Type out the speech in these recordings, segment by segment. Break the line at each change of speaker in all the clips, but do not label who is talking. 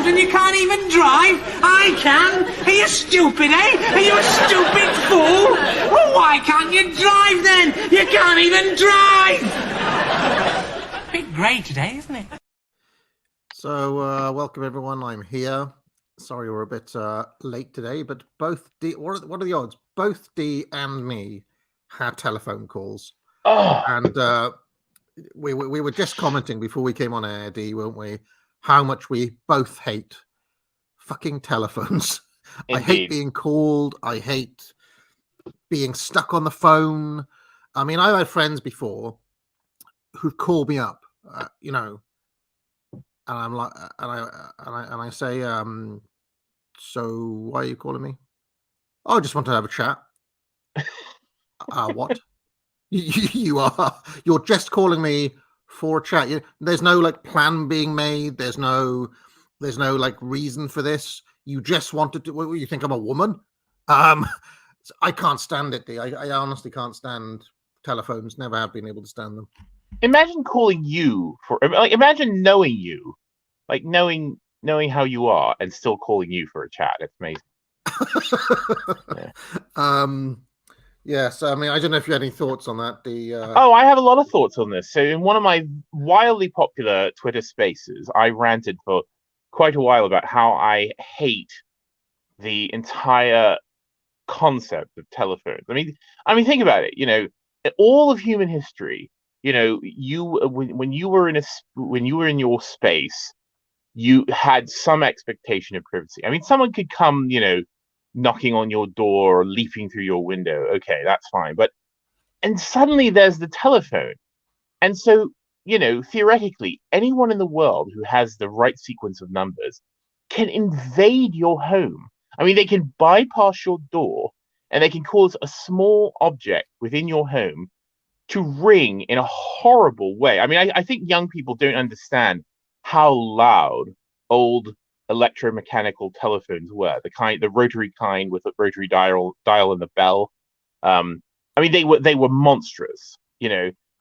And you can't even drive? I can. Are you stupid, eh? Are you a stupid fool? Well, why can't you drive then? You can't even drive! A bit grey today, isn't it?
So, welcome everyone. I'm here. Sorry we're a bit late today, but both D. What are the odds? Both D and me had telephone calls.
Oh.
And we were just commenting before we came on air, D, weren't we? How much we both hate fucking telephones.
Indeed.
I hate being called. I hate being stuck on the phone. I mean, I've had friends before who've called me up, and I'm like, and I say, so why are you calling me? Oh, I just want to have a chat. What? You're just calling me for a chat. There's no like plan being made. There's no like reason for this. You just wanted to. What, you think I'm a woman? I can't stand it. I honestly can't stand telephones. Never have been able to stand them.
Imagine calling you for. Like, imagine knowing you, like knowing how you are, and still calling you for a chat. It's amazing.
Yeah. Yes, I mean, I don't know if you had any thoughts on that.
Oh, I have a lot of thoughts on this. So in one of my wildly popular Twitter spaces, I ranted for quite a while about how I hate the entire concept of telephones. I mean, think about it. All of human history, when you were in your space, you had some expectation of privacy. I mean, someone could come, knocking on your door or leaping through your window. Okay, that's fine. And suddenly there's the telephone. And so, theoretically, anyone in the world who has the right sequence of numbers can invade your home. I mean, they can bypass your door and they can cause a small object within your home to ring in a horrible way. I mean, I think young people don't understand how loud old electromechanical telephones were, the rotary kind with a rotary dial and the bell. I mean, they were monstrous,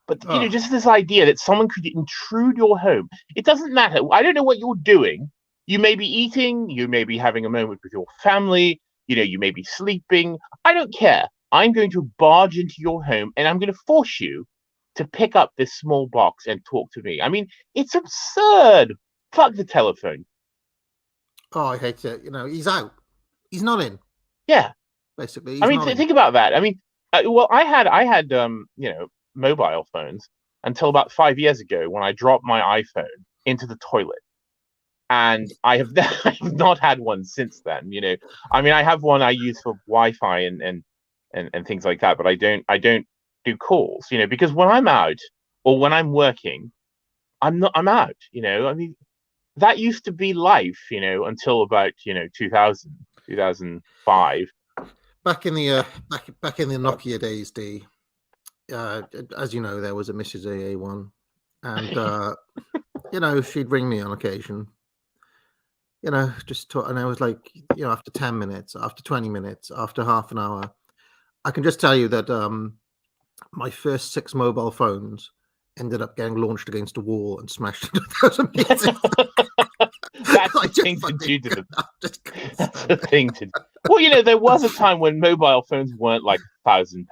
but just this idea that someone could intrude your home. It doesn't matter. I don't know what you're doing. You may be eating, you may be having a moment with your family, you may be sleeping. I don't care. I'm going to barge into your home and I'm going to force you to pick up this small box and talk to me. I mean, it's absurd. Fuck the telephone.
Oh, I hate it. He's out. He's not in.
Yeah.
Basically.
I mean, think about that. I mean, I had mobile phones until about 5 years ago when I dropped my iPhone into the toilet. And I have not had one since then. I mean, I have one I use for Wi-Fi and things like that, but I don't do calls, because when I'm out or when I'm working, I'm out, I mean, that used to be life, until about 2005.
Back in the Nokia days, D. As you know, there was a Mrs. AA1, and she'd ring me on occasion. Just talk, and I was like, after 10 minutes, after 20 minutes, after half an hour, I can just tell you that my first 6 mobile phones ended up getting launched against a wall and smashed into 1,000 pieces.
That's the thing to do to them. That's the thing to do. Well, there was a time when mobile phones weren't like £1,000.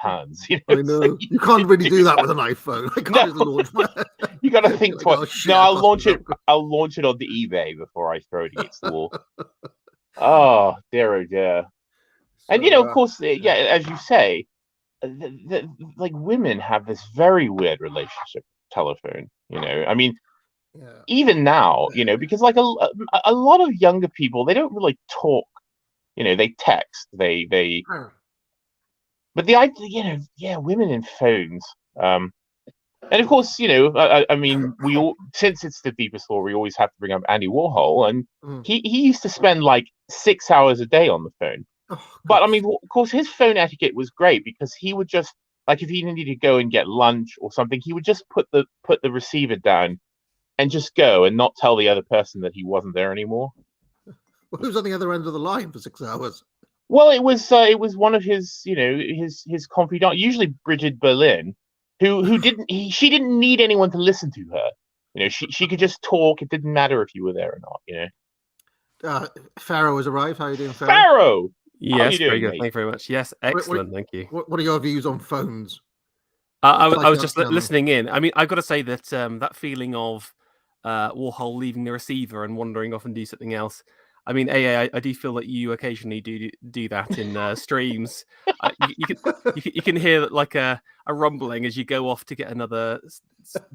I know. So you can't really do that with an iPhone. I can't just launch my...
You got to think twice. No, I'll launch it on the eBay before I throw it against the wall. Oh dear, oh dear. So, and of course, as you say, like women have this very weird relationship with telephone. I mean. Yeah. Even now, because like a lot of younger people, they don't really talk, they text, but the idea, women in phones. And of course, I mean, we all, since it's the deepest law, we always have to bring up Andy Warhol, and he used to spend like 6 hours a day on the phone.
Oh,
But I mean, of course, his phone etiquette was great because he would just, like, if he needed to go and get lunch or something, he would just put the receiver down and just go and not tell the other person that he wasn't there anymore.
Well, who's on the other end of the line for 6 hours?
Well, it was one of his, his confidant, usually Bridget Berlin, who she didn't need anyone to listen to her. She could just talk. It didn't matter if you were there or not.
Pharaoh has arrived. How are you doing, Pharaoh?
Pharaoh.
Yes, very good. Mate? Thank you very much. Yes, excellent. Thank you.
What are your views on phones?
I was just listening in. I mean, I've got to say that that feeling of Warhol leaving the receiver and wandering off and do something else. I mean, I do feel that you occasionally do that in streams. You can hear like a rumbling as you go off to get another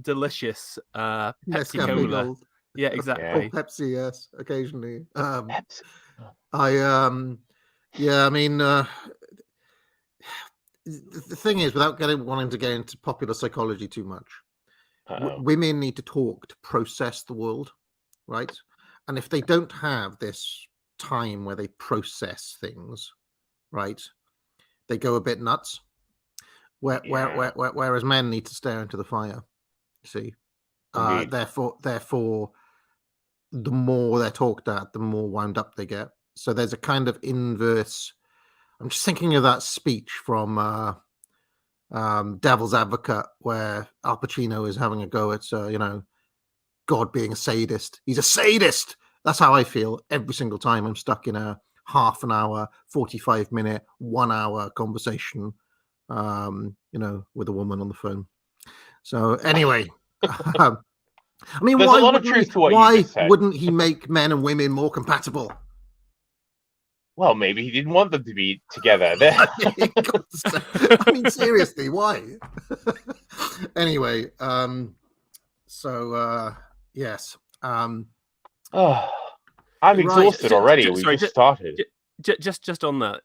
delicious Pepsi Cola. Yeah, exactly.
Oh, Pepsi, yes, occasionally.
Pepsi.
I mean, the thing is, without wanting to get into popular psychology too much, women need to talk to process the world, right? And if they don't have this time where they process things, right, they go a bit nuts. Whereas men need to stare into the fire. See, therefore, the more they're talked at, the more wound up they get. So there's a kind of inverse. I'm just thinking of that speech from Devil's Advocate, where Al Pacino is having a go at God being a sadist. He's a sadist. That's how I feel every single time I'm stuck in a half an hour, 45 minute, 1 hour conversation, with a woman on the phone. So anyway, I mean,
there's a lot of truth to what you just said.
Wouldn't he make men and women more compatible?
Well, maybe he didn't want them to be together.
I mean, seriously, why? Anyway, yes.
I'm exhausted already. We just started.
Just on that,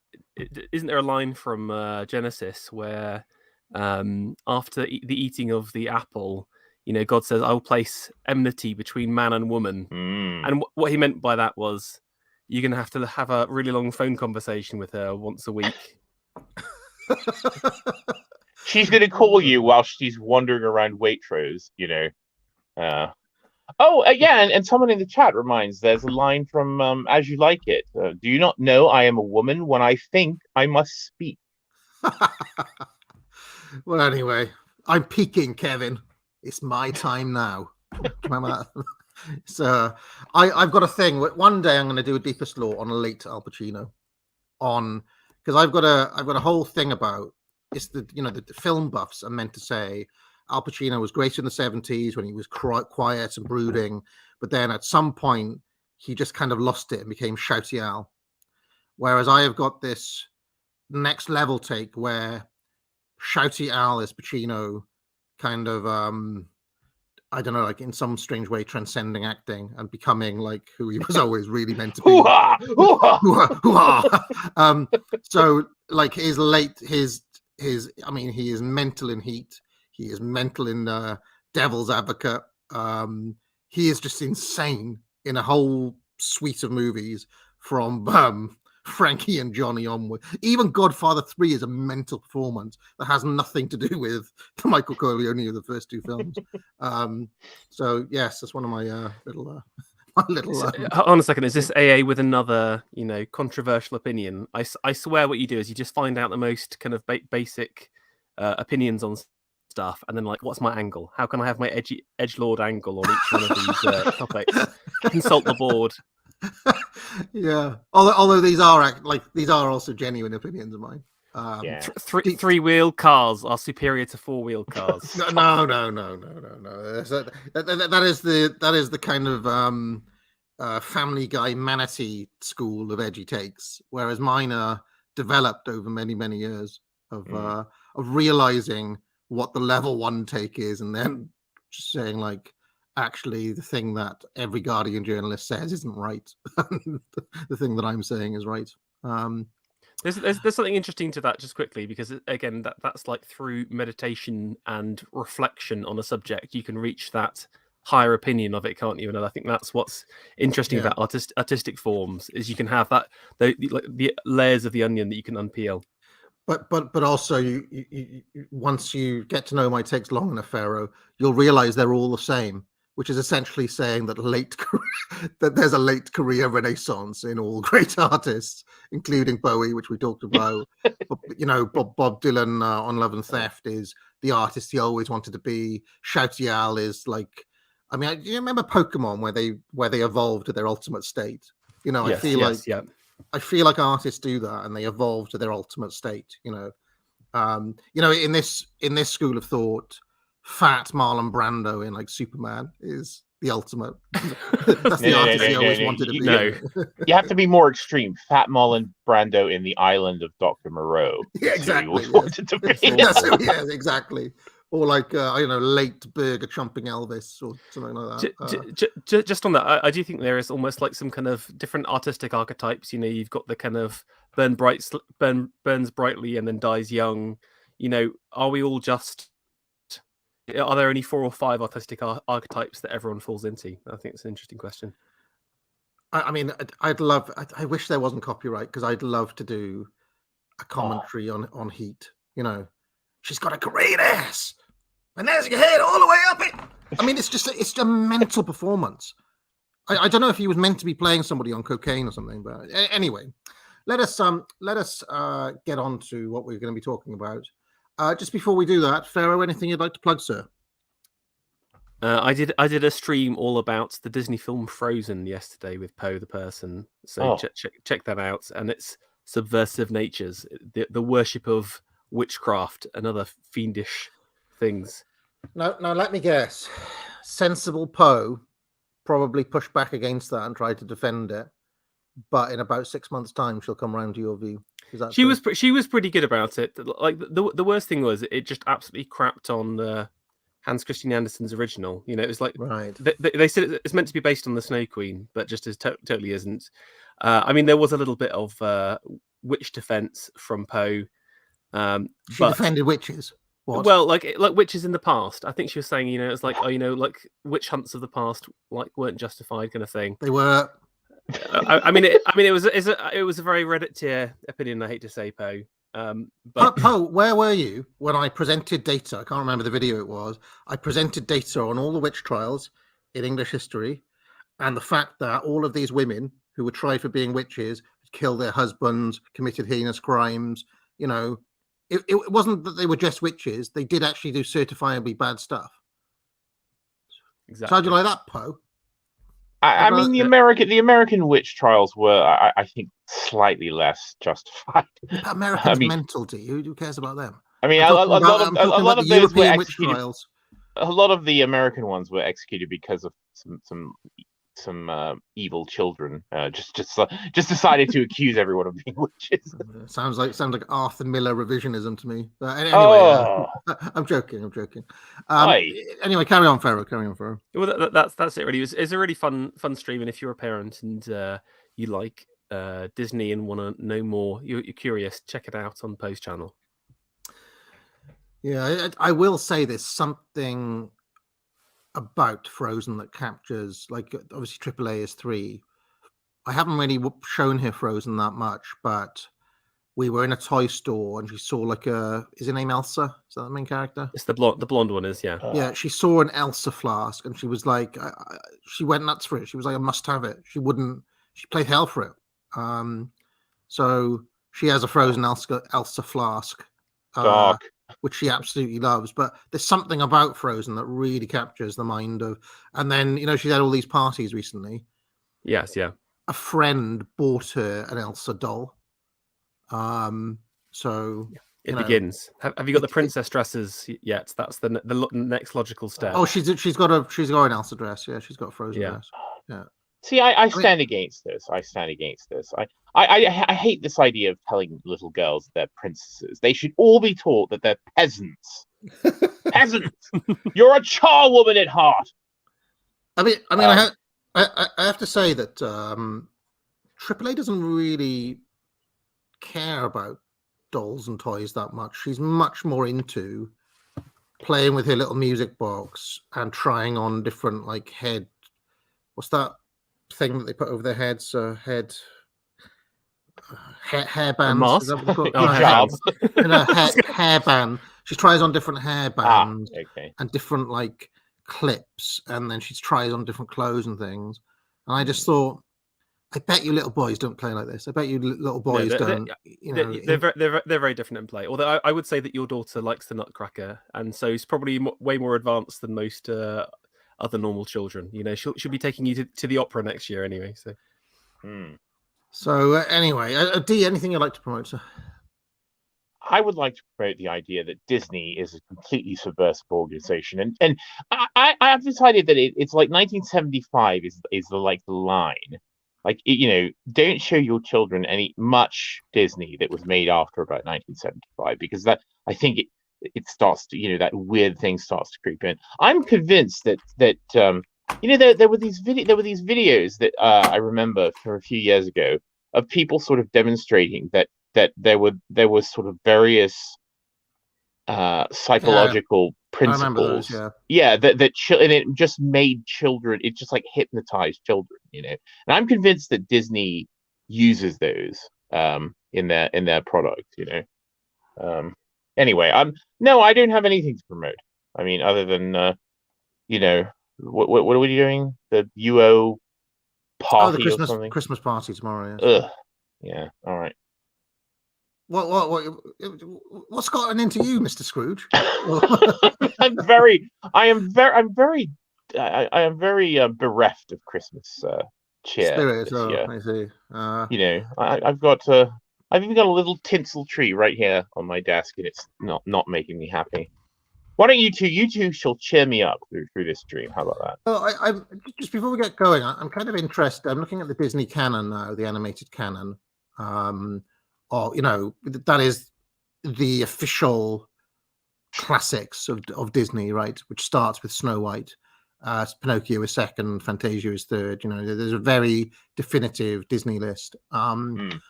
isn't there a line from Genesis where after the eating of the apple, God says, "I'll place enmity between man and woman," and what he meant by that was, you're going to have a really long phone conversation with her once a week.
She's going to call you while she's wandering around Waitrose, and someone in the chat reminds, there's a line from As You Like It. Do you not know I am a woman? When I think, I must speak.
Well, anyway, I'm peaking, Kevin. It's my time now. Remember that? So I've got a thing. One day I'm going to do a Deepest Law on a late Al Pacino, because I've got a whole thing about it's the film buffs are meant to say Al Pacino was great in the 70s when he was quiet and brooding, but then at some point he just kind of lost it and became shouty Al. Whereas I have got this next level take where shouty Al is Pacino, kind of I don't know, like in some strange way transcending acting and becoming like who he was always really meant to be. So like he is mental in Heat. He is mental in Devil's Advocate. He is just insane in a whole suite of movies from Frankie and Johnny onward. Even Godfather 3 is a mental performance that has nothing to do with the Michael Corleone of the first two films. So yes, that's one of my little.
Hold on a second. Is this AA with another, controversial opinion? I swear what you do is you just find out the most kind of basic opinions on stuff, and then like, what's my angle? How can I have my edgelord angle on each one of these topics? Consult the board.
Yeah, although these are also genuine opinions of mine.
Three-wheel cars are superior to four-wheel cars.
No. That is the kind of Family Guy manatee school of edgy takes, whereas mine are developed over many years of realizing what the level one take is, and then just saying like, actually, the thing that every Guardian journalist says isn't right. The thing that I'm saying is right.
There's something interesting to that, just quickly, because again, that's like through meditation and reflection on a subject, you can reach that higher opinion of it, can't you? And I think that's what's interesting about artistic forms, is you can have that the layers of the onion that you can unpeel.
But also, you once you get to know my takes long enough, Pharaoh, you'll realize they're all the same, which is essentially saying that that there's a late career renaissance in all great artists, including Bowie, which we talked about. But, Bob Dylan on Love and Theft is the artist he always wanted to be. Shouty Al is like, I mean, do you remember Pokemon where they evolved to their ultimate state? I feel like artists do that, and they evolve to their ultimate state. In this school of thought, fat Marlon Brando in like Superman is the ultimate. That's the artist he always wanted to be.
No, you have to be more extreme. Fat Marlon Brando in the Island of Dr. Moreau.
Yeah, exactly.
Wanted to be.
Yes, exactly. Or like late burger chomping Elvis or something like that.
Just on that, I do think there is almost like some kind of different artistic archetypes. You've got the kind of burns brightly and then dies young. Are we all just? Are there only 4 or 5 artistic archetypes that everyone falls into? I think it's an interesting question.
I mean, I wish there wasn't copyright, because I'd love to do a commentary on Heat. She's got a great ass, and there's your head all the way up it. I mean, it's a mental performance. I don't know if he was meant to be playing somebody on cocaine or something, but anyway, let us get on to what we're going to be talking about. Just before we do that, Pharaoh, anything you'd like to plug, sir?
I did a stream all about the Disney film Frozen yesterday with Poe the person. So check that out. And it's subversive natures, the worship of witchcraft and other fiendish things.
Now let me guess. Sensible Poe probably pushed back against that and tried to defend it. But in about 6 months' time, she'll come around to your view. She
was pretty good about it. Like the worst thing was, it just absolutely crapped on Hans Christian Andersen's original. It was like,
right.
They said it's meant to be based on the Snow Queen, but just as totally isn't. I mean, there was a little bit of witch defense from Poe.
She defended witches. What?
Well, like witches in the past. I think she was saying, it's like, like witch hunts of the past, like weren't justified, kind of thing.
They were.
It was a very Reddit tier opinion. I hate to say, Poe. But
Poe, where were you when I presented data? I can't remember the video it was. I presented data on all the witch trials in English history, and the fact that all of these women who were tried for being witches killed their husbands, committed heinous crimes. It wasn't that they were just witches; they did actually do certifiably bad stuff.
Exactly.
So how do you like that, Poe?
I mean, the American witch trials were, I think, slightly less justified.
Americans mental, do you? Who cares about them?
I mean, a lot of those were executed. Trials. A lot of the American ones were executed because of some evil children. Just decided to accuse everyone of being witches.
Sounds like Arthur Miller revisionism to me. Anyway, I'm joking. Anyway, carry on, Pharaoh.
Well, that's it. Really, it's a really fun stream, and if you're a parent and you like Disney and want to know more, you're curious, check it out on Poe's channel.
Yeah, I will say there's something about Frozen that captures, like, obviously AAA is 3. I haven't really shown her Frozen that much, but we were in a toy store and she saw like is her name Elsa? Is that the main character?
It's the blonde one is, yeah.
Yeah, she saw an Elsa flask and she was like, she went nuts for it. She was like, I must have it. She played hell for it. So she has a Frozen Elsa flask.
Dark.
Which she absolutely loves, but there's something about Frozen that really captures the mind of. And then she's had all these parties recently.
Yes, yeah.
A friend bought her an Elsa doll. So
it begins. Have you got the princess dresses yet? That's the next logical step.
Oh, she's got an Elsa dress. Yeah, she's got a Frozen dress. Yeah.
See, I stand against this. I hate this idea of telling little girls they're princesses. They should all be taught that they're peasants. Peasants! You're a charwoman at heart.
I have to say that AAA doesn't really care about dolls and toys that much. She's much more into playing with her little music box and trying on different like head. What's that thing that they put over their heads? Hairbands.
mask?
Is that what they call it?
Oh,
Hijab.
Hairband. She tries on different hairbands
Okay.
and different like clips, and then she tries on different clothes and things. And I just thought, I bet you little boys don't play like this. I bet you little boys don't.
They're very different in play. Although I would say that your daughter likes the Nutcracker, and so she's probably way more advanced than most other normal children. You know, she'll be taking you to the opera next year anyway. So,
So anyway, D, anything you'd like to promote, sir?
I would like to promote the idea that Disney is a completely subversive organization, and I have decided that it's like 1975 is the line. Like, you know, don't show your children any much Disney that was made after about 1975, because that, I think it starts to, you know, that weird thing starts to creep in. I'm convinced that you know, there were these videos that I remember from a few years ago of people sort of demonstrating that there was sort of various psychological principles.
Those,
and it just made children, it just like hypnotized children, you know. And I'm convinced that Disney uses those in their product, you know. Anyway, no, I don't have anything to promote. I mean, other than you know, what are we doing? The UO party or something?
Christmas party tomorrow. Yes.
Ugh. Yeah. All right.
What's gotten into you, Mr. Scrooge?
I am very bereft of Christmas cheer.
Spirit,
this year.
I see.
You know, I've even got a little tinsel tree right here on my desk, and it's not making me happy. Why don't you two shall cheer me up through this dream? How about that?
Well, I just before we get going, I'm kind of interested. I'm looking at the Disney canon now, the animated canon. Or, you know, that is the official classics of Disney, right? Which starts with Snow White, Pinocchio is second, Fantasia is third. You know, there's a very definitive Disney list. I'm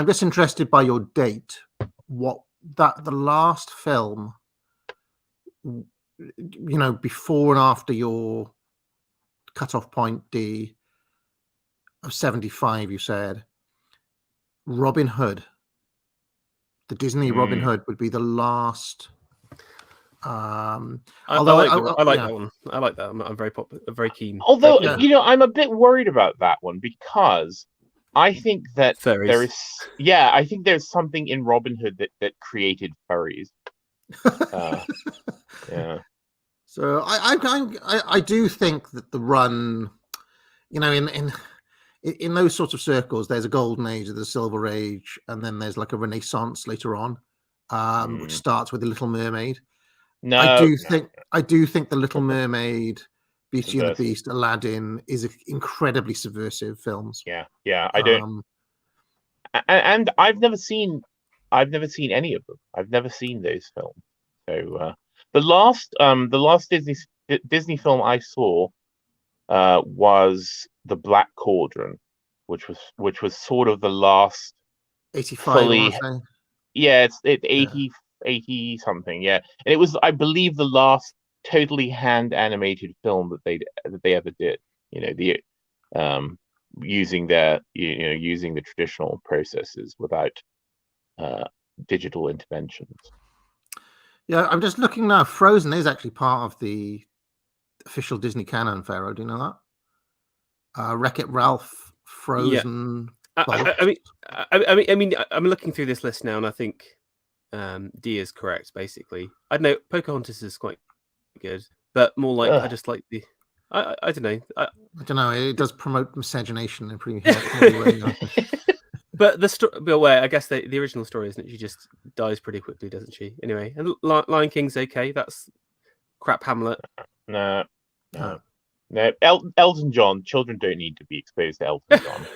just interested by your date. The last film, you know, before and after your cutoff point D of 75, you said Robin Hood. The Disney Robin Hood would be the last.
I like that one. I like that. I'm very keen.
Although, you know, I'm a bit worried about that one, because I think that
furries.
I think there's something in Robin Hood that created furries. Yeah.
So I do think that the run, you know, in those sorts of circles, there's a golden age, there's a silver age, and then there's like a renaissance later on, which starts with the Little Mermaid. I do think the Little Mermaid, Beauty and the Beast, Aladdin is incredibly subversive films.
Yeah, I don't. And I've never seen any of them. I've never seen those films. So the last Disney film I saw was The Black Cauldron, which was sort of the last
85.
Yeah, it's 80 something. Yeah, and it was, I believe, the last totally hand animated film that they ever did. You know, the using the traditional processes without digital interventions.
Yeah, I'm just looking now. Frozen is actually part of the official Disney canon, Pharaoh. Do you know that? Wreck-It Ralph, Frozen.
Yeah. I mean, I'm looking through this list now, and I think D is correct. Basically, I don't know. Pocahontas is quite good, but more like I just like the. I don't know. I
don't know. It does promote miscegenation in pretty heavy way.
But the story, but where I guess the original story, isn't it? She just dies pretty quickly, doesn't she? Anyway, and Lion King's okay. That's crap. Hamlet.
No. Elton John. Children don't need to be exposed to Elton John.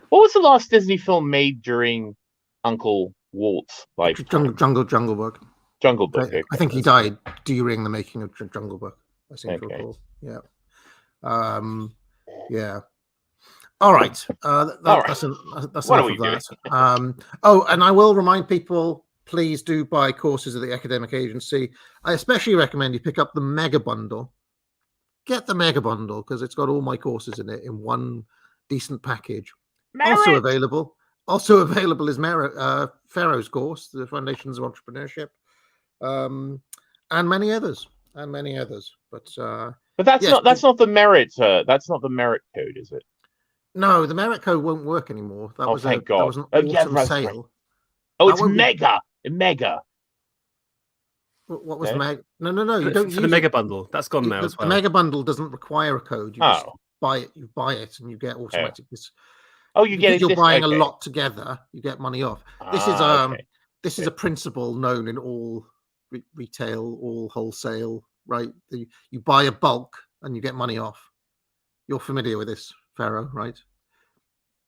What was the last Disney film made during Uncle Walt's life?
Jungle Book.
Jungle Book. Okay.
I think he died during the making of Jungle Book. I seem to recall. Yeah. Yeah. All right.
All right.
That's
What
enough
are
of
we
that. Oh, and I will remind people, please do buy courses at the Academic Agency. I especially recommend you pick up the Mega Bundle. Get the Mega Bundle because it's got all my courses in it in one decent package. Also available is Pharaoh's course, the Foundations of Entrepreneurship, and many others. But
that's
yes,
not the merit. That's not the merit code, is it?
no, the merit code won't work anymore. That was
thank
that
God.
was an
Yeah,
autumn
that's
sale.
right. Oh,
That
it's
won't be-
mega. Mega.
What was
No?
Meg? No. You
For
don't
the
use
mega
it.
bundle. That's gone now as
The
well.
Mega Bundle doesn't require a code. You just
Oh.
buy it. You buy it, and you get automatic.
Oh, you get
because you're
this,
buying
okay.
a lot together. You get money off. This is a principle known in all retail, all wholesale. Right? You buy a bulk and you get money off. You're familiar with this, Pharaoh, right?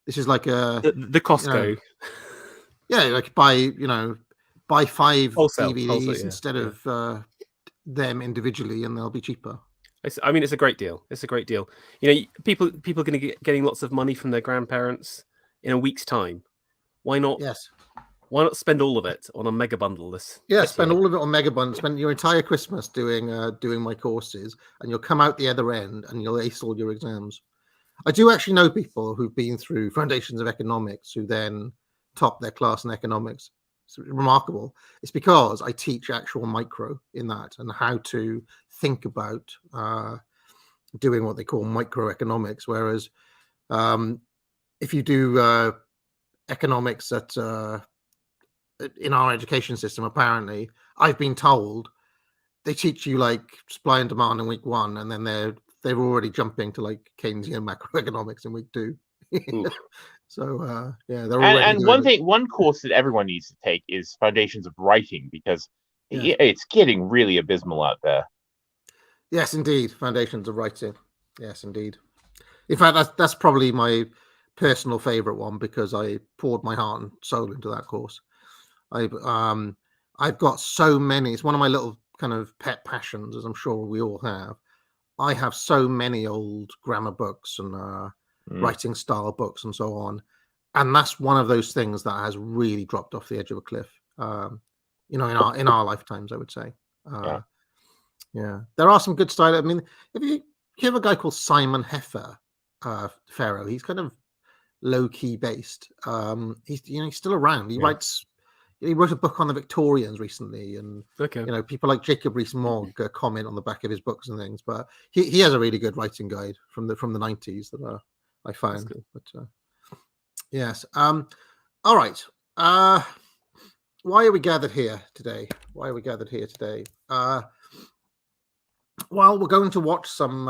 This is like
the Costco.
Like buy 5
Wholesale,
DVDs
yeah,
instead of them individually, and they'll be cheaper.
I mean, it's a great deal. It's a great deal. People are going to be getting lots of money from their grandparents in a week's time. Why not?
Yes.
Why not spend all of it on a mega bundle?
Spend all of it on Mega Bundle. Spend your entire Christmas doing my courses, and you'll come out the other end and you'll ace all your exams. I do actually know people who've been through Foundations of Economics who then top their class in economics. It's remarkable. It's because I teach actual micro in that and how to think about doing what they call microeconomics. Whereas if you do economics in our education system, apparently, I've been told they teach you like supply and demand in week 1, and then they're already jumping to like Keynesian macroeconomics in week 2. So they're already
one course that everyone needs to take is Foundations of Writing, because it's getting really abysmal out there.
Yes, indeed. Foundations of Writing. Yes, indeed. In fact, that's probably my personal favorite one because I poured my heart and soul into that course. I've got so many. It's one of my little kind of pet passions, as I'm sure we all have. I have so many old grammar books and writing style books and so on, and that's one of those things that has really dropped off the edge of a cliff. In our lifetimes, I would say. There are some good style. I mean, if you have a guy called Simon Heffer, Pharaoh, he's kind of low key based. He's still around. He wrote a book on the Victorians recently, and people like Jacob Rees-Mogg comment on the back of his books and things. But he has a really good writing guide from the 90s that I found. But yes. All right. Why are we gathered here today? Well, we're going to watch some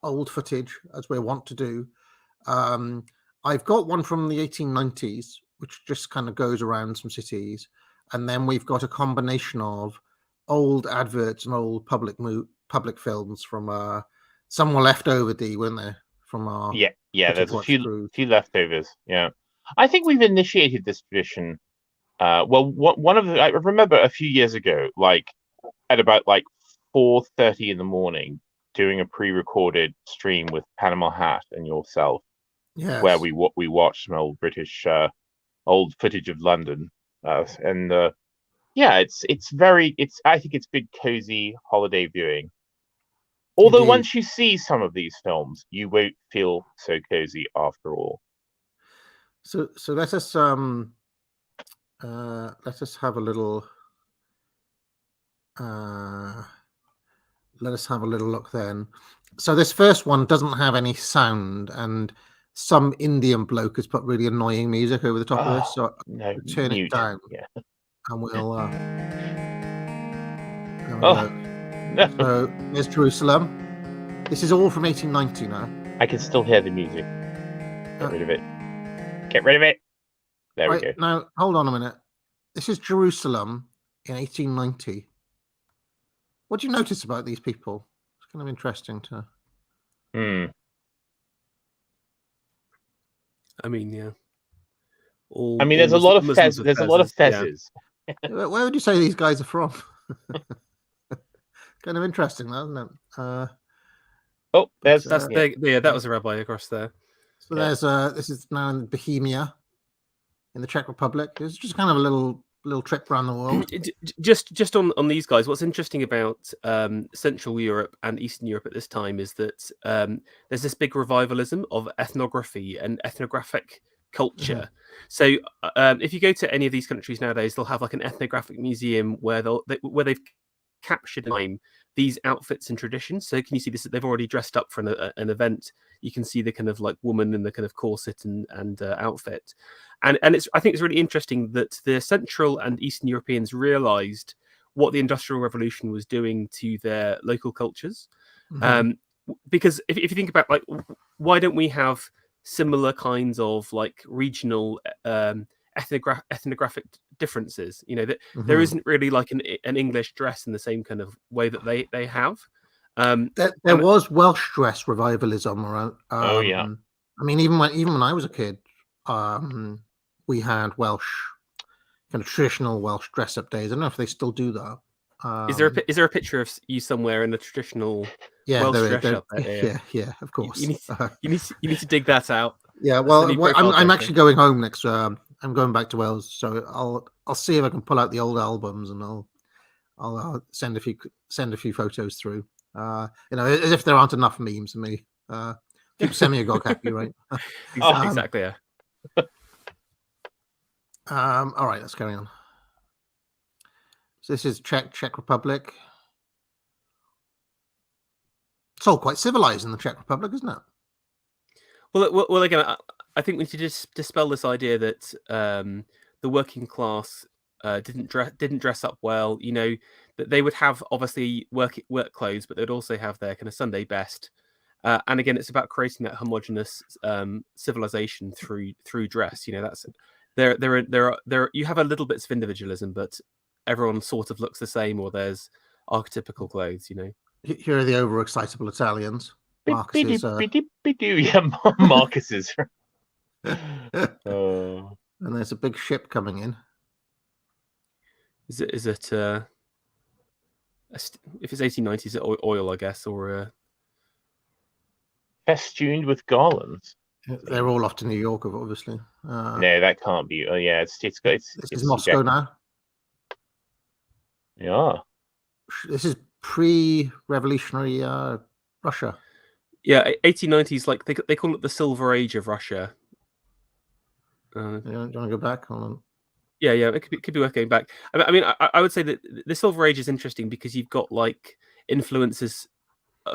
old footage, as we want to do. I've got one from the 1890s, which just kind of goes around some cities, and then we've got a combination of old adverts and old public films from some were left over, weren't there? From our
there's a few leftovers. Yeah, I think we've initiated this tradition. I remember a few years ago, like at about 4:30 in the morning, doing a pre-recorded stream with Panama Hat and yourself, where we watched some old British old footage of London, I think it's big cozy holiday viewing. Although
Indeed.
Once you see some of these films, you won't feel so cozy after all.
So let us have a little look then. So this first one doesn't have any sound, and some Indian bloke has put really annoying music over the top of this, so turn it down.
Yeah.
And we'll
No.
So there's Jerusalem. This is all from 1890 now.
I can still hear the music. Get rid of it. There we go.
Now, hold on a minute. This is Jerusalem in 1890. What do you notice about these people? It's kind of interesting to...
I mean, yeah.
There's a lot of fezzes. There's a lot of fezzes.
Where would you say these guys are from? Kind of interesting, isn't it?
That
was a rabbi across there.
So there's this is now in Bohemia, in the Czech Republic. It's just kind of a little trip around the world.
Just on these guys, what's interesting about Central Europe and Eastern Europe at this time is that there's this big revivalism of ethnography and ethnographic culture. So if you go to any of these countries nowadays, they'll have like an ethnographic museum where they've captured in time these outfits and traditions. So can you see this? They've already dressed up for an event. You can see the kind of like woman in the kind of corset and outfit, and I think it's really interesting that the Central and Eastern Europeans realised what the Industrial Revolution was doing to their local cultures. Because if you think about like, why don't we have similar kinds of like regional ethnographic differences? You know, that there isn't really like an English dress in the same kind of way that they have.
There was Welsh dress revivalism around.
Oh yeah.
I mean, even when I was a kid, we had Welsh, kind of traditional Welsh dress-up days. I don't know if they still do that.
Is there a picture of you somewhere in a traditional Welsh dress up there?
Yeah, of course.
You need to dig that out.
Yeah, well, I'm actually going home next. I'm going back to Wales, so I'll see if I can pull out the old albums and I'll send a few photos through. You know, as if there aren't enough memes of me. Keep sending me a happy, right?
Exactly. Yeah.
All right, let's carry on. So this is Czech Republic. It's all quite civilized in the Czech Republic, isn't it?
Well, again, I think we need to just dispel this idea that the working class didn't dress up well. You know, that they would have obviously work clothes, but they'd also have their kind of Sunday best. And again, it's about creating that homogenous civilization through dress. You know, that's there. You have a little bits of individualism, but everyone sort of looks the same, or there's archetypical clothes. You know,
here are the overexcitable Italians. Marcus's.
Marcus's.
And there's a big ship coming in.
Is it if it's 1890s, is it oil, I guess, or
festooned with garlands?
They're all off to New York, obviously.
No, that can't be. Oh yeah, it's
this is Moscow now.
Yeah,
this is pre-revolutionary Russia.
Yeah, 1890s, like they call it the Silver Age of Russia.
Do you want to go back? Hold on.
Yeah, it could be worth going back. I mean, I would say that the Silver Age is interesting because you've got like influences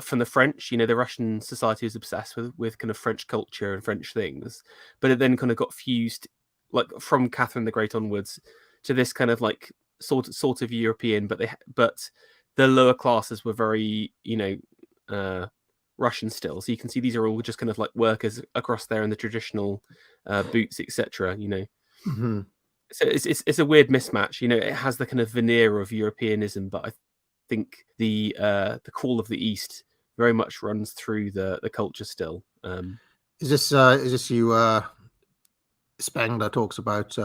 from the French. You know, the Russian society was obsessed with kind of French culture and French things, but it then kind of got fused, like from Catherine the Great onwards, to this kind of like sort of European. But the lower classes were very, you know, Russian still. So you can see these are all just kind of like workers across there in the traditional boots, etc. You know. So it's a weird mismatch. You know, it has the kind of veneer of Europeanism, but I think the call of the East very much runs through the culture still.
Is this you? Spengler talks about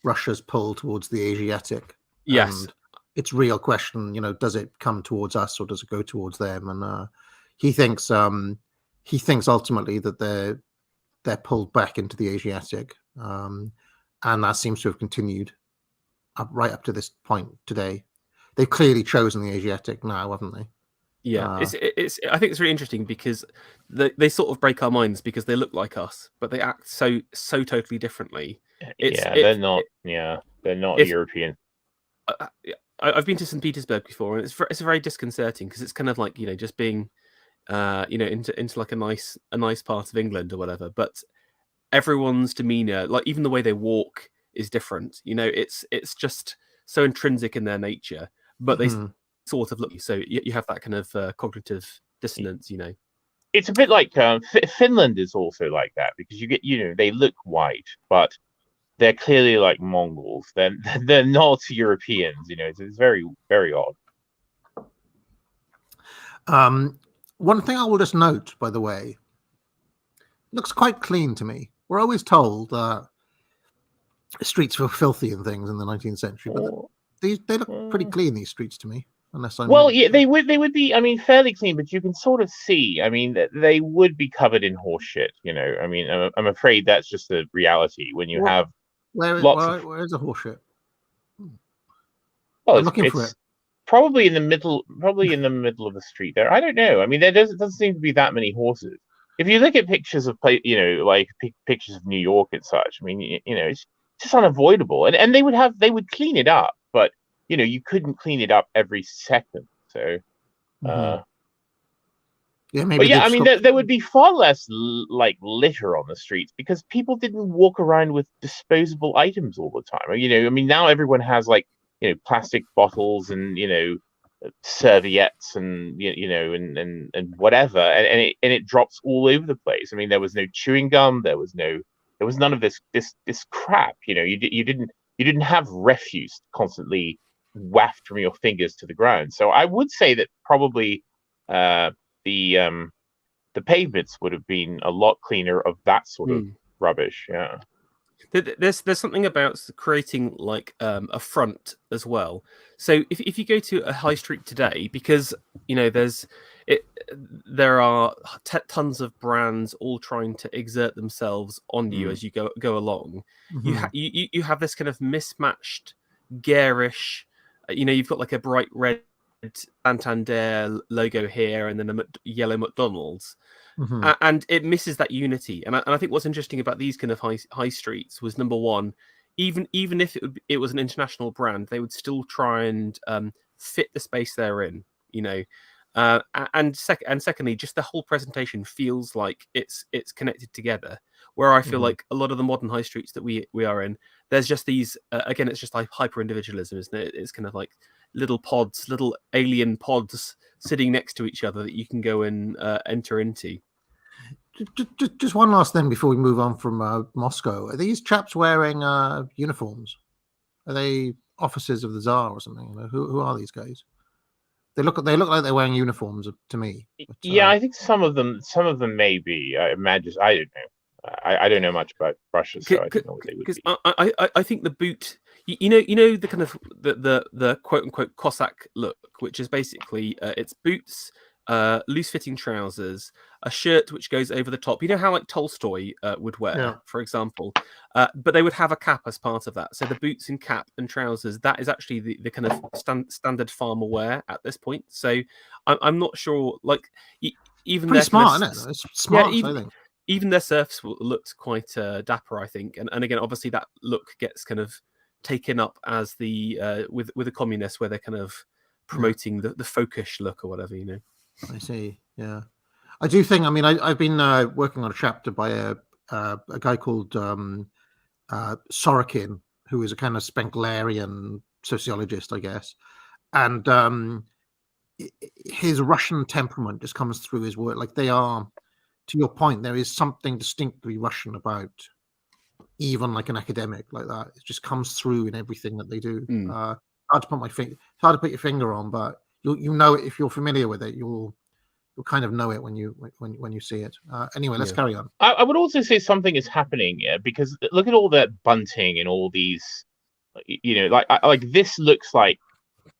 Russia's pull towards the Asiatic.
Yes,
and its real question. You know, does it come towards us or does it go towards them? And he thinks ultimately that they're pulled back into the Asiatic. And that seems to have continued right up to this point today. They've clearly chosen the Asiatic now, haven't they?
Yeah, it's. I think it's really interesting because they sort of break our minds because they look like us, but they act so totally differently.
They're not European.
I've been to St. Petersburg before, and it's very disconcerting because it's kind of like, you know, just being, you know, into like a nice part of England or whatever, but everyone's demeanor, like even the way they walk, is different. You know, it's just so intrinsic in their nature, but they sort of look. So you have that kind of cognitive dissonance. You know,
it's a bit like Finland is also like that because you get, you know, they look white, but they're clearly like Mongols. They're not Europeans. You know, it's very, very odd.
One thing I will just note, by the way, looks quite clean to me. We're always told that streets were filthy and things in the 19th century, but they look pretty clean, these streets, to me. unless I'm
Well, yeah, they would be. I mean, fairly clean, but you can sort of see. I mean, they would be covered in horse shit. You know, I mean, I'm afraid that's just the reality when you have lots of.
where is the horseshit?
Well,
I'm looking for
it's
it.
probably in the middle of the street there. I don't know. I mean, there doesn't seem to be that many horses. If you look at pictures of like pictures of New York and such, I mean, it's just unavoidable. And they would clean it up, but you couldn't clean it up every second. So,
Yeah, maybe.
but yeah, I mean, there would be far less like litter on the streets because people didn't walk around with disposable items all the time. I mean, now everyone has like plastic bottles and serviettes and and whatever, and it drops all over the place. I mean, there was no chewing gum, there was none of this crap. You didn't have refuse constantly waft from your fingers to the ground. So I would say that probably the pavements would have been a lot cleaner of that sort of rubbish. Yeah.
There's something about creating like a front as well. So if you go to a high street today, because there are tons of brands all trying to exert themselves on you as you go along. You have this kind of mismatched, garish. You've got like a bright red Santander logo here, and then a yellow McDonald's. And it misses that unity. And I think what's interesting about these kind of high streets was, number one, even if it was an international brand, they would still try and fit the space they're in, and secondly, just the whole presentation feels like it's connected together. Where I feel like a lot of the modern high streets that we are in, there's just these again, it's just like hyper individualism, isn't it? It's kind of like little pods, little alien pods sitting next to each other that you can go and enter into.
Just one last thing before we move on from Moscow. Are these chaps wearing uniforms? Are they officers of the Tsar or something? Who are these guys? They look like they're wearing uniforms to me. But,
yeah, I think some of them may be. I imagine. I don't know. I don't know much about Russia, so I don't know what they would be.
I think the boot. The kind of the quote unquote Cossack look, which is basically it's boots, loose fitting trousers, a shirt which goes over the top. You know how like Tolstoy would wear, for example, but they would have a cap as part of that. So the boots and cap and trousers, that is actually the kind of standard farmer wear at this point. So I'm not sure. Like even
pretty smart, isn't it? It's smart. I think
even their serfs looked quite dapper, I think. And again, obviously that look gets kind of taken up as the with the communists, where they're kind of promoting the folkish look or whatever,
I see. Yeah, I do think. I mean, I've been working on a chapter by a guy called Sorokin, who is a kind of Spenglerian sociologist, I guess, and his Russian temperament just comes through his work. Like they are, to your point, there is something distinctly Russian about even like an academic like that. It just comes through in everything that they do. Hard to put it's hard to put your finger on, but you know it if you're familiar with it. You'll kind of know it when you see it. Anyway, let's carry on.
I would also say something is happening, because look at all that bunting and all these, like this looks like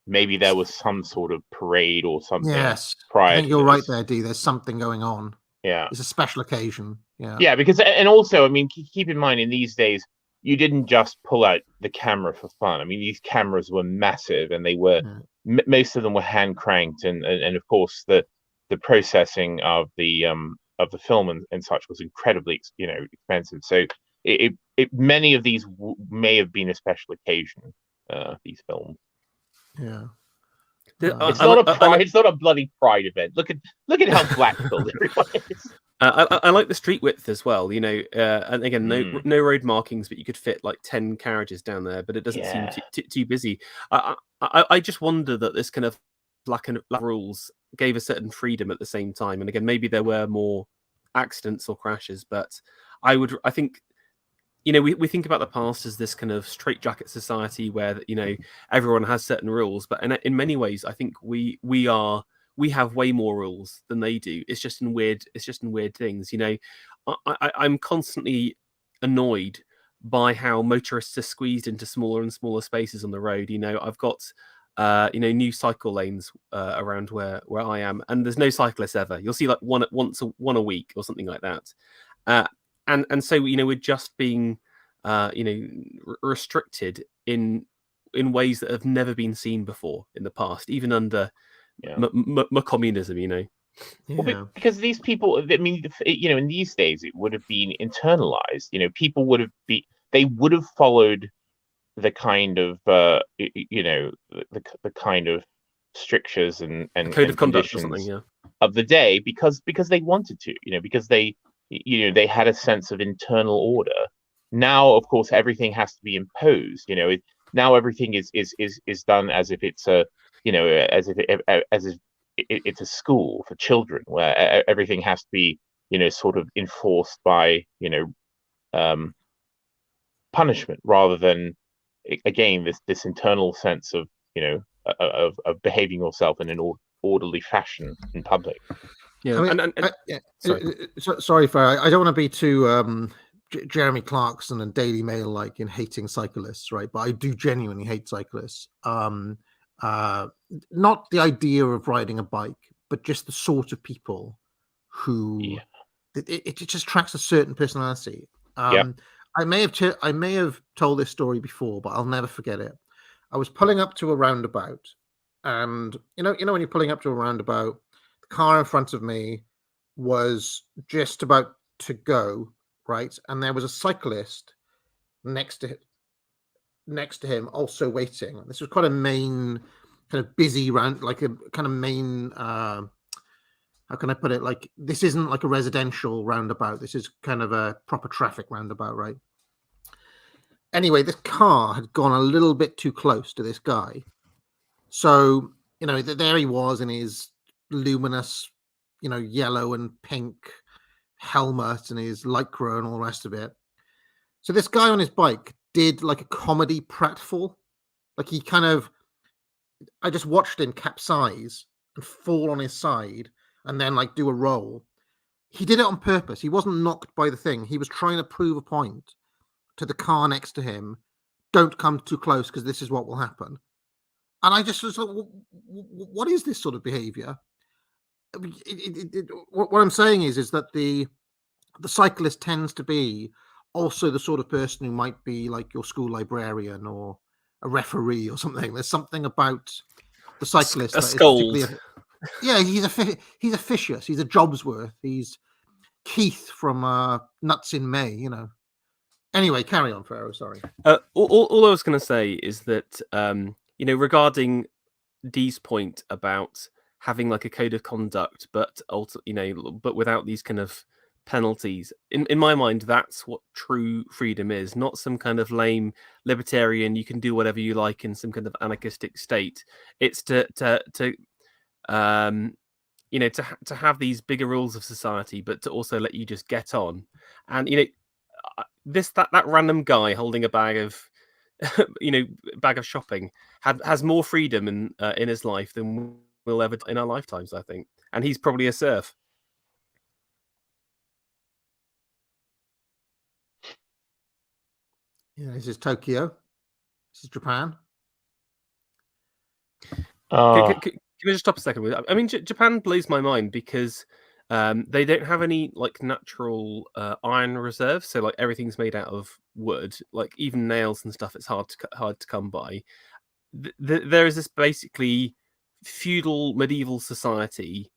maybe there was some sort of parade or something.
Yes,
prior.
I think you're right there, D. There's something going on.
Yeah,
it's a special occasion.
Yeah, because and also, I mean, keep in mind in these days, you didn't just pull out the camera for fun. I mean, these cameras were massive, and they were most of them were hand cranked, and of course the processing of the film and such was incredibly expensive. So it many of these may have been a special occasion. These films.
Yeah.
It's not a pride. It's not a bloody pride event. Look at how black-pilled everyone is.
I like the street width as well. And again, no road markings, but you could fit like 10 carriages down there. But it doesn't seem too busy. I just wonder that this kind of black rules gave a certain freedom at the same time. And again, maybe there were more accidents or crashes, but I think. We think about the past as this kind of straitjacket society where everyone has certain rules, but in many ways, I think we have way more rules than they do. It's just in weird things. I'm constantly annoyed by how motorists are squeezed into smaller and smaller spaces on the road. I've got new cycle lanes around where I am, and there's no cyclists ever. You'll see like one a week or something like that, and so we're just being restricted in ways that have never been seen before in the past, even under communism.
Well, because these people, I mean, in these days it would have been internalized. People would have followed the kind of the kind of strictures and
code of conduct or
conditions
something,
of the day because they wanted to, because they had a sense of internal order. Now, of course, everything has to be imposed. Now everything is done as if it's as if it's a school for children where everything has to be sort of enforced by punishment rather than, again, this internal sense of of behaving yourself in an orderly fashion in public.
Sorry, Farah, I don't want to be too Jeremy Clarkson and Daily Mail like in hating cyclists, right? But I do genuinely hate cyclists. Not the idea of riding a bike, but just the sort of people who it just tracks a certain personality. I may have told this story before, but I'll never forget it. I was pulling up to a roundabout, and when you're pulling up to a roundabout, the car in front of me was just about to go, right? And there was a cyclist next to him also waiting. This was quite a main kind of busy round, like a kind of main how can I put it? Like, this isn't like a residential roundabout. This is kind of a proper traffic roundabout, right? Anyway, this car had gone a little bit too close to this guy. So, there he was in his luminous, yellow and pink helmet and his Lycra and all the rest of it. So this guy on his bike did like a comedy pratfall. Like I just watched him capsize and fall on his side and then like do a roll. He did it on purpose. He wasn't knocked by the thing. He was trying to prove a point to the car next to him. Don't come too close because this is what will happen. And I just was like, what is this sort of behavior? What I'm saying is that the cyclist tends to be also the sort of person who might be like your school librarian or a referee or something. There's something about the cyclist
a scold.
He's officious. He's a Jobsworth. He's Keith from Nuts in May. Anyway, carry on, Pharaoh. Sorry.
All I was going to say is that regarding Dee's point about having like a code of conduct, but also but without these kind of penalties. In my mind, that's what true freedom is, not some kind of lame libertarian, you can do whatever you like in some kind of anarchistic state. It's to have these bigger rules of society, but to also let you just get on. And that random guy holding a bag of bag of shopping has more freedom in his life than we'll ever in our lifetimes, I think. And he's probably a serf.
Yeah, this is Tokyo. This is Japan.
Can I just stop a second? I mean, Japan blows my mind because they don't have any like natural iron reserves. So like everything's made out of wood. Like even nails and stuff, it's hard to come by. There is this basically feudal medieval society,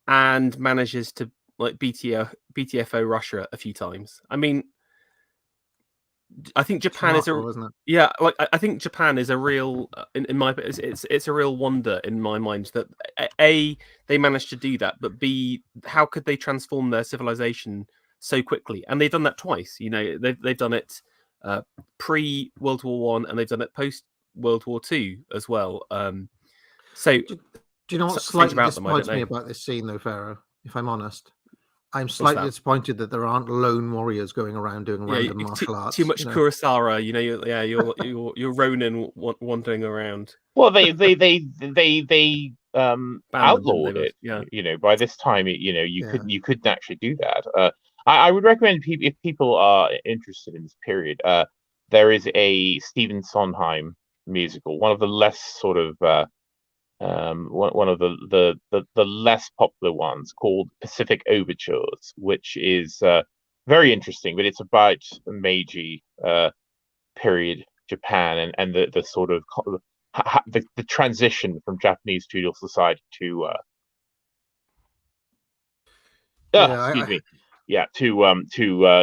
and manages to like BTFO Russia a few times. I mean, I think Japan is I think Japan is a real in my it's a real wonder in my mind that A, they managed to do that, but B, how could they transform their civilization so quickly? And they've done that twice. They've done it pre World War I and they've done it post World War II as well. So
do you know what slightly disappoints me about this scene though, Pharaoh? If I'm honest. I'm slightly disappointed that there aren't lone warriors going around doing random martial arts.
Too much Kurosawa, you're Ronin wandering around.
Well, they outlawed it. Yeah. By this time, you couldn't actually do that. I would recommend if people are interested in this period, there is a Stephen Sondheim musical, one of the less sort of one of the less popular ones, called Pacific Overtures, which is very interesting, but it's about Meiji period Japan and the sort of the transition from Japanese feudal society to excuse me, yeah, to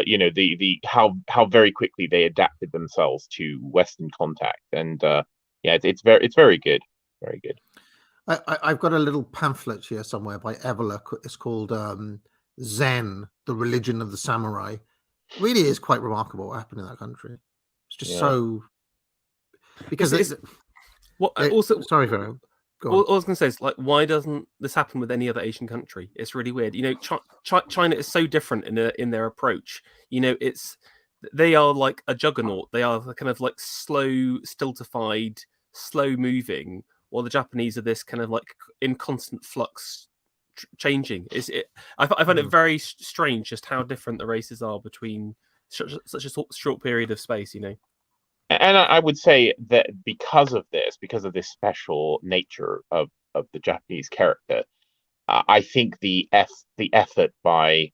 you know, the how very quickly they adapted themselves to Western contact, and yeah, it's very good, very good.
I've got a little pamphlet here somewhere by Evola. It's called Zen, the Religion of the Samurai. It really is quite remarkable what happened in that country. It's just so because
also
sorry, Vero.
All I was going to say is, like, why doesn't this happen with any other Asian country? It's really weird. You know, China is so different in their approach. You know, they are like a juggernaut. They are kind of like slow, stultified, slow moving, while the Japanese are this kind of like in constant flux, changing. I find it very strange just how different the races are between such a short period of space. You know.
And I would say that because of this special nature of the Japanese character, I think the effort by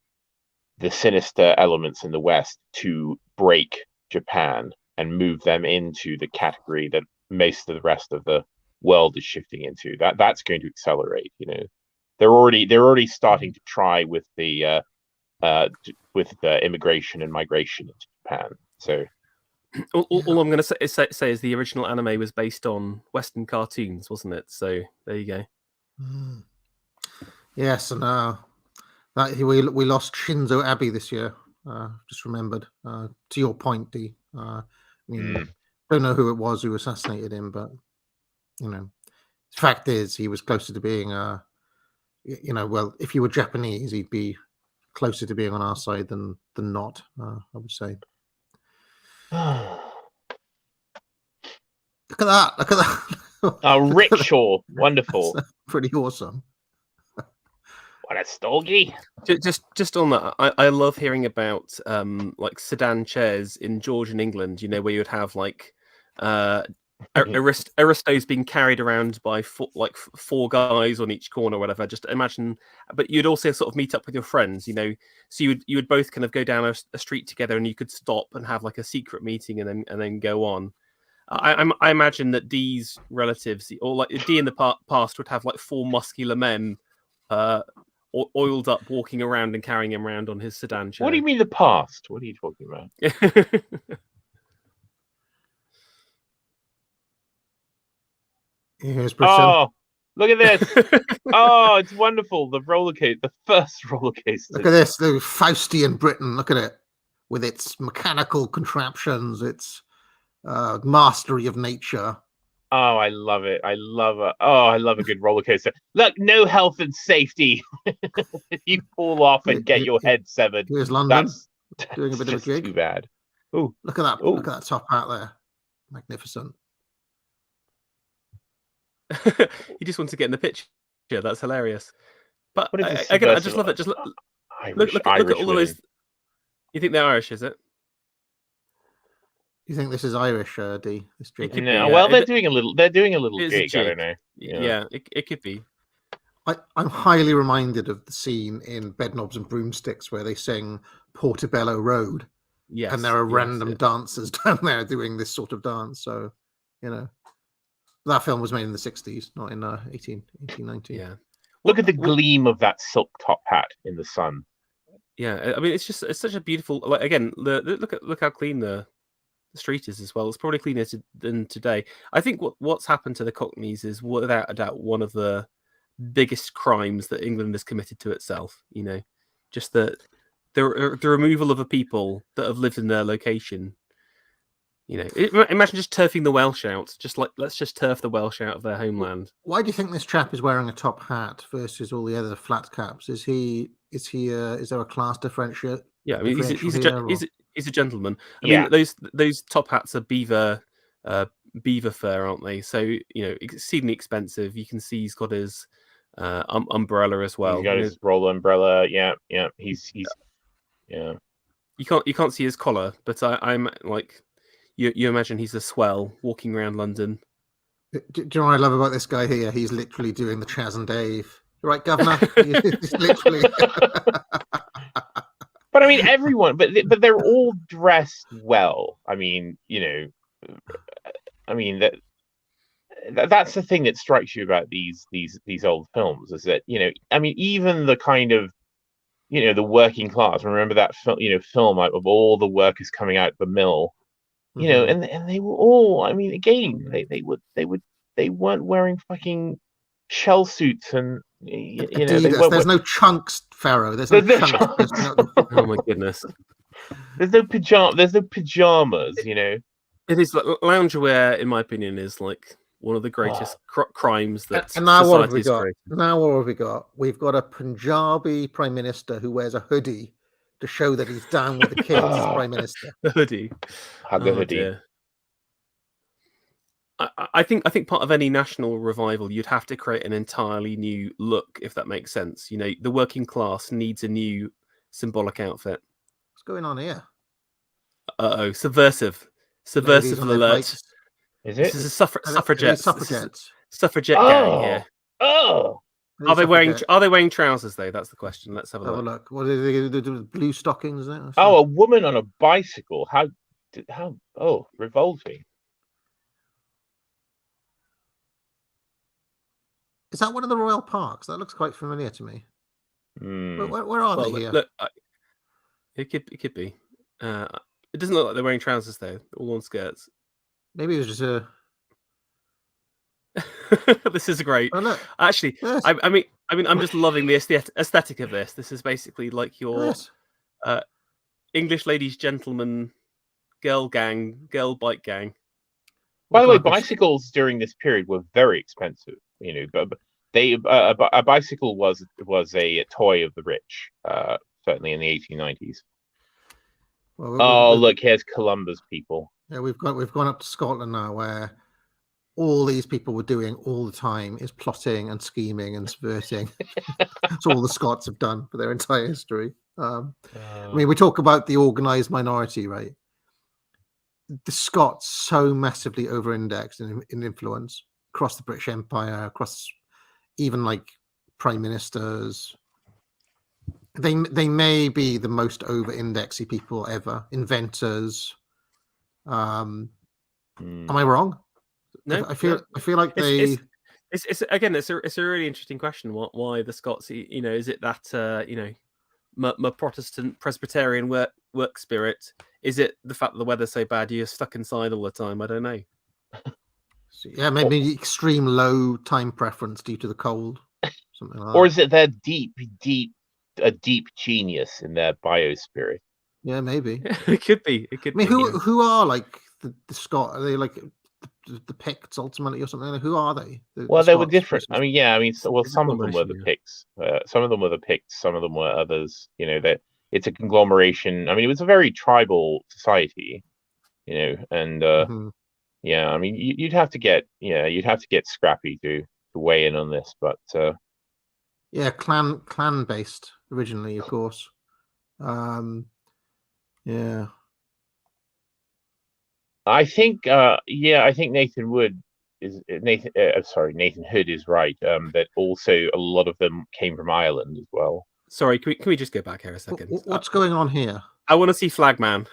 the sinister elements in the West to break Japan and move them into the category that most of the rest of the world is shifting into, that's going to accelerate. You know, they're already starting to try with the immigration and migration into Japan. So.
All I'm going to say is the original anime was based on Western cartoons, wasn't it? So there you go.
Yes, and that we lost Shinzo Abe this year. Just remembered. To your point, D. I mean, don't know who it was who assassinated him, but you know, the fact is he was closer to being you know, well, if you were Japanese, he'd be closer to being on our side than not. I would say. Look at that! Look at that!
Oh, rickshaw, wonderful,
pretty awesome.
What a stogie!
Just on that, I love hearing about like sedan chairs in Georgian England. You know, where you would have like aristos being carried around by four guys on each corner or whatever. Just imagine, but you'd also sort of meet up with your friends, you know, so you would both kind of go down a street together, and you could stop and have like a secret meeting and then go on. I imagine that Dee's relatives, or like Dee in the past, would have like four muscular men oiled up, walking around and carrying him around on his sedan chair.
What do you mean the past? What are you talking about?
Here's Britain.
Oh, look at this! Oh, it's wonderful. The first roller coaster.
Look at this, the Faustian Britain. Look at it, with its mechanical contraptions, its mastery of nature.
Oh, I love it. I love it. Oh, I love a good roller coaster. Look, no health and safety. If you fall off and get your head severed,
here's London
that's
doing a bit of a gig.
Too bad.
Ooh, look at that!
Ooh.
Look at that top hat there, magnificent.
He just wants to get in the picture. That's hilarious. But
I
just love it. Just look at all of those. You think they're Irish, is it?
You think this is Irish, D? This jig?
No, well, they're doing a little jig. I don't know.
Yeah, it could be.
I'm highly reminded of the scene in Bedknobs and Broomsticks where they sing Portobello Road.
Yes,
and there are random dancers down there doing this sort of dance. So, you know, that film was made in the 60s, not in 1890.
Yeah.
Look at the gleam of that silk top hat in the sun.
Yeah, I mean, it's such a beautiful. Like, again, look how clean the street is as well. It's probably cleaner than today. I think what's happened to the Cockneys is without a doubt one of the biggest crimes that England has committed to itself. You know, just the removal of a people that have lived in their location. You know, imagine just turfing the Welsh out. Just like, let's just turf the Welsh out of their homeland.
Why do you think this chap is wearing a top hat versus all the other flat caps? Is there a class differential?
Yeah, I mean, he's a gentleman. I
mean,
those top hats are beaver fur, aren't they? So, you know, exceedingly expensive. You can see he's got his umbrella as well.
He's got his roller umbrella. Yeah. He's yeah.
You can't see his collar, but I'm like, you imagine he's a swell walking around London.
Do you know what I love about this guy here? He's literally doing the Chaz and Dave. Right, Governor? He's literally.
But I mean, everyone, but they're all dressed well. I mean, that's the thing that strikes you about these old films is that, I mean, even the kind of, the working class. Remember that film of all the workers coming out of the mill, and they were all. I mean, again, they weren't wearing fucking shell suits and.
There's no chunks, Pharaoh. There's no chunks.
Oh my goodness.
There's no pajamas.
It is like loungewear, in my opinion, is like one of the greatest crimes that.
And now what have we got? Now what have we got? We've got a Punjabi prime minister who wears a hoodie to show that he's down with the kids. Prime minister.
The hoodie.
Hug a hoodie.
Dear. I think part of any national revival, you'd have to create an entirely new look, if that makes sense. The working class needs a new symbolic outfit.
What's going on here?
Subversive alert.
Is it?
This is a suffragette
Suffragettes.
gang here.
Oh.
Are they wearing trousers though? That's the question. Let's have a look.
What are they do with blue stockings?
Oh, a woman on a bicycle. How revolting.
Is that one of the royal parks? That looks quite familiar to me. Where are they here?
Look, it could be. It doesn't look like they're wearing trousers though. All on skirts.
Maybe it was just a.
This is great.
Oh, look.
Actually,
yes.
I mean, I'm just loving the aesthetic of this. This is basically like your English ladies, gentlemen, girl bike gang.
By the way, bicycles during this period were very expensive. But a bicycle was a toy of the rich, certainly in the 1890s. Look, here's Columba's people.
Yeah, we've gone up to Scotland now, where all these people were doing all the time is plotting and scheming and subverting. That's all the Scots have done for their entire history. I mean, we talk about the organised minority, right? The Scots so massively over-indexed in influence across the British Empire, across even like prime ministers. They may be the most over-indexy people ever. Inventors. Am I wrong?
No,
I feel like they.
It's again, it's a really interesting question. Why the Scots? Is it that my Protestant Presbyterian work spirit? Is it the fact that the weather's so bad you're stuck inside all the time? I don't know.
Yeah, maybe extreme low time preference due to the cold, something like that.
Or is it their deep genius in their biospirit?
Yeah, maybe.
It could be.
I mean, who are like the Scot? Are they like the Picts ultimately or something? Who are they?
They were different. I mean, some of them were the Picts. Some of them were the Picts. Some of them were others. It's a conglomeration. I mean, it was a very tribal society. And yeah, I mean, you'd have to get Scrappy to weigh in on this, but
yeah, clan based originally, of course. Yeah.
I think Nathan Hood is right. That also a lot of them came from Ireland as well.
Sorry, can we just go back here a second?
What's going on here?
I want to see Flagman.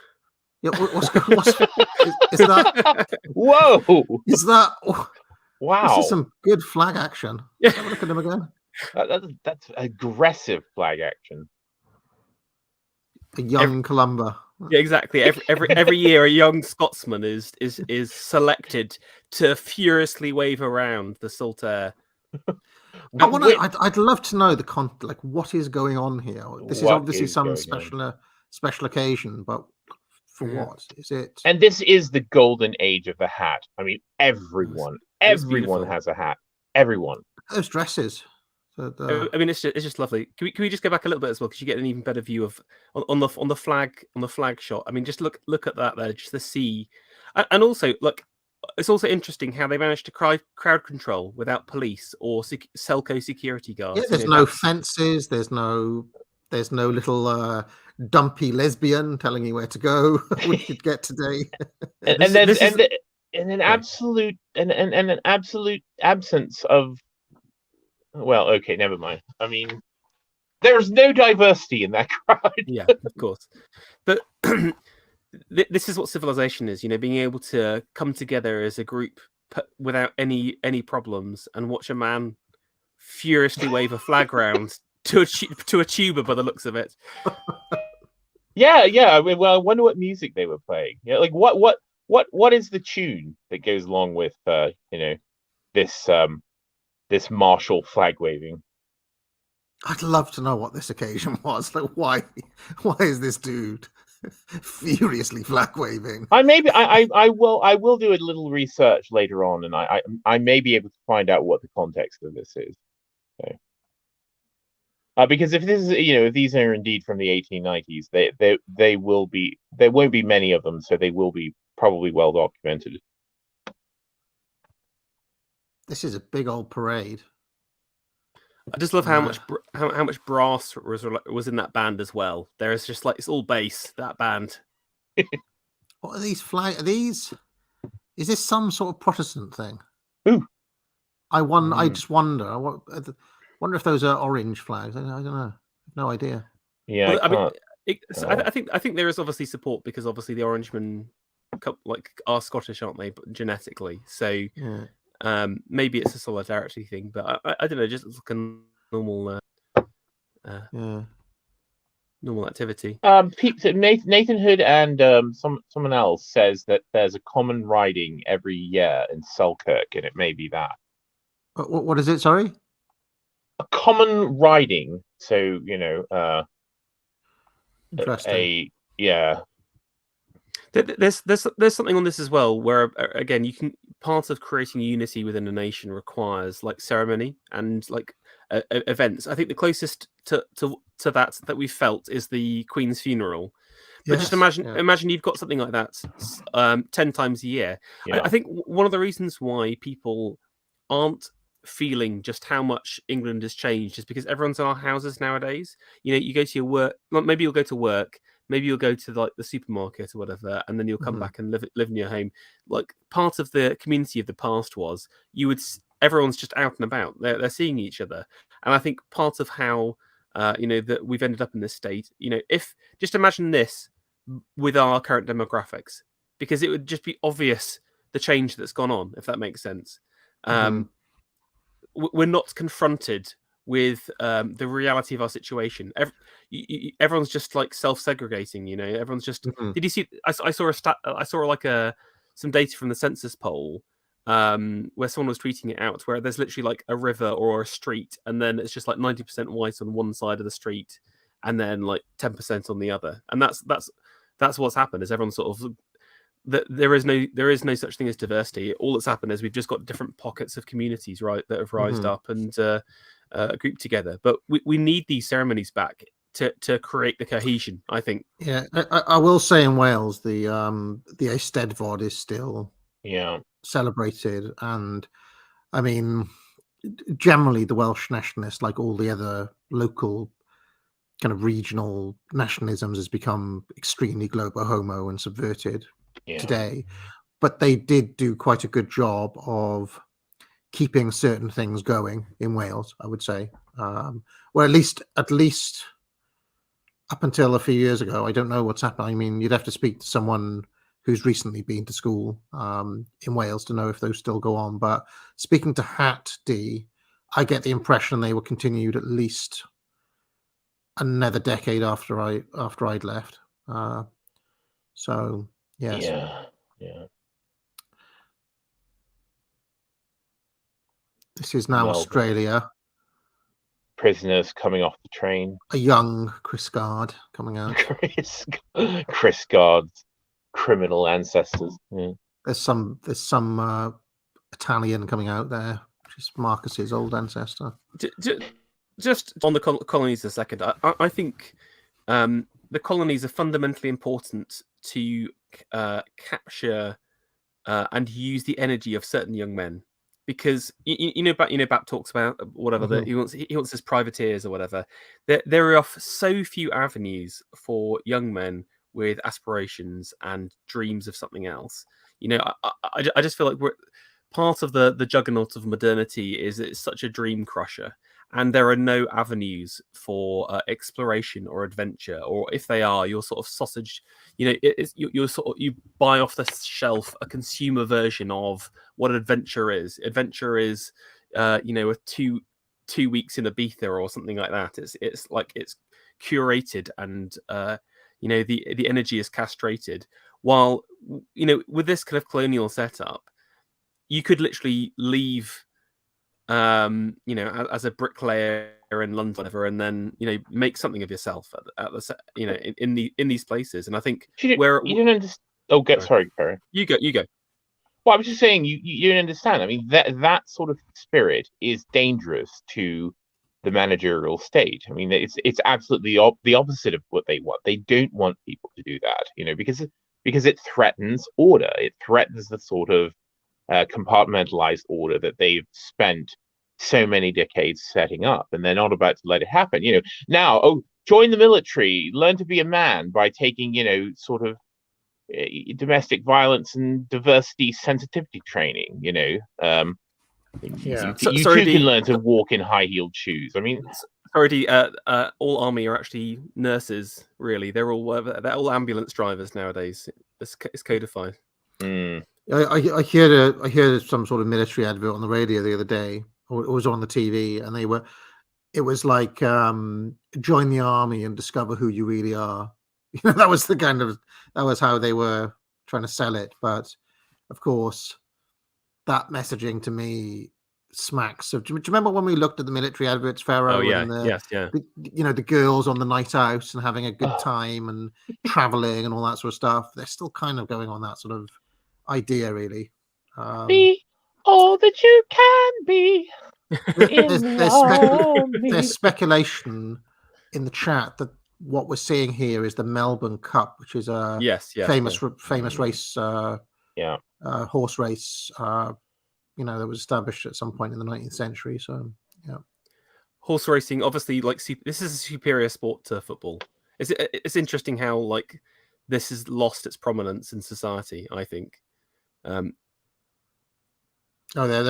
Yeah, is that?
Whoa!
Is that?
Wow!
This is some good flag action.
Yeah.
Have a look at them again.
That's aggressive flag action.
A young Columba.
Yeah, exactly. Every year, a young Scotsman is selected to furiously wave around the salt air.
I'd love to know what is going on here. This is obviously some special occasion, but for what is it?
And this is the golden age of the hat. I mean, everyone has a hat. Everyone.
Those dresses.
I mean, it's just lovely. Can we just go back a little bit as well, because you get an even better view of on the flag shot. I mean, just look at that there, just the sea, and also look. It's also interesting how they managed to crowd control without police or Selco security guards.
Yeah, there's no fences. There's no little dumpy lesbian telling you where to go. We should get today.
And an absolute an absolute absence of. Well, okay, never mind. I mean, there's no diversity in that crowd.
Yeah, of course. But this is what civilization is, being able to come together as a group without any problems and watch a man furiously wave a flag round to a tuba by the looks of it.
Yeah. I mean, well, I wonder what music they were playing. Yeah, like what is the tune that goes along with this martial flag waving?
I'd love to know what this occasion was. Like, why is this dude furiously flag waving?
I will do a little research later on, and I may be able to find out what the context of this is. So, because if this is if these are indeed from the 1890s, they will be, there won't be many of them, so they will be probably well documented.
This is a big old parade.
I just love how much brass was in that band as well. There is just it's all bass, that band.
What are these flags? Is this some sort of Protestant thing?
Ooh.
I just wonder. Wonder if those are orange flags. I don't know. No idea.
Yeah,
well, I think there is obviously support, because obviously the Orangemen are Scottish, aren't they? Genetically, so. Yeah. Maybe it's a solidarity thing, but I don't know. Just like a normal, normal activity.
Nathan Hood and someone else says that there's a common riding every year in Selkirk, and it may be that.
What is it? Sorry,
a common riding. So
interesting.
There's something on this as well, where again part of creating unity within a nation requires ceremony and events. I think the closest to that we've felt is the Queen's funeral. But just imagine you've got something like that 10 times a year. Yeah. I think one of the reasons why people aren't feeling just how much England has changed is because everyone's in our houses nowadays. You go to your work, maybe you'll go to work, maybe you'll go to the supermarket or whatever, and then you'll come back and live in your home. Part of the community of the past was everyone's just out and about. They're seeing each other, and I think part of how that we've ended up in this state. If just imagine this with our current demographics, because it would just be obvious the change that's gone on, if that makes sense. We're not confronted with the reality of our situation. Everyone's just self-segregating. Everyone's just. Did you see? I saw a stat. I saw some data from the census poll where someone was tweeting it out, where there's literally a river or a street, and then it's just 90% white on one side of the street, and then 10% on the other, and that's what's happened. Is everyone sort of there is no such thing as diversity. All that's happened is we've just got different pockets of communities, right, that have rised up and grouped together. But we need these ceremonies back to create the cohesion, I think.
Yeah, I will say in Wales the Eisteddfod is still celebrated, and I mean generally the Welsh nationalists, like all the other local kind of regional nationalisms, has become extremely global homo and subverted today, but they did do quite a good job of keeping certain things going in Wales, I would say. Or at least up until a few years ago. I don't know what's happened. I mean, you'd have to speak to someone who's recently been to school in Wales to know if those still go on. But speaking to Hat D, I get the impression they were continued at least another decade after I'd left. So yes.
Yeah.
This is now Australia.
Prisoners coming off the train.
A young Chris Gard coming out.
Chris Gard's criminal ancestors. Yeah.
There's some Italian coming out there, which is Marcus's old ancestor.
Just on the colonies a second. I think the colonies are fundamentally important to capture and use the energy of certain young men, because Bap talks about whatever that
Mhm.
he wants his privateers or whatever. There are so few avenues for young men with aspirations and dreams of something else. I just feel like we're part of the juggernaut of modernity is it's such a dream crusher, and there are no avenues for exploration or adventure, or if they are, you're sort of sausage. You're sort of, you buy off the shelf a consumer version of what adventure is. Adventure is, a 2 weeks in Ibiza or something like that. It's like it's curated and the energy is castrated. While with this kind of colonial setup, you could literally leave, as a bricklayer in London, whatever, and then make something of yourself in these places. And I think
You
where
don't understand. Oh, sorry, Karen.
you go.
Well, I was just saying you don't understand. I mean, that sort of spirit is dangerous to the managerial state. I mean, it's absolutely the opposite of what they want. They don't want people to do that, because it threatens order. It threatens the sort of compartmentalized order that they've spent so many decades setting up, and they're not about to let it happen. Now, join the military, learn to be a man by taking, sort of domestic violence and diversity sensitivity training.
Yeah.
You too can learn to walk in high-heeled shoes. I mean,
sorry, all army are actually nurses. Really, they're all ambulance drivers nowadays. It's codified.
I heard some sort of military advert on the radio the other day, or it was on the TV, and it was like join the army and discover who you really are. That was how they were trying to sell it. But of course, that messaging to me smacks of. Do you remember when we looked at the military adverts, Pharaoh?
Oh yeah,
and
yes.
the girls on the night out and having a good time and traveling and all that sort of stuff. They're still kind of going on that sort of idea, really.
Be all that you can be.
There's speculation in the chat that what we're seeing here is the Melbourne Cup, which is a famous race, horse race, that was established at some point in the 19th century. So, yeah.
Horse racing, obviously, this is a superior sport to football. It's interesting how this has lost its prominence in society, I think.
There they are.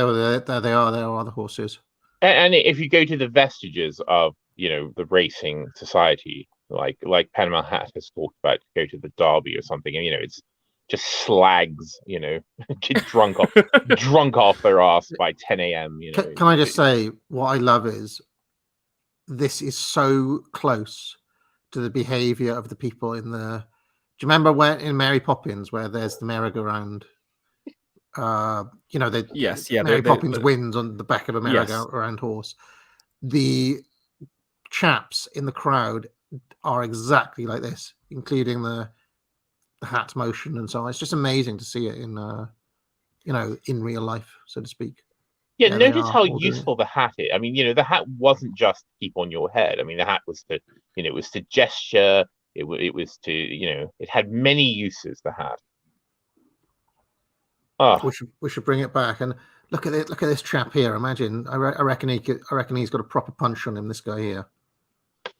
There are the horses.
And if you go to the vestiges of the racing society, like Panama Hat has talked about, go to the Derby or something, and it's just slags, get drunk off their ass by 10 a.m.
Can I just say what I love is this is so close to the behavior of the people in the. Do you remember in Mary Poppins where there's the merry-go-round? Mary Poppins wins on the back of a merry-go-round horse. The chaps in the crowd are exactly like this, including the hat motion and so on. It's just amazing to see it in in real life, so to speak.
Yeah, notice how useful the hat is. I mean, the hat wasn't just to keep on your head. I mean, the hat was to, it was to gesture. It was to, it had many uses. The hat. Oh,
we should bring it back and look at it. Look at this chap here. Imagine. I reckon he's got a proper punch on him. This guy here,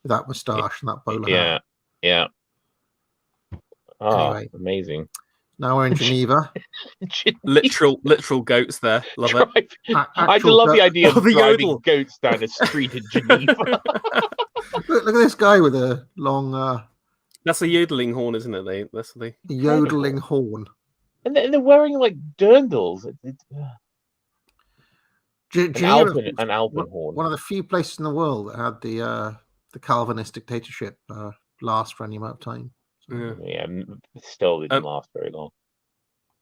with that moustache and that bowler hat.
Yeah. Oh,
anyway,
amazing.
Now we're in Geneva.
literal goats there. Love it.
I love the idea of driving goats down a street in Geneva.
Look at this guy with a long.
That's a yodeling horn, isn't it? That's the
yodeling horn.
And they're wearing like dirndls. An Alpen horn.
One of the few places in the world that had the Calvinist dictatorship last for any amount of time. So.
Yeah, still didn't last very long.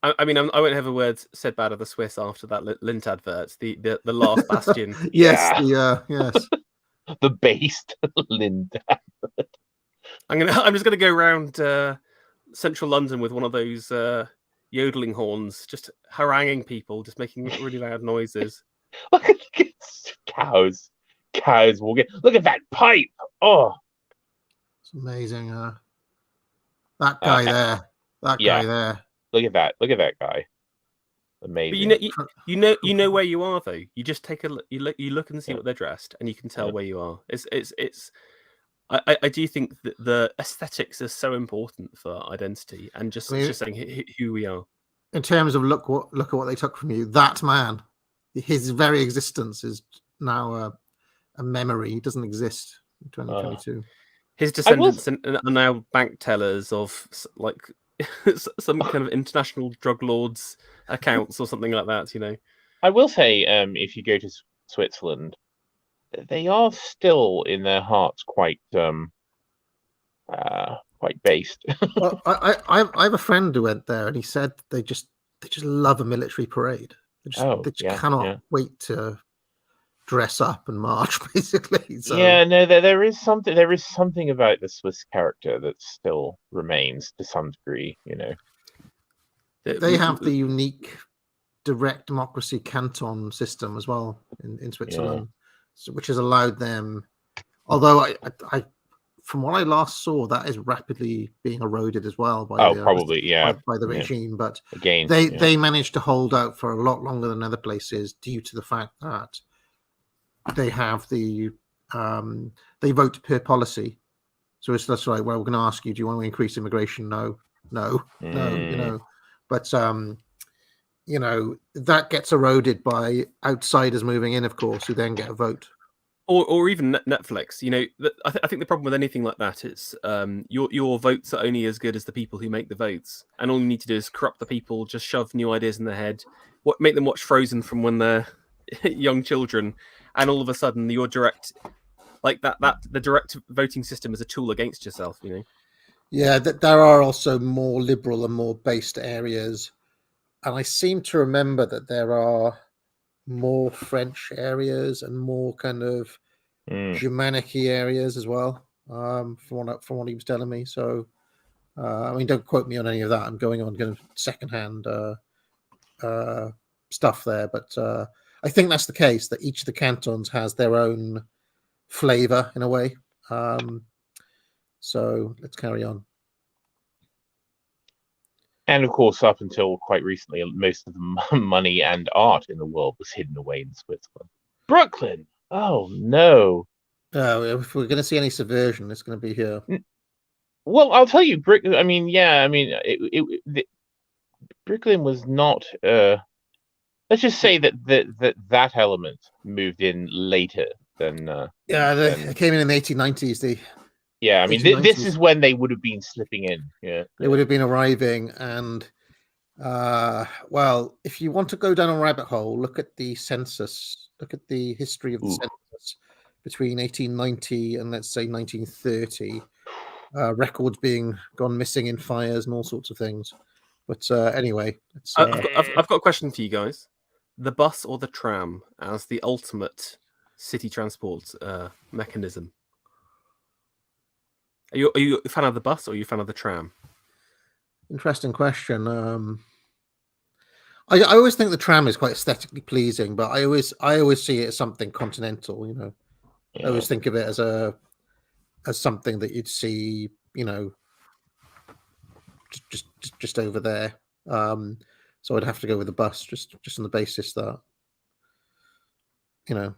I mean, I won't have a word said bad of the Swiss after that Lindt advert. The last bastion.
Yes, yes.
The based Lindt advert.
I'm
just gonna go around central London with one of those yodeling horns, just haranguing people, just making really loud noises.
Look at cows walking. Look at that pipe. Oh,
it's amazing. That guy there. That guy there.
Look at that guy. amazing.
But you know where you are though. You just take a look. You look and see what they're dressed, and you can tell where you are. It's. I do think that the aesthetics is so important for identity, and just saying who we are.
In terms of look at what they took from you. That man, his very existence is now a memory. He doesn't exist in 2022.
His descendants are now bank tellers of like some kind of international drug lords' accounts or something like that. You know.
I will say, if you go to Switzerland, they are still in their hearts quite based.
Well, I have a friend who went there, and he said they just love a military parade. They just cannot wait to dress up and march, basically. So.
Yeah, no, there is something about the Swiss character that still remains to some degree. You know,
they have the unique direct democracy canton system as well in Switzerland. Which has allowed them, although I from what I last saw, that is rapidly being eroded as well by the regime. But
again,
they managed to hold out for a lot longer than other places due to the fact that they have they vote per policy. So that's right. Well, we're going to ask you, do you want to increase immigration? No. You know, but that gets eroded by outsiders moving in, of course, who then get a vote.
Or even Netflix. You know, I think the problem with anything like that is your votes are only as good as the people who make the votes, and all you need to do is corrupt the people, just shove new ideas in their head, make them watch Frozen from when they're young children, and all of a sudden your direct, like the direct voting system is a tool against yourself. You know.
Yeah, there are also more liberal and more based areas. And I seem to remember that there are more French areas and more kind of Germanic-y areas as well, from what he was telling me. So, I mean, don't quote me on any of that. I'm going on kind of secondhand stuff there. But I think that's the case, that each of the cantons has their own flavour in a way. So let's carry on.
And of course, up until quite recently, most of the money and art in the world was hidden away in Switzerland. Brooklyn! Oh, no.
If we're going to see any subversion, it's going to be here.
Well, I'll tell you, Brooklyn was not... let's just say that element moved in later than...
They came in the 1890s.
Yeah, I mean, this is when they would have been slipping in. Yeah,
they would have been arriving, and well, if you want to go down a rabbit hole, look at the census. Look at the history of the census between 1890 and let's say 1930. Records being gone missing in fires and all sorts of things. But anyway,
I've got a question for you guys: the bus or the tram as the ultimate city transport mechanism? Are you a fan of the bus or are you a fan of the tram?
Interesting question. I always think the tram is quite aesthetically pleasing, but I always see it as something continental. You know, I always think of it as something that you'd see, you know, just over there. So I'd have to go with the bus, just on the basis that, you know,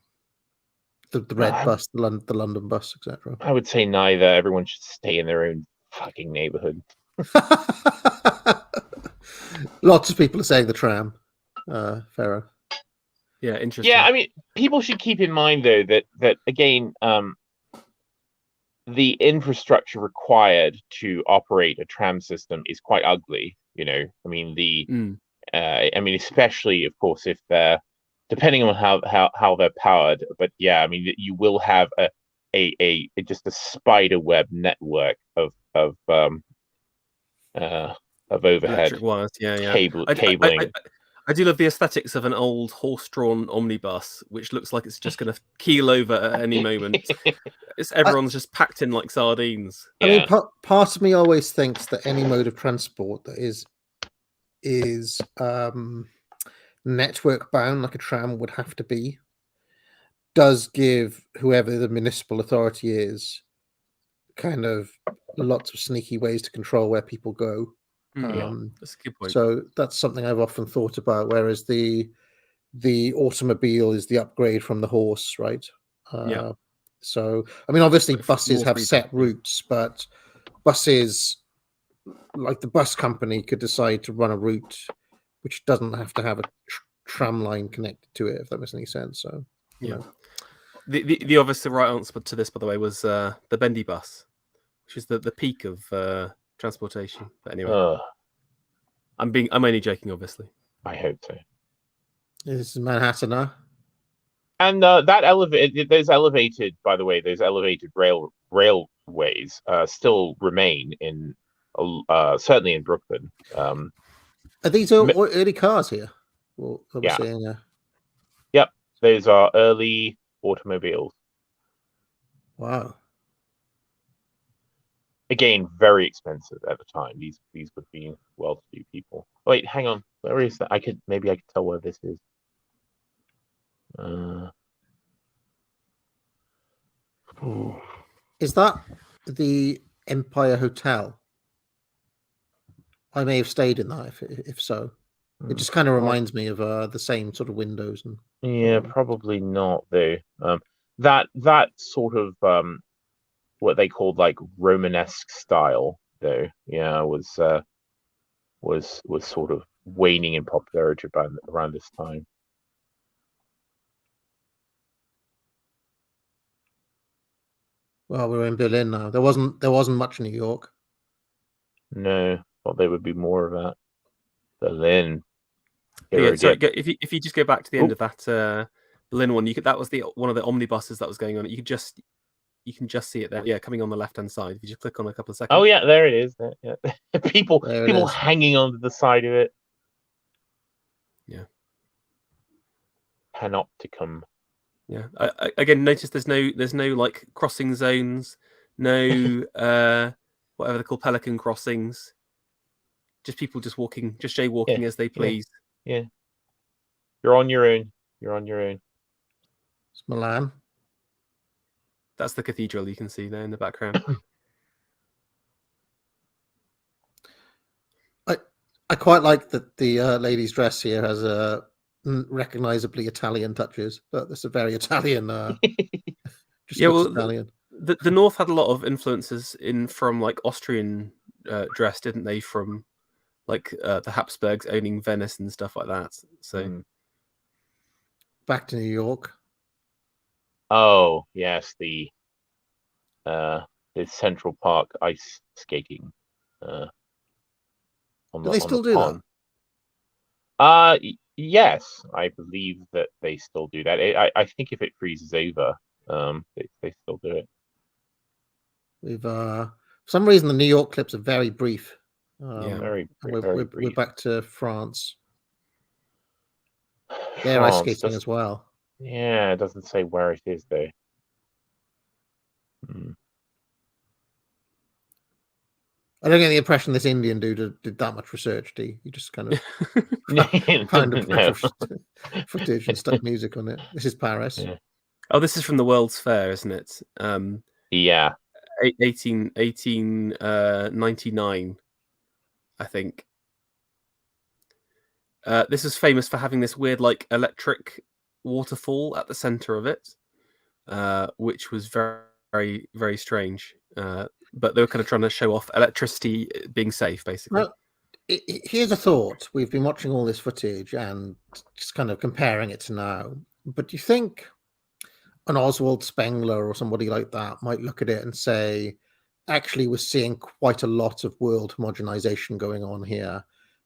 the red bus, the London bus, etc.
I would say neither. Everyone should stay in their own fucking neighborhood.
Lots of people are saying the tram, Pharaoh.
Yeah, interesting.
Yeah, I mean, people should keep in mind though that again, the infrastructure required to operate a tram system is quite ugly. You know, I mean I mean, especially of course if they're depending on how they're powered, but yeah, I mean, you will have a just a spider web network of overhead
wires,
cabling.
I do love the aesthetics of an old horse-drawn omnibus, which looks like it's just going to keel over at any moment. Everyone's just packed in like sardines.
I mean, part of me always thinks that any mode of transport that is network bound, like a tram would have to be, does give whoever the municipal authority is kind of lots of sneaky ways to control where people go.
That's a good point.
So that's something I've often thought about. Whereas the automobile is the upgrade from the horse, right?
Yeah.
So I mean, obviously,
For
buses
more
have
freedom,
set
yeah.
routes, but buses, like the bus company, could decide to run a route which doesn't have to have a tram line connected to it, if that makes any sense. So you
Yeah.
know.
The obvious right answer to this, by the way, was the bendy bus, which is the peak of transportation. But anyway, I'm only joking, obviously.
I hope so.
This is Manhattan, huh?
And that those elevated, by the way, those elevated railways still remain in, certainly in Brooklyn.
Are these early cars here? Well,
Yeah.
saying,
Yep, those are early automobiles.
wow.
Again, very expensive at the time. These would be well-to-do people. Wait, hang on. Where is that? Maybe I could tell where this is.
Is that the Empire Hotel? I may have stayed in that. If so, it just kind of reminds me of the same sort of windows and.
Yeah, probably not though. That sort of what they called like Romanesque style though, yeah, was sort of waning in popularity around this time.
Well, we're in Berlin now. There wasn't much New York.
No, thought there would be more of that. Berlin.
Yeah, sorry, if you just go back to the end of that Berlin one, that was one of the omnibuses that was going on. You can just see it there. Yeah, coming on the left hand side. If you just click on a couple of seconds.
Oh yeah, there it is. Yeah. people hanging onto the side of it.
Yeah.
Panopticum.
Yeah. Again, notice there's no like crossing zones, no whatever they're called, pelican crossings. Just people just walking, just jaywalking as they please.
Yeah. You're on your own.
It's Milan.
That's the cathedral you can see there in the background.
I quite like that the lady's dress here has recognizably Italian touches, but it's a very Italian. Italian.
The North had a lot of influences from like Austrian dress, didn't they? From like the Habsburgs owning Venice and stuff like that. So
back to New York.
Oh yes, the Central Park ice skating.
Do they still do
that? Yes, I believe that they still do that. I think if it freezes over, they still do it.
We've for some reason the New York clips are very brief.
Very brief.
We're back to France. They're ice skating as well.
Yeah, it doesn't say where it is though.
I don't get the impression this Indian dude did that much research. He just kind of found a bunch of footage and stuck music on it. This is Paris.
Yeah.
Oh, this is from the World's Fair, isn't it?
Yeah.
1899, I think. This is famous for having this weird, like, electric waterfall at the center of it, which was very, very, very strange. But they were kind of trying to show off electricity being safe, basically.
Well, here's a thought. We've been watching all this footage and just kind of comparing it to now. But do you think an Oswald Spengler or somebody like that might look at it and say, actually, we're seeing quite a lot of world homogenization going on here,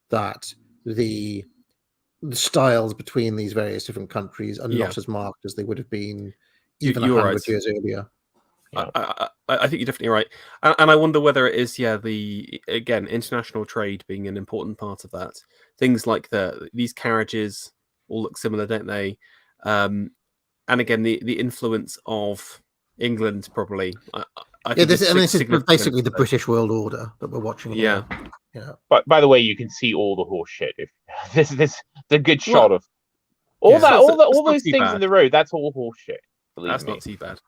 that the styles between these various different countries are not as marked as they would have been even 100 years earlier?
I think you're definitely right, and I wonder whether it is, the international trade being an important part of that. Things like these carriages all look similar, don't they? And again, the influence of England probably.
This is basically the British world order that we're watching.
Yeah.
But by the way, you can see all the horse shit. If this the good shot of all those things in the road. That's all horse shit. That's
not too bad.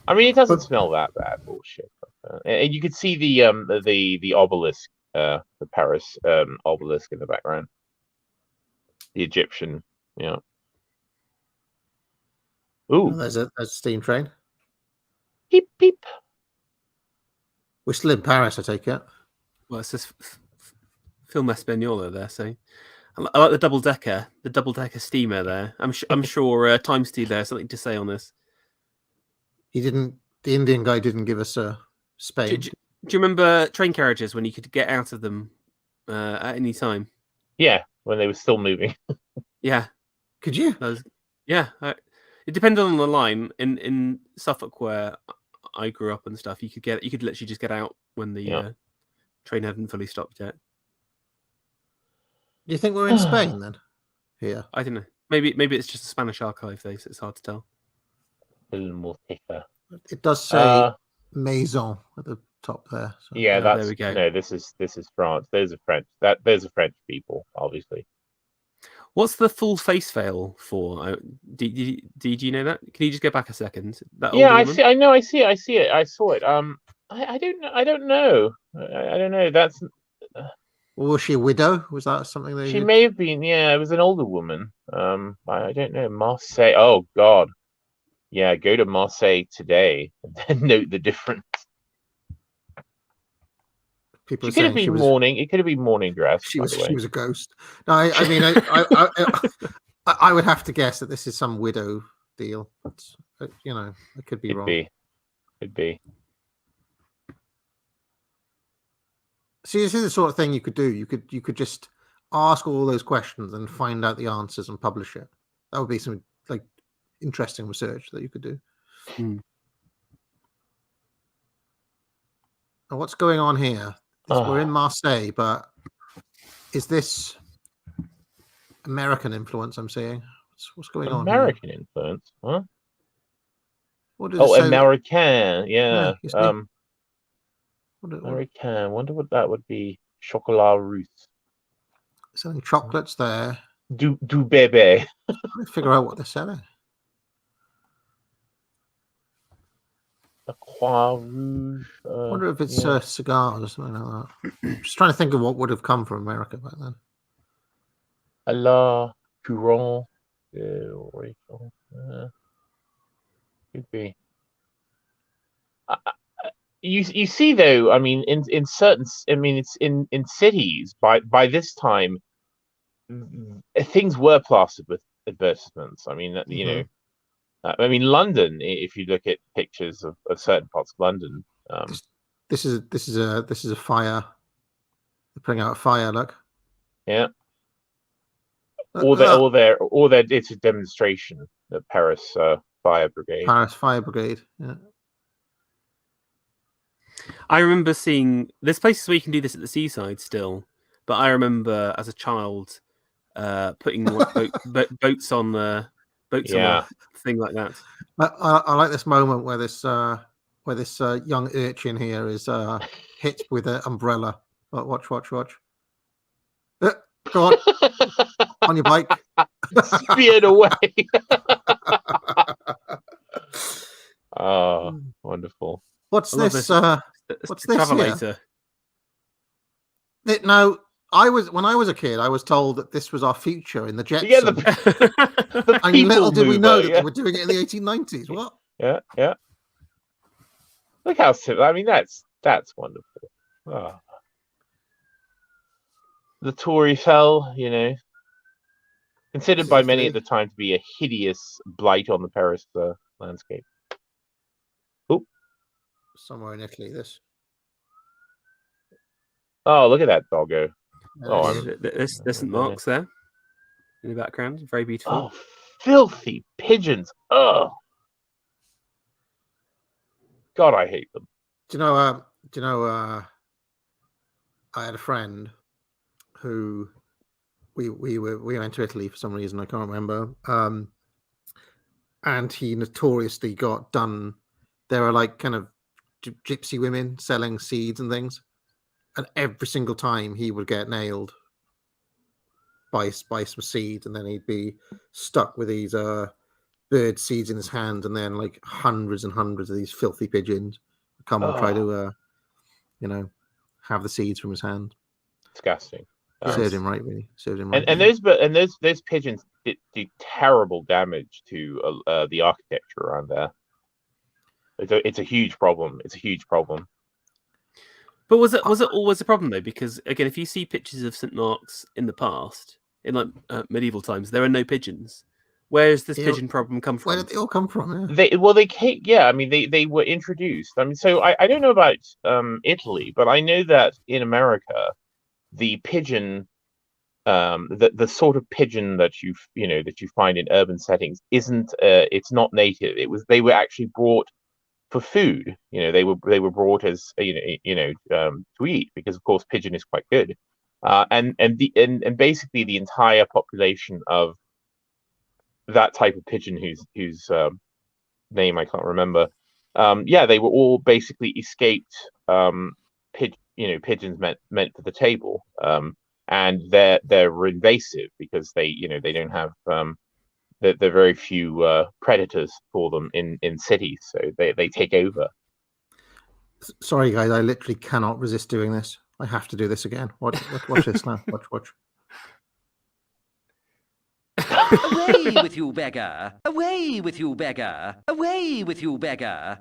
I mean, it doesn't smell that bad, bullshit. And you could see the obelisk, the Paris obelisk in the background, the Egyptian. Yeah.
Oh,
Ooh,
there's a steam train.
beep beep.
We're still in Paris, I take it.
Well, it's just Film Española there, so I like the double decker steamer there. I'm sure Time Stealer has something to say on this.
The Indian guy didn't give us Spain.
Do you remember train carriages when you could get out of them at any time?
Yeah, when they were still moving.
Yeah.
Could you?
Yeah. It depended on the line. In Suffolk, where I grew up and stuff, you could literally just get out when the train hadn't fully stopped yet.
Do you think we're in Spain then? Here.
I don't know. Maybe it's just a Spanish archive though, so it's hard to tell.
It does say Maison at the top there. So.
Yeah,
there we go.
No, this is France. Those are French. Those are French people, obviously.
What's the full face veil for? Did you know that? Can you just go back a second?
Yeah, I see. I know. I see it. I saw it. I don't know. I don't know. That's.
Well, was she a widow? Was that something that
she may have been? Yeah, it was an older woman. I don't know. Marseille. Oh God. Yeah, go to Marseille today and then note the difference.
People
It could have been morning. It could have been morning dress.
She was a ghost. No, I mean, I would have to guess that this is some widow deal. But, you know, it could be wrong.
Could be.
See, this is the sort of thing you could do. You could just ask all those questions and find out the answers and publish it. That would be some like interesting research that you could do.
Hmm.
Now, what's going on here? We're in Marseille, but is this American influence I'm seeing? What's going on?
American influence, huh?
What does it say?
American, yeah.
What
American. Wonder what that would be. Chocolat russe.
Selling chocolates there.
Du bébé.
Let's figure out what they're selling.
A Croix Rouge.
I wonder if it's cigars or something like that. Just trying to think of what would have come from America back then.
A la Courant. Could be. You see though, I mean, in certain, I mean, it's in cities by this time, things were plastered with advertisements. I mean, you know. I mean, London. If you look at pictures of certain parts of London,
this is a fire. They're putting out a fire. Look.
Yeah. Or it's a demonstration. The Paris Fire Brigade.
Paris Fire Brigade. Yeah.
I remember seeing there's places where you can do this at the seaside still, but I remember as a child putting boats on the. Boats on a thing like that.
I like this moment where this young urchin here is hit with an umbrella. Watch. Go on, on your bike.
Speared away. Oh, wonderful.
What's this? What's this?
Travelator.
No. When I was a kid, I was told that this was our future in the Jetsons.
Yeah, the
and little did we know that they were doing it in the 1890s. What?
Yeah. Look how simple. I mean, that's wonderful. Oh. The Tour Eiffel, you know, considered by many at the time to be a hideous blight on the Paris landscape. Oh,
somewhere in Italy. This.
Oh, look at that doggo.
There's St. Mark's there in the background. Very beautiful.
Oh, filthy pigeons. Oh, God, I hate them.
Do you know? I had a friend who we went to Italy for some reason. I can't remember. And he notoriously got done. There are like kind of gypsy women selling seeds and things. And every single time he would get nailed by some seeds, and then he'd be stuck with these bird seeds in his hand, and then like hundreds and hundreds of these filthy pigeons come and try
Oh.
to, have the seeds from his hand.
Disgusting.
Served him right, really. Served him right.
And those pigeons do terrible damage to the architecture around there. It's a huge problem. It's a huge problem.
But was it always a problem though? Because again, if you see pictures of St. Mark's in the past, in like medieval times, there are no pigeons. Where does this pigeon problem come from?
Where did they all come from?
Yeah. They came. Yeah, I mean, they were introduced. I mean, so I don't know about Italy, but I know that in America, the pigeon, the sort of pigeon that you find in urban settings isn't. It's not native. They were actually brought for food. They were brought as to eat, because of course pigeon is quite good. And basically the entire population of that type of pigeon whose name I can't remember. They were all basically escaped pigeons meant for the table. And they're invasive because they don't have there are very few predators for them in cities, so they take over.
Sorry, guys, I literally cannot resist doing this. I have to do this again. Watch this now. Watch.
Away with you, beggar! Away with you, beggar! Away with you, beggar!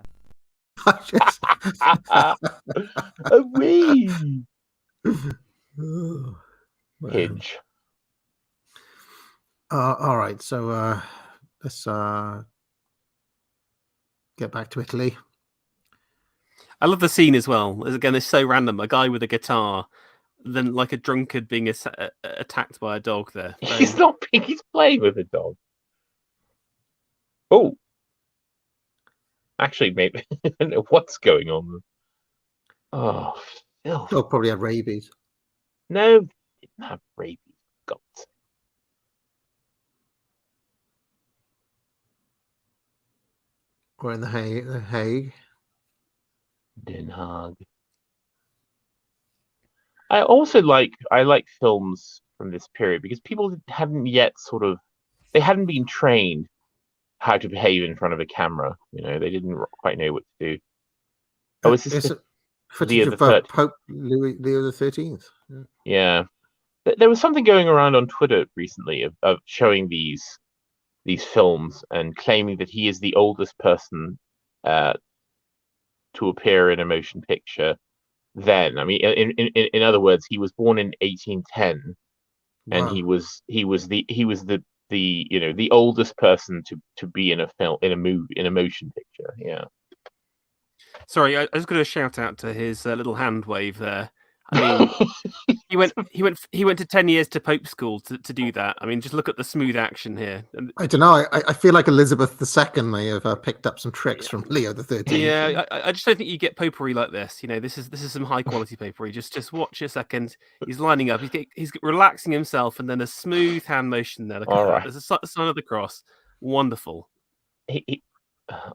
Away!
Oh,
Pidge.
All right, so let's get back to Italy.
I love the scene as well. Again, it's so random. A guy with a guitar, then like a drunkard being attacked by a dog there.
He's playing with a dog. Oh. Actually, maybe I don't know what's going on. Oh, filth.
Dog probably had rabies.
No, it didn't have rabies. God.
We're in the Hague.
Den Haag. I also like films from this period because people hadn't yet they hadn't been trained how to behave in front of a camera. They didn't quite know what to do. Oh, is this
footage of Pope Leo XIII?
Yeah. There was something going around on Twitter recently of showing these films and claiming that he is the oldest person to appear in a motion picture then. I mean, in other words, he was born in 1810, and he was the oldest person to be in a film, in a motion picture. Yeah.
Sorry, I was going to shout out to his little hand wave there. I mean, he went to 10 years to Pope school to do that. I mean, just look at the smooth action here.
I don't know. I feel like Elizabeth II may have picked up some tricks from Leo XIII.
Yeah, I just don't think you get popery like this. This is some high quality popery. Just watch a second. He's lining up. He's relaxing himself, and then a smooth hand motion there. Look at that. There's a sign of the cross. Wonderful.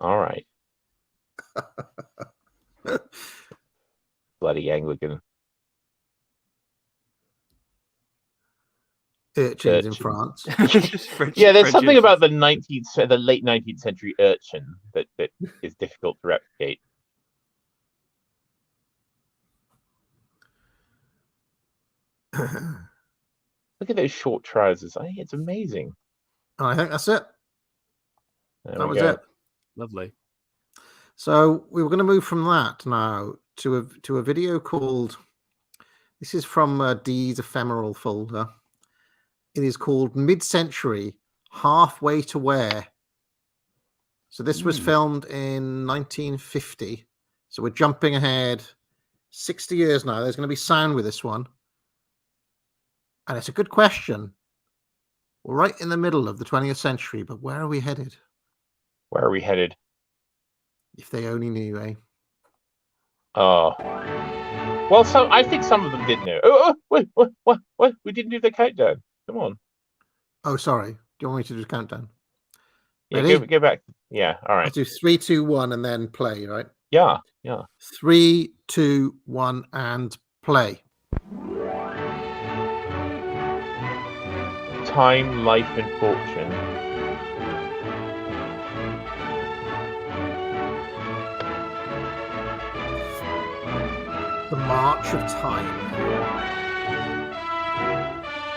All right. Bloody Anglican.
Urchins in France.
There's something about the late 19th century urchin that is difficult to replicate. Look at those short trousers. I think it's amazing.
I think that's it.
That
was it.
Lovely.
So we were going to move from that now to a video called. This is from Dee's ephemeral folder. It is called Mid-Century, Halfway to Where. So this was filmed in 1950. So we're jumping ahead 60 years now. There's going to be sound with this one. And it's a good question. We're right in the middle of the 20th century, but where are we headed?
Where are we headed?
If they only knew, eh?
Oh. Well, I think some of them did know. Oh, wait, what? We didn't do the countdown. Come on.
Oh, sorry. Do you want me to do the countdown?
Yeah, go back. Yeah, all right.
I'll do 3, 2, 1, and then play, right?
Yeah.
3, 2, 1, and play.
Time, Life, and Fortune.
The March of Time.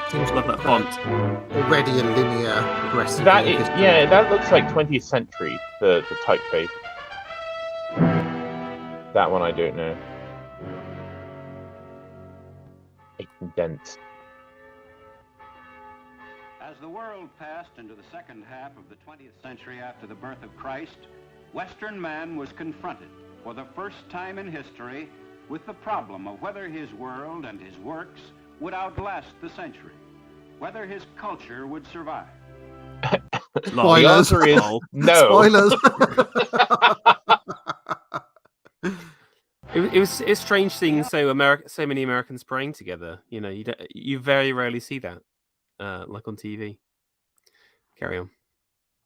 Seems
Love that font.
already a linear progressive.
That is, yeah, that looks like 20th century. The typeface. That one I don't know. A condensed.
As the world passed into the second half of the 20th century after the birth of Christ, Western man was confronted for the first time in history with the problem of whether his world and his works would outlast the century, whether his culture would survive.
The
Spoilers.
answer is no.
Spoilers.
It's strange seeing so many Americans praying together. You know, you very rarely see that, like on TV. Carry on.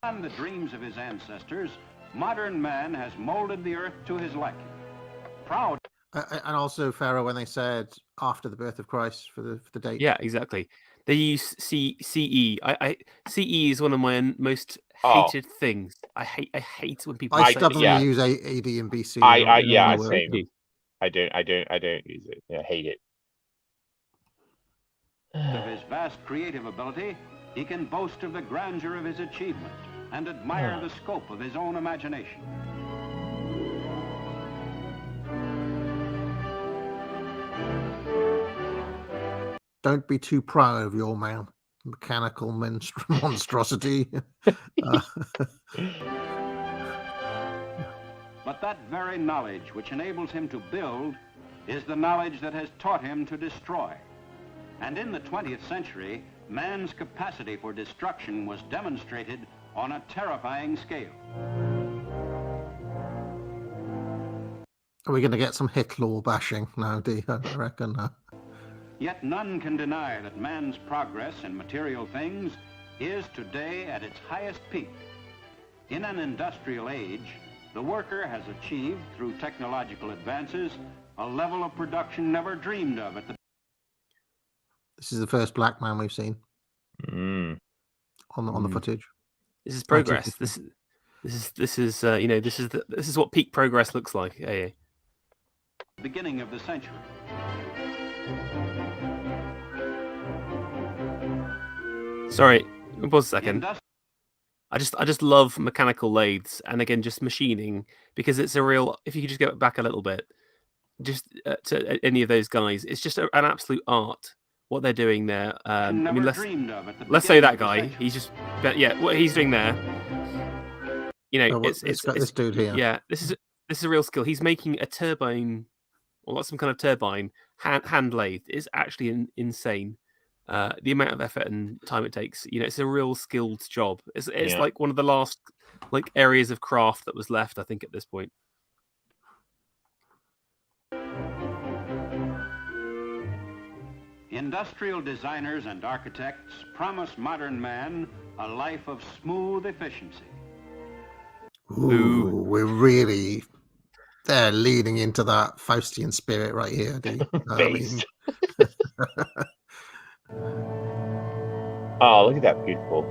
On the dreams of his ancestors, modern man has molded the earth to his liking. Proud.
And also, Pharaoh, when they said after the birth of Christ for the date.
Yeah, exactly. They use CE. CE is one of my most hated things. I hate when people.
I
say
stubbornly
yeah.
use AD and BC.
Yeah, same. I don't use it. I hate it.
of his vast creative ability, he can boast of the grandeur of his achievement and admire the scope of his own imagination.
Don't be too proud of your mechanical monstrosity.
But that very knowledge which enables him to build is the knowledge that has taught him to destroy. And in the 20th century, man's capacity for destruction was demonstrated on a terrifying scale.
Are we going to get some Hitler bashing now, D? I reckon.
Yet none can deny that man's progress in material things is today at its highest peak. In an industrial age, the worker has achieved, through technological advances, a level of production never dreamed of at the...
This is the first black man we've seen on the footage.
This is progress. This is you know, this is what peak progress looks like. Yeah.
beginning of the century.
Sorry, pause a second. I just love mechanical lathes, and again, just machining, because it's a real. If you could just go back a little bit, just to any of those guys, it's just an absolute art what they're doing there. I mean, let's say that guy. He's just, yeah, what he's doing there. You know, it's
this dude here.
Yeah, this is a real skill. He's making a turbine, or some kind of turbine hand lathe. Is actually insane. The amount of effort and time it takes, you know, it's a real skilled job. It's like one of the last areas of craft that was left, I think, at this point.
Industrial designers and architects promise modern man a life of smooth efficiency.
Ooh, we're really leaning into that Faustian spirit right here, D.
Oh, look at that, beautiful.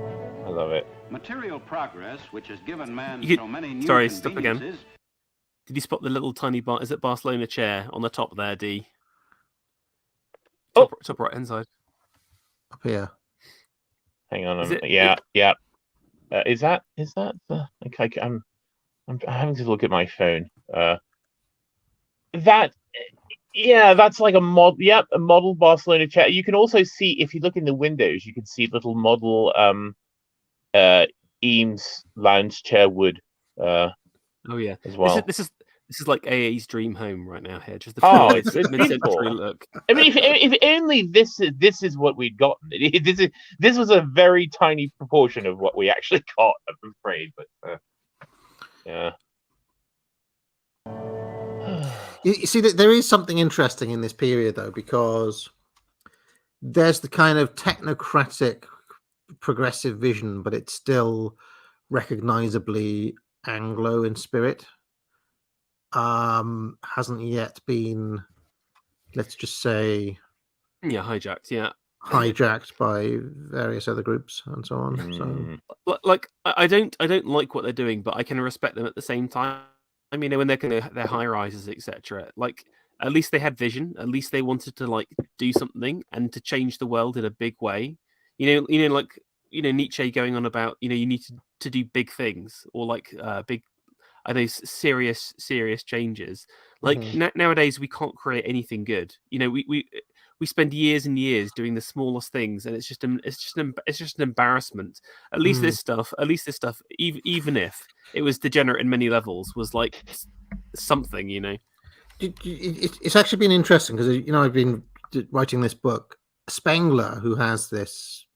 I love it.
Material progress, which has given man so many new
Sorry, stop again.
conveniences.
Did you spot the little tiny is it Barcelona chair on the top there, D? Top right hand side.
Up here.
Hang on. Yeah. Is that the? Okay, I'm having to look at my phone. That's like a mod. Yep, a model Barcelona chair. You can also see, if you look in the windows, you can see little model Eames lounge chair wood.
Oh yeah,
as well.
This is like AA's dream home right now here. Just
it's
mid-century look.
I mean, if only this is what we'd gotten. This was a very tiny proportion of what we actually got, I'm afraid. But yeah.
You see that there is something interesting in this period, though, because there's the kind of technocratic, progressive vision, but it's still recognizably Anglo in spirit. Hasn't yet been, let's just say, hijacked by various other groups and so on.
So, like, I don't like what they're doing, but I can respect them at the same time. I mean, when they're their high rises, etc. Like, at least they had vision. At least they wanted to like do something and to change the world in a big way. Like Nietzsche going on about you need to do big things or like big, I know, serious changes. Like nowadays we can't create anything good. We spend years and years doing the smallest things, and it's just an embarrassment. At least this stuff, even if it was degenerate in many levels, was like something.
It's actually been interesting because I've been writing this book. Spengler, who has this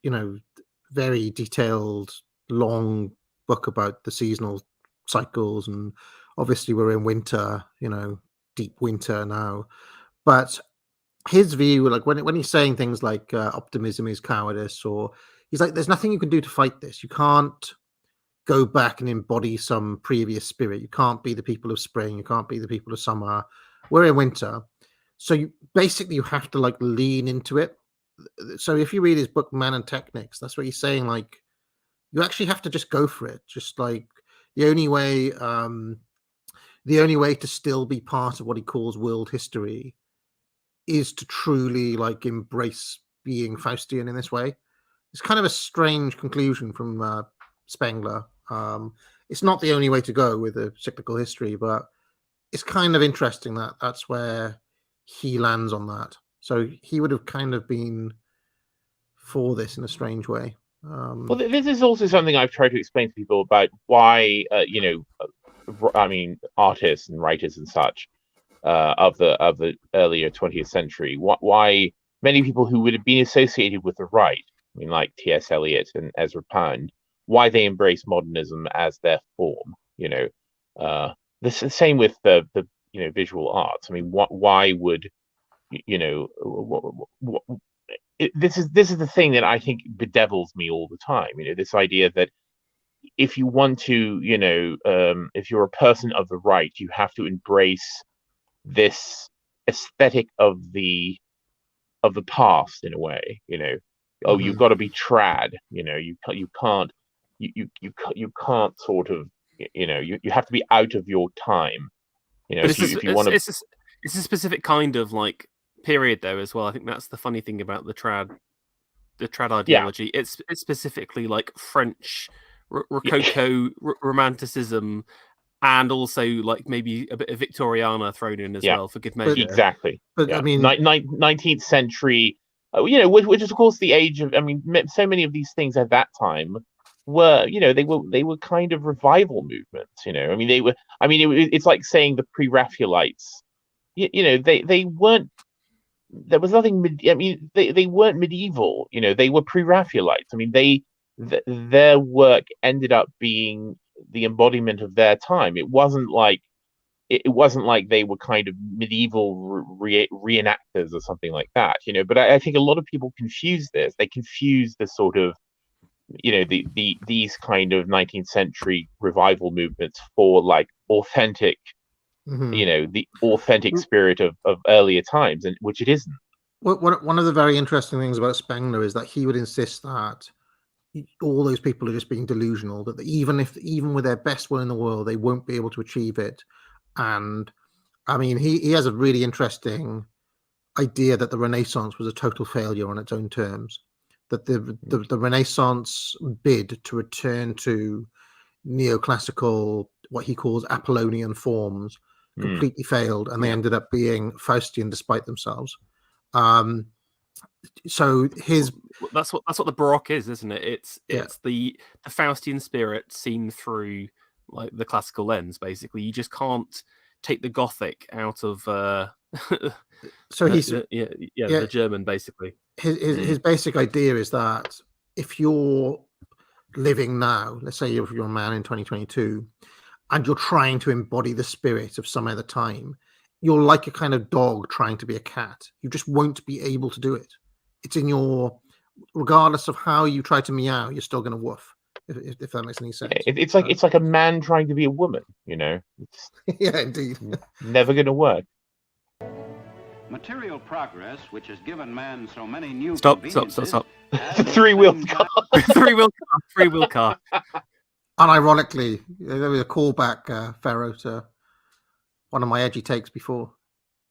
very detailed, long book about the seasonal cycles, and obviously we're in winter, deep winter now, but his view, like when he's saying things like optimism is cowardice, or he's like, there's nothing you can do to fight this. You can't go back and embody some previous spirit. You can't be the people of spring. You can't be the people of summer. We're in winter. So you have to like lean into it. So if you read his book, Man and Technics, that's what he's saying. Like, you actually have to just go for it. Just like the only way to still be part of what he calls world history is to truly like embrace being Faustian in this way. It's kind of a strange conclusion from Spengler. It's not the only way to go with a cyclical history, but it's kind of interesting that that's where he lands on that. So he would have kind of been for this in a strange way.
Well, this is also something I've tried to explain to people about why, artists and writers and such of the earlier 20th century, why many people who would have been associated with the right, like T.S. Eliot and Ezra Pound, why they embrace modernism as their form. The same with the visual arts. Why would this is the thing that I think bedevils me all the time. This idea that if you want to, if you're a person of the right, you have to embrace this aesthetic of the past in a way. You've got to be trad. You can't sort of. You have to be out of your time.
It's a specific kind of like period though as well. I think that's the funny thing about the trad ideology. Yeah. It's specifically like French Rococo Romanticism, and also like maybe a bit of Victoriana thrown in as well for good measure.
Exactly.
But
I mean, 19th century, which is of course the age of. So many of these things at that time were, they were kind of revival movements. They were. It's like saying the pre-Raphaelites. They weren't. There was nothing. They weren't medieval. They were pre-Raphaelites. Their work ended up being the embodiment of their time. It wasn't like they were kind of medieval reenactors or something like that. But I think a lot of people confuse this. They confuse the sort of these kind of 19th century revival movements for like authentic. The authentic spirit of earlier times, and which it isn't.
One of the very interesting things about Spengler is that he would insist that all those people are just being delusional, that even with their best will in the world, they won't be able to achieve it. And he has a really interesting idea that the Renaissance was a total failure on its own terms, that the Renaissance bid to return to neoclassical, what he calls Apollonian forms, completely failed, and they ended up being Faustian despite themselves. So
that's what the Baroque is, isn't it? It's the Faustian spirit seen through like the classical lens. Basically, you just can't take the Gothic out of.
So he's
the German basically.
His basic idea is that if you're living now, let's say you're a man in 2022, and you're trying to embody the spirit of some other time, you're like a kind of dog trying to be a cat. You just won't be able to do it. It's in your, regardless of how you try to meow, you're still going to woof. If that makes any sense.
It's like a man trying to be a woman. It's
yeah, indeed.
Never going to work.
Material progress, which has given man so many new
Stop.
Three-wheel car.
Three-wheel car.
Unironically, there was a callback, Pharaoh, to one of my edgy takes before.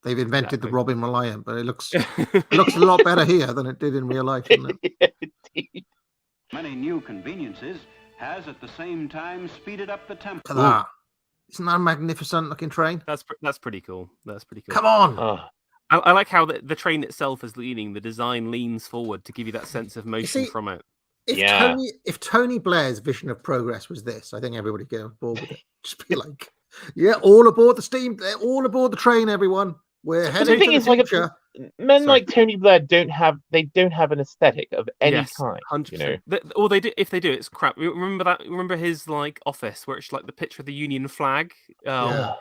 they've invented
Exactly.
the Robin Reliant, but it looks a lot better here than it did in real life, doesn't it?
Yeah, indeed.
Many new conveniences has at the same time speeded up the tempo.
Look at that. Isn't that a magnificent looking train?
That's pretty cool. That's pretty cool.
Come on.
Oh,
I like how the train itself is leaning. The design leans forward to give you that sense of motion
see,
from it.
If Tony Blair's vision of progress was this, I think everybody get on board with it. Just be like, yeah, all aboard the steam, all aboard the train, everyone. We're
the
heading
thing
to
is,
the future.
men
Sorry.
like Tony Blair don't have an aesthetic of any
Yes,
kind.
100%.
You know,
Or they do. If they do, it's crap. Remember that? Remember his like office where it's like the picture of the Union flag.
Yeah.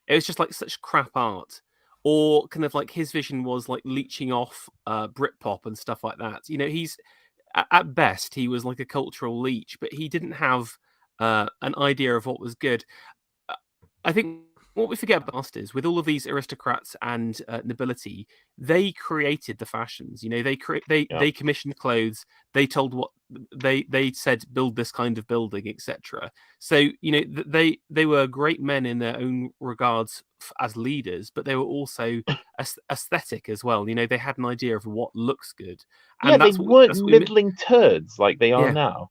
It was just like such crap art. Or kind of like his vision was like leeching off Britpop and stuff like that. You know, he's at best he was like a cultural leech, but he didn't have an idea of what was good. I think what we forget about is with all of these aristocrats and nobility, they created the fashions. You know, they commissioned clothes. They told what they said, build this kind of building, etc. So you know, they were great men in their own regards as leaders, but they were also aesthetic as well. You know, they had an idea of what looks good. And
they weren't middling turds like they are now.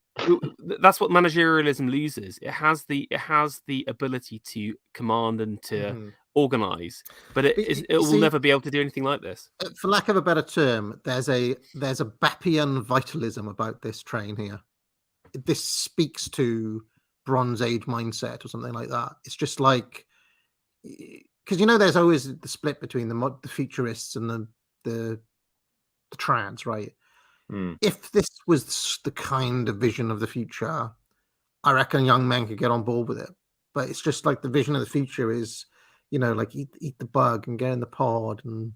That's what managerialism loses. It has the ability to command and to organize, but it will never be able to do anything like this.
For lack of a better term, there's a Bappian vitalism about this train here. This speaks to Bronze Age mindset or something like that. It's just like, because you know there's always the split between the futurists and the trads, right? If this was the kind of vision of the future, I reckon young men could get on board with it. But it's just like the vision of the future is, you know, like eat the bug and get in the pod and,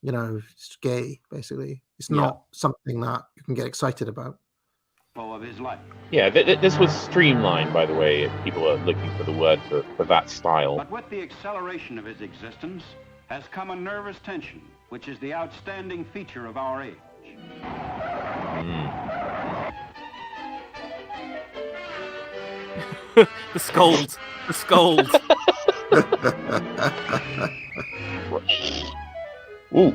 you know, it's gay, basically. It's not something that you can get excited about.
Of his life.
Yeah, this was streamlined, by the way, if people are looking for the word for that style.
But with the acceleration of his existence has come a nervous tension, which is the outstanding feature of our age.
The scold.
Ooh.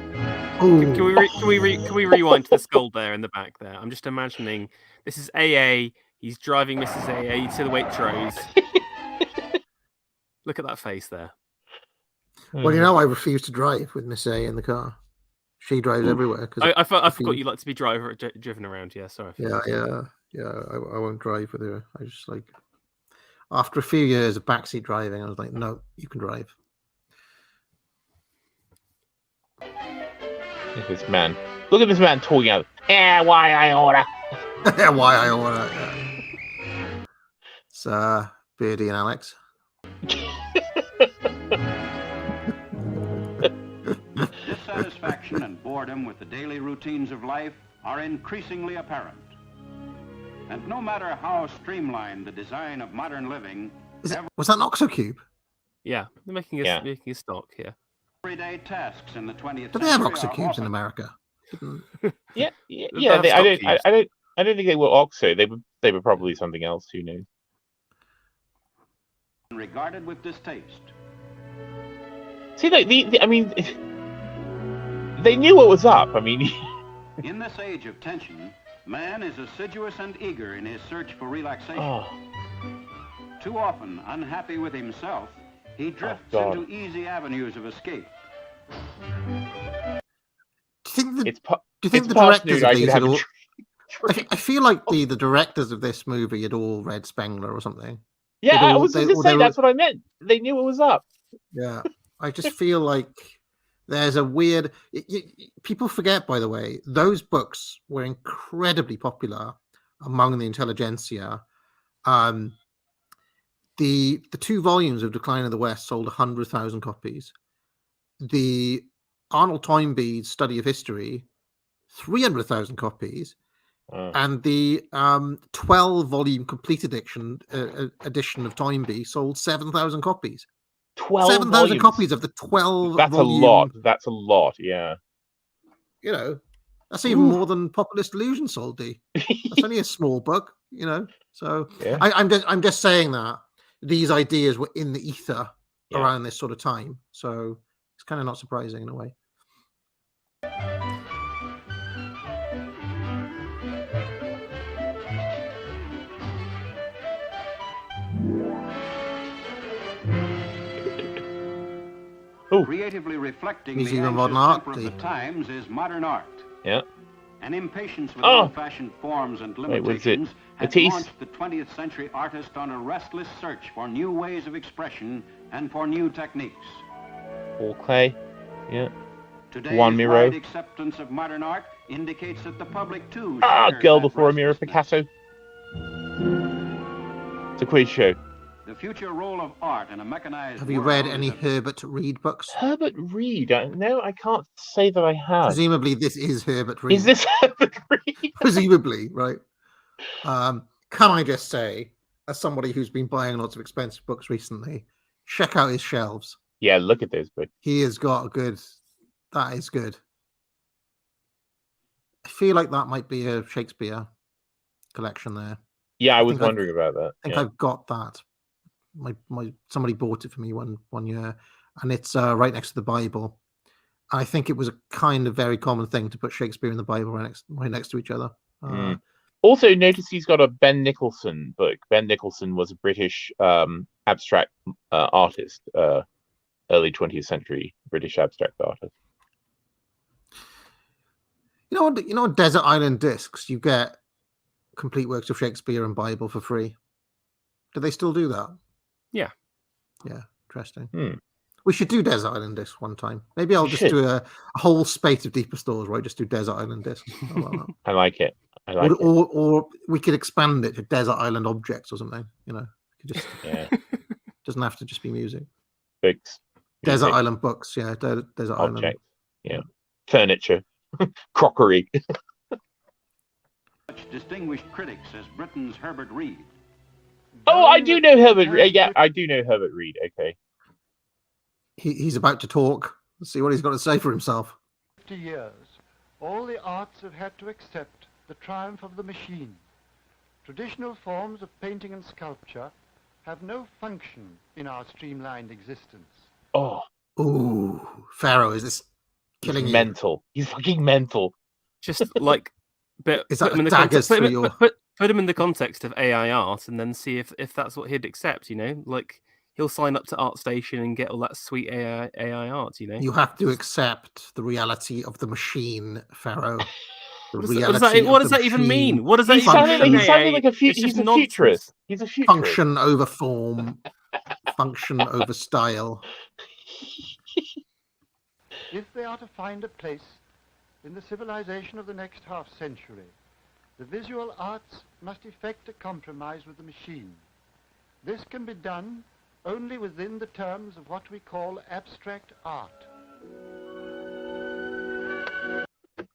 Can we rewind to the scold there in the back there? I'm just imagining this is AA. He's driving Mrs. AA to the Waitrose. Look at that face there.
Well, you know, I refuse to drive with Miss A in the car. She drives everywhere.
I forgot you like to be driven around. Yeah, sorry.
Yeah. I won't drive with her. I just like, after a few years of backseat driving, I was like, no, you can drive.
This man. Look at this man talking out. Why I order?
Why I order? Yeah. It's Beardy and Alex.
Dissatisfaction and boredom with the daily routines of life are increasingly apparent. And no matter how streamlined the design of modern living,
Was that an OxoCube?
Yeah, they're making a stock here.
everyday tasks in the 20th
Do they have
century are
OxoCubes in
often
America?
Yeah.
Have
I don't think they were Oxo. They were probably something else. Who knows?
regarded with distaste.
See, like I mean, they knew what was up. I mean,
In this age of tension, man is assiduous and eager in his search for relaxation. Too often, unhappy with himself, he drifts into easy avenues of escape.
Do you
it's
think the
past
directors
noon,
of
I
these
could
had
have a
all... I feel like the directors of this movie had all read Spengler or something.
Yeah,
I
was going to say that's what I meant. They knew what was up.
Yeah, I just feel like there's a weird... People forget, by the way, those books were incredibly popular among the intelligentsia. The 2 volumes of Decline of the West sold 100,000 copies. The Arnold Toynbee's Study of History, 300,000 copies. And the 12-volume complete edition of Toynbee sold 7,000 copies. 7,000 copies of the 12.
That's
volume,
a lot. That's a lot. Yeah.
You know, that's even more than Populist Illusion sold. That's only a small book. You know, so
Yeah.
I'm just saying that these ideas were in the ether around this sort of time. So it's kind of not surprising in a way.
Creatively reflecting
Museum
the
of
anxious
Modern Art,
temper of the
the-
times is modern art.
Yeah.
An impatience with
Oh!
old-fashioned forms and
Wait, what is it?
limitations had
Matisse?
launched the 20th century artist on a restless search for new ways of expression and for new techniques.
Paul Klee. Yeah.
Today's
Juan Miro.
wide acceptance of modern art indicates that the public too
Ah,
shares
Girl
that
Before a Mirror,
restlessness.
Picasso. It's a quiz show.
The future role of art in a mechanized
Have you read
world
any
is a-
Herbert Reed books?
Herbert Reed. No, I can't say that I have.
Presumably, this is Herbert Reed.
Is this Herbert Reed?
Presumably, right? Can I just say, as somebody who's been buying lots of expensive books recently, check out his shelves.
Yeah, look at those books.
He has got a good. That is good. I feel like that might be a Shakespeare collection there.
Yeah, I was
think I've-
wondering about that.
I think
Yeah.
I've got that. My somebody bought it for me one year, and it's right next to the Bible. I think it was a kind of very common thing to put Shakespeare and the Bible right next to each other.
Mm. Also, notice he's got a Ben Nicholson book. Ben Nicholson was a British abstract artist, early 20th century British abstract artist.
You know, on Desert Island Discs, you get complete works of Shakespeare and Bible for free. Do they still do that?
Yeah.
Yeah, interesting.
Hmm.
We should do Desert Island Discs one time. Maybe I'll
We
just
should.
do a whole spate of Deeper Stores where I just do Desert Island Discs. How about that?
I like it. I like it.
or we could expand it to Desert Island Objects or something. You know, it just
Yeah.
doesn't have to just be music.
Books.
Desert
music,
Island books, yeah. Desert Island.
objects. Yeah. Furniture. Crockery.
such distinguished critics as Britain's Herbert Reed.
Oh, I do know Herbert Reed. Yeah, I do know Herbert Reed. Okay.
He's about to talk. Let's see what he's got to say for himself.
50 years, all the arts have had to accept the triumph of the machine. Traditional forms of painting and sculpture have no function in our streamlined existence.
Oh,
Ooh, Pharaoh, is this killing
he's
you?
mental. He's fucking mental.
Just like, but
Is
put
that
him in the
daggers
context, put,
through
him,
your-
put him in the context of AI art, and then see if that's what he'd accept. You know, like he'll sign up to ArtStation and get all that sweet AI art. You know,
You have to accept the reality of the machine, Pharaoh. The
what
reality
does
of
that
the
even
machine.
mean? What does that
He
even
sounded,
mean?
he
Function.
sounded like a
It's
he's
just
a
nonsense.
futurist. He's a futurist.
Function over form, function over style.
If they are to find a place in the civilization of the next half-century, the visual arts must effect a compromise with the machine. This can be done only within the terms of what we call abstract art.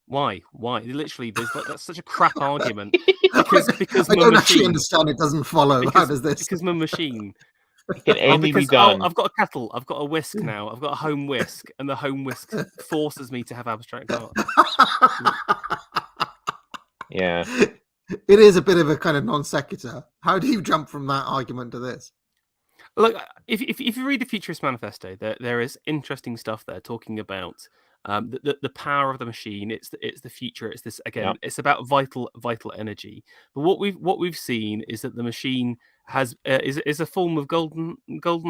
Why? Literally, that's such a crap argument. Because
I
my
don't actually
machine-
understand. It doesn't follow. How does this?
Because my machine.
It can
Oh,
only be
because
done.
I've got a kettle, I've got a whisk now, I've got a home whisk, and the home whisk forces me to have abstract art.
Yeah.
It is a bit of a kind of non sequitur. How do you jump from that argument to this?
Look, if you read the Futurist Manifesto, there is interesting stuff there talking about the power of the machine. It's the future. It's this again.
Yep.
It's about vital energy. But what we've seen is that the machine is a form of golden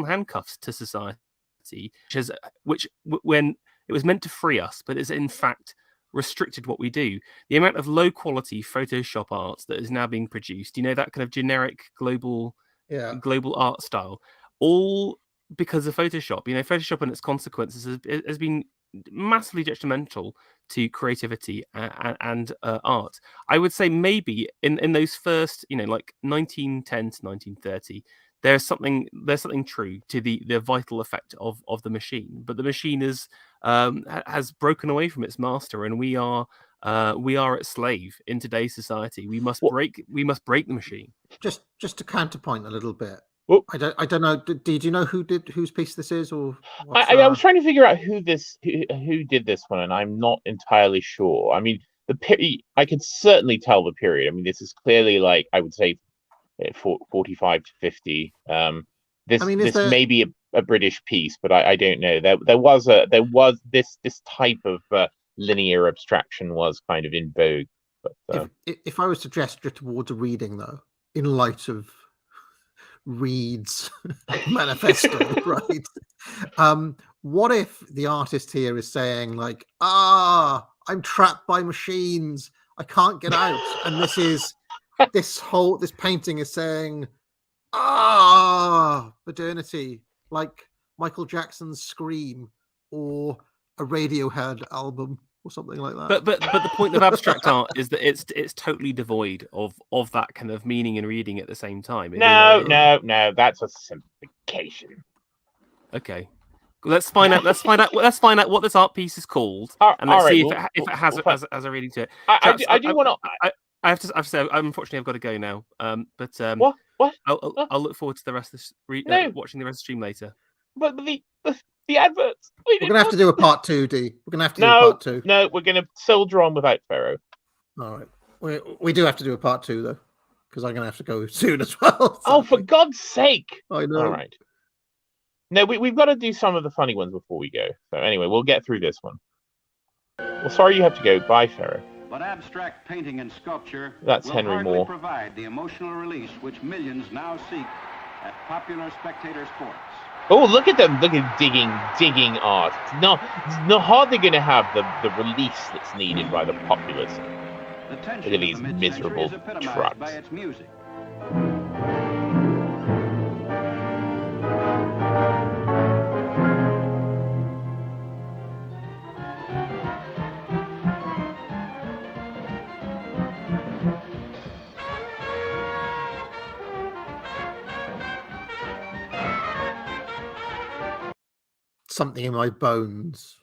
handcuffs to society, which when it was meant to free us, but it's in fact restricted what we do. The amount of low quality Photoshop art that is now being produced, you know, that kind of generic global art style, all because of Photoshop. You know, Photoshop and its consequences has been massively detrimental to creativity and art. I would say maybe in those first, you know, like 1910 to 1930, there's something true to the vital effect of the machine, but the machine has broken away from its master, and we are its slave in today's society. We must break the machine.
Just to counterpoint a little bit.
Well-
I don't know. Did you know whose piece this is, or
I was trying to figure out who did this one, and I'm not entirely sure. I mean, I could certainly tell the period. I mean, this is clearly, like, I would say 45 to 50. This
I mean, is
this
there-
may be a British piece, but I don't know. There was this type of linear abstraction was kind of in vogue. But
if I was to gesture towards a reading, though, in light of Reed's manifesto, right? What if the artist here is saying like, I'm trapped by machines, I can't get out, and this painting is saying, modernity, like Michael Jackson's Scream or a Radiohead album or something like that.
But the point of abstract art is that it's totally devoid of that kind of meaning and reading at the same time.
No, that's a simplification.
Okay, let's find out. Let's find out what this art piece is called, and let's see if it has a reading to it.
I do want to.
I have to say, unfortunately, I've got to go now. But
what?
I'll look forward to the rest of watching the rest of the stream later.
But the adverts.
We're gonna have to do a part 2, D. We're gonna have to do a part 2.
No, we're gonna soldier on without Pharaoh.
All right, we do have to do a part 2 though, because I'm gonna have to go soon as well.
Oh, for God's sake!
I know.
All right. No, we've got to do some of the funny ones before we go. So anyway, we'll get through this one. Well, sorry you have to go. Bye, Pharaoh.
But abstract painting and sculpture
That's
will
Henry
hardly
Moore.
provide the emotional release which millions now seek at popular spectator sports.
Oh, look at them! Look at digging art. It's not hardly going to have the release that's needed by the populace.
The tension
Look at
of
these
the mid-century
miserable
is epitomized
trucks.
by its music.
Something in my bones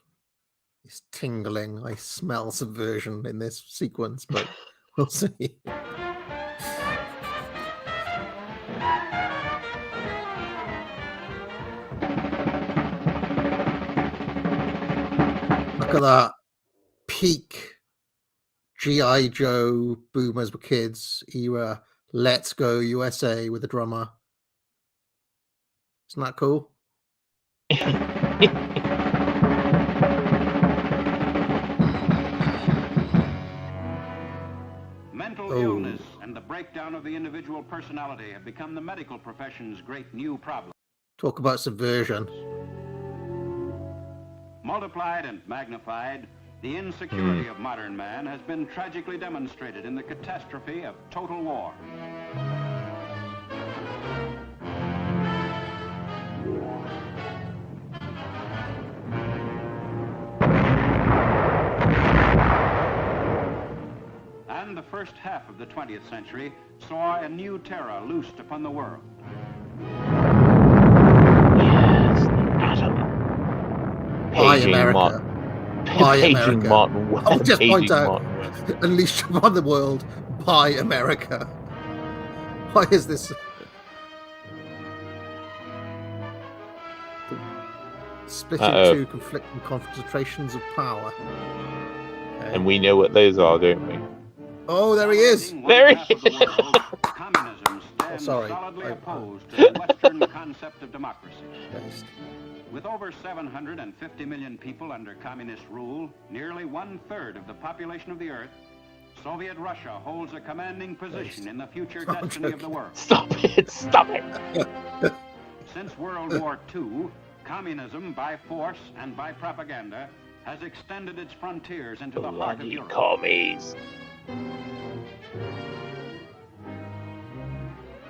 is tingling. I smell subversion in this sequence, but we'll see. Look at that peak G.I. Joe Boomers Were Kids era. Let's Go USA with the drummer. Isn't that cool?
Mental illness and the breakdown of the individual personality have become the medical profession's great new problem.
Talk about subversion.
Multiplied and magnified, the insecurity of modern man has been tragically demonstrated in the catastrophe of total war. And the first half of the 20th century saw a new terror loosed upon the world.
Yes, atom.
By
Paging
America. By
Paging
America.
Martin.
I'll just point
Paging
out,
Martin.
unleashed upon the world by America. Why is this? Split into conflicting concentrations of power. Okay.
And we know what those are, don't we?
Oh, there he is.
There he is.
Communism stands
sorry.
solidly opposed to the Western concept of democracy.
Based.
With over 750 million people under communist rule, nearly 1/3 of the population of the Earth, Soviet Russia holds a commanding position in the future destiny of the world.
Stop it! Stop it!
Since World War II, communism by force and by propaganda has extended its frontiers into the heart of
Bloody
Europe.
commies.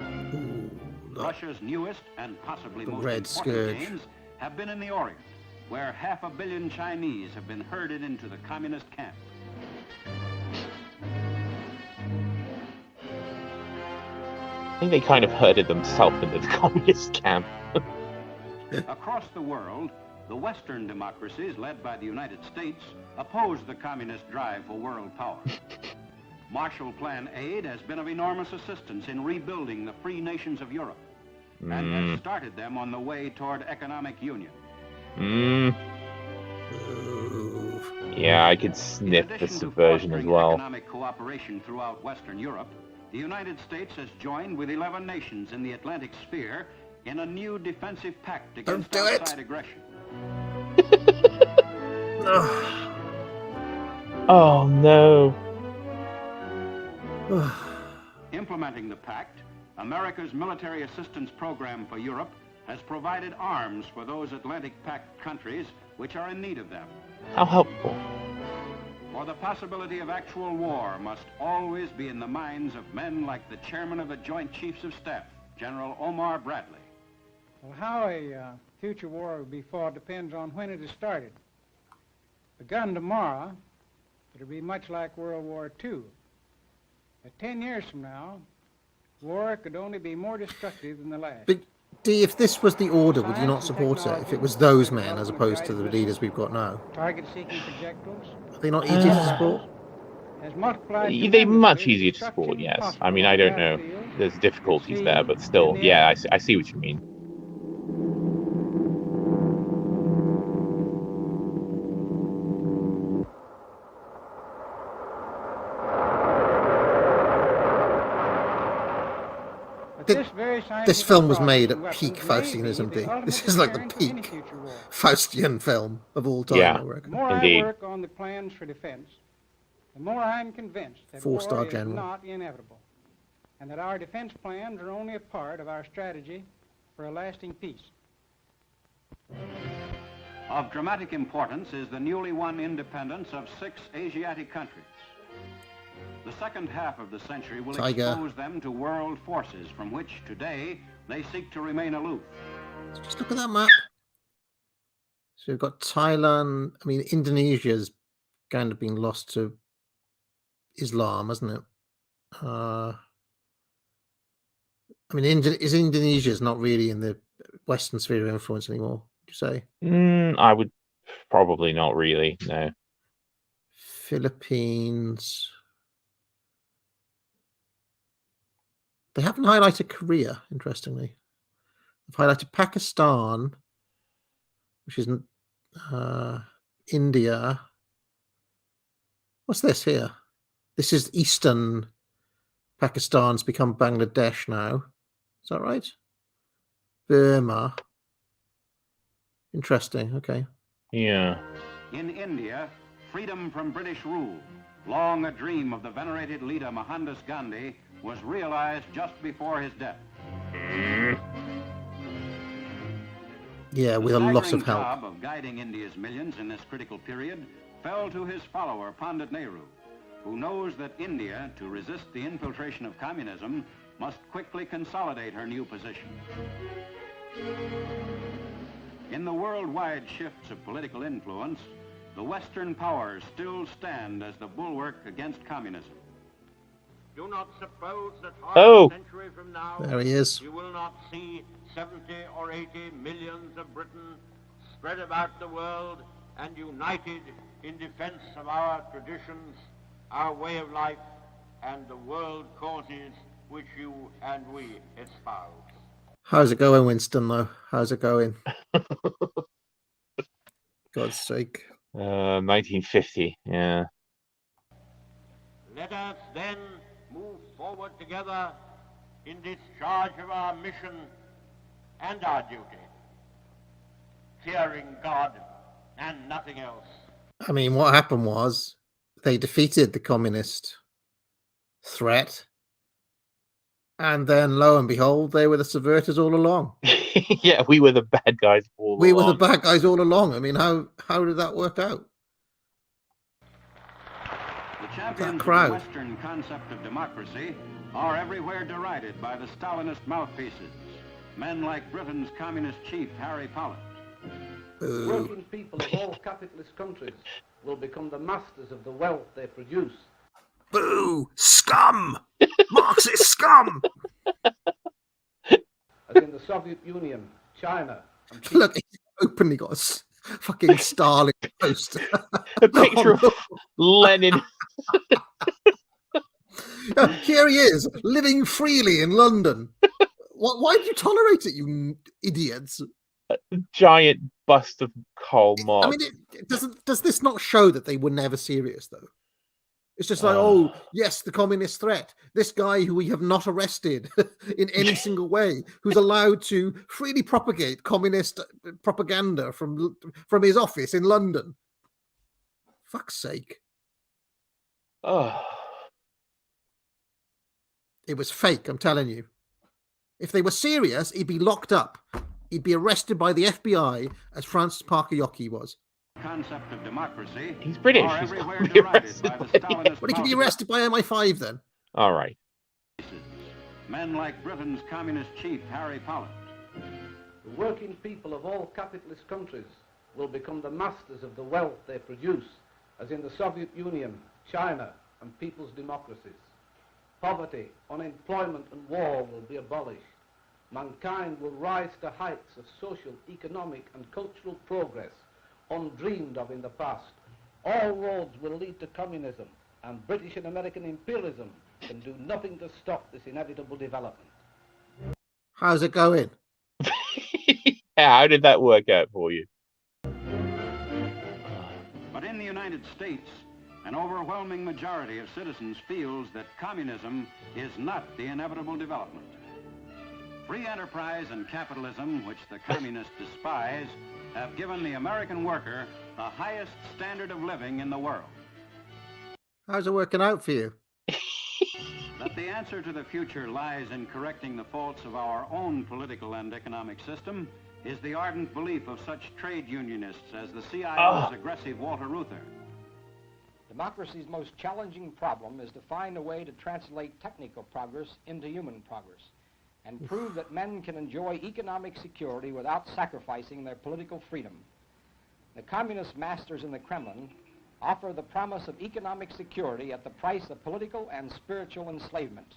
Ooh, look.
Russia's newest and possibly
The
most
Red
important
Scourge.
gains have been in the Orient, where 500 million Chinese have been herded into the communist camp.
I think they kind of herded themselves into the communist camp.
Across the world, the Western democracies, led by the United States, oppose the communist drive for world power. Marshall Plan aid has been of enormous assistance in rebuilding the free nations of Europe and has started them on the way toward economic union.
Ooh.
Yeah, I could
In
sniff the
addition to
subversion as
fostering
well.
economic cooperation throughout Western Europe, the United States has joined with 11 nations in the Atlantic sphere in a new defensive pact against
do it.
outside aggression.
Oh no.
Implementing the pact, America's military assistance program for Europe has provided arms for those Atlantic Pact countries which are in need of them.
How helpful.
For the possibility of actual war must always be in the minds of men like the chairman of the Joint Chiefs of Staff, General Omar Bradley.
Well, how a future war will be fought depends on when it is started. Begun tomorrow, it'll be much like World War II. At 10 years from now, war could only be more destructive than the last.
But Dee, if this was the order, would you not support it? If it was those men as opposed to the leaders we've got now?
Target-seeking projectiles
Are they not easier to support?
has multiplied.
They're much
tremendously
easier
the
to support,
destruction
yes.
possible
I mean, I
on
don't
the
know.
battlefield.
There's difficulties there, but still, yeah, I see what you mean.
This film was made at peak Faustianism, Dee. This is like the peak Faustian film of all time,
Yeah.
I reckon.
The more
Indeed.
I work on the plans for defense, the more I'm convinced that
Four-star
war is
general.
not inevitable, and that our defense plans are only a part of our strategy for a lasting peace.
Of dramatic importance is the newly won independence of 6 Asiatic countries. The second half of the century will
Tiger.
expose them to world forces from which today they seek to remain aloof.
Just look at that map. So we've got Thailand. I mean, Indonesia's kind of been lost to Islam, hasn't it? I mean, Indonesia's not really in the Western sphere of influence anymore, would you say?
I would probably not really, no.
Philippines. They haven't highlighted Korea, interestingly. They've highlighted Pakistan, which isn't India. What's this here? This is Eastern Pakistan's become Bangladesh now. Is that right? Burma. Interesting. Okay.
Yeah.
In India, freedom from British rule, long a dream of the venerated leader Mohandas Gandhi, was realized just before his death.
Yeah, with a
The
lot
staggering
of help.
job of guiding India's millions in this critical period fell to his follower, Pandit Nehru, who knows that India, to resist the infiltration of communism, must quickly consolidate her new position. In the worldwide shifts of political influence, the Western powers still stand as the bulwark against communism.
Do not suppose that
Oh.
half a century from now
There he is.
you will not see 70 or 80 millions of Britain spread about the world and united in defense of our traditions, our way of life, and the world causes which you and we espouse.
How's it going, Winston, though? How's it going? God's sake.
1950, yeah.
Let us then move forward together in discharge of our mission and our duty, fearing God and nothing else.
I mean, what happened was they defeated the communist threat. And then, lo and behold, they were the subverters all along.
Yeah, we were the bad guys all
We were the
along.
bad guys all along. I mean, how did that work out?
The champions of the
crowd.
Western concept of democracy are everywhere derided by the Stalinist mouthpieces, men like Britain's communist chief, Harry Pollitt.
Boo.
Working people of all capitalist countries will become the masters of the wealth they produce.
Boo! Scum! Marxist scum!
As in the Soviet Union, China, and Cuba.
Look, he's openly got a fucking Stalin poster.
A picture of Lenin.
Here he is, living freely in London. Why do you tolerate it, you idiots?
Giant bust of Karl Marx.
I mean, does this not show that they were never serious, though? It's just like, oh, yes, the communist threat. This guy who we have not arrested in any single way, who's allowed to freely propagate communist propaganda from his office in London. Fuck's sake.
Oh.
It was fake, I'm telling you. If they were serious, he'd be locked up. He'd be arrested by the FBI, as Francis Parker Yockey was.
Concept of democracy.
He's British.
Are
He's
everywhere
not be
derided
arrested
by the
by
Stalinist
But he could be
policy.
arrested by MI5 then.
All right.
Men like Britain's communist chief, Harry Pollitt.
The working people of all capitalist countries will become the masters of the wealth they produce, as in the Soviet Union, China, and people's democracies. Poverty, unemployment, and war will be abolished. Mankind will rise to heights of social, economic, and cultural progress undreamed of in the past. All roads will lead to communism, and British and American imperialism can do nothing to stop this inevitable development.
How's it going?
How did that work out for you?
But in the United States, an overwhelming majority of citizens feels that communism is not the inevitable development. Free enterprise and capitalism, which the communists despise, have given the American worker the highest standard of living in the world.
How's it working out for you?
That the answer to the future lies in correcting the faults of our own political and economic system is the ardent belief of such trade unionists as the CIO's aggressive Walter Reuther.
Democracy's most challenging problem is to find a way to translate technical progress into human progress and prove that men can enjoy economic security without sacrificing their political freedom. The communist masters in the Kremlin offer the promise of economic security at the price of political and spiritual enslavement.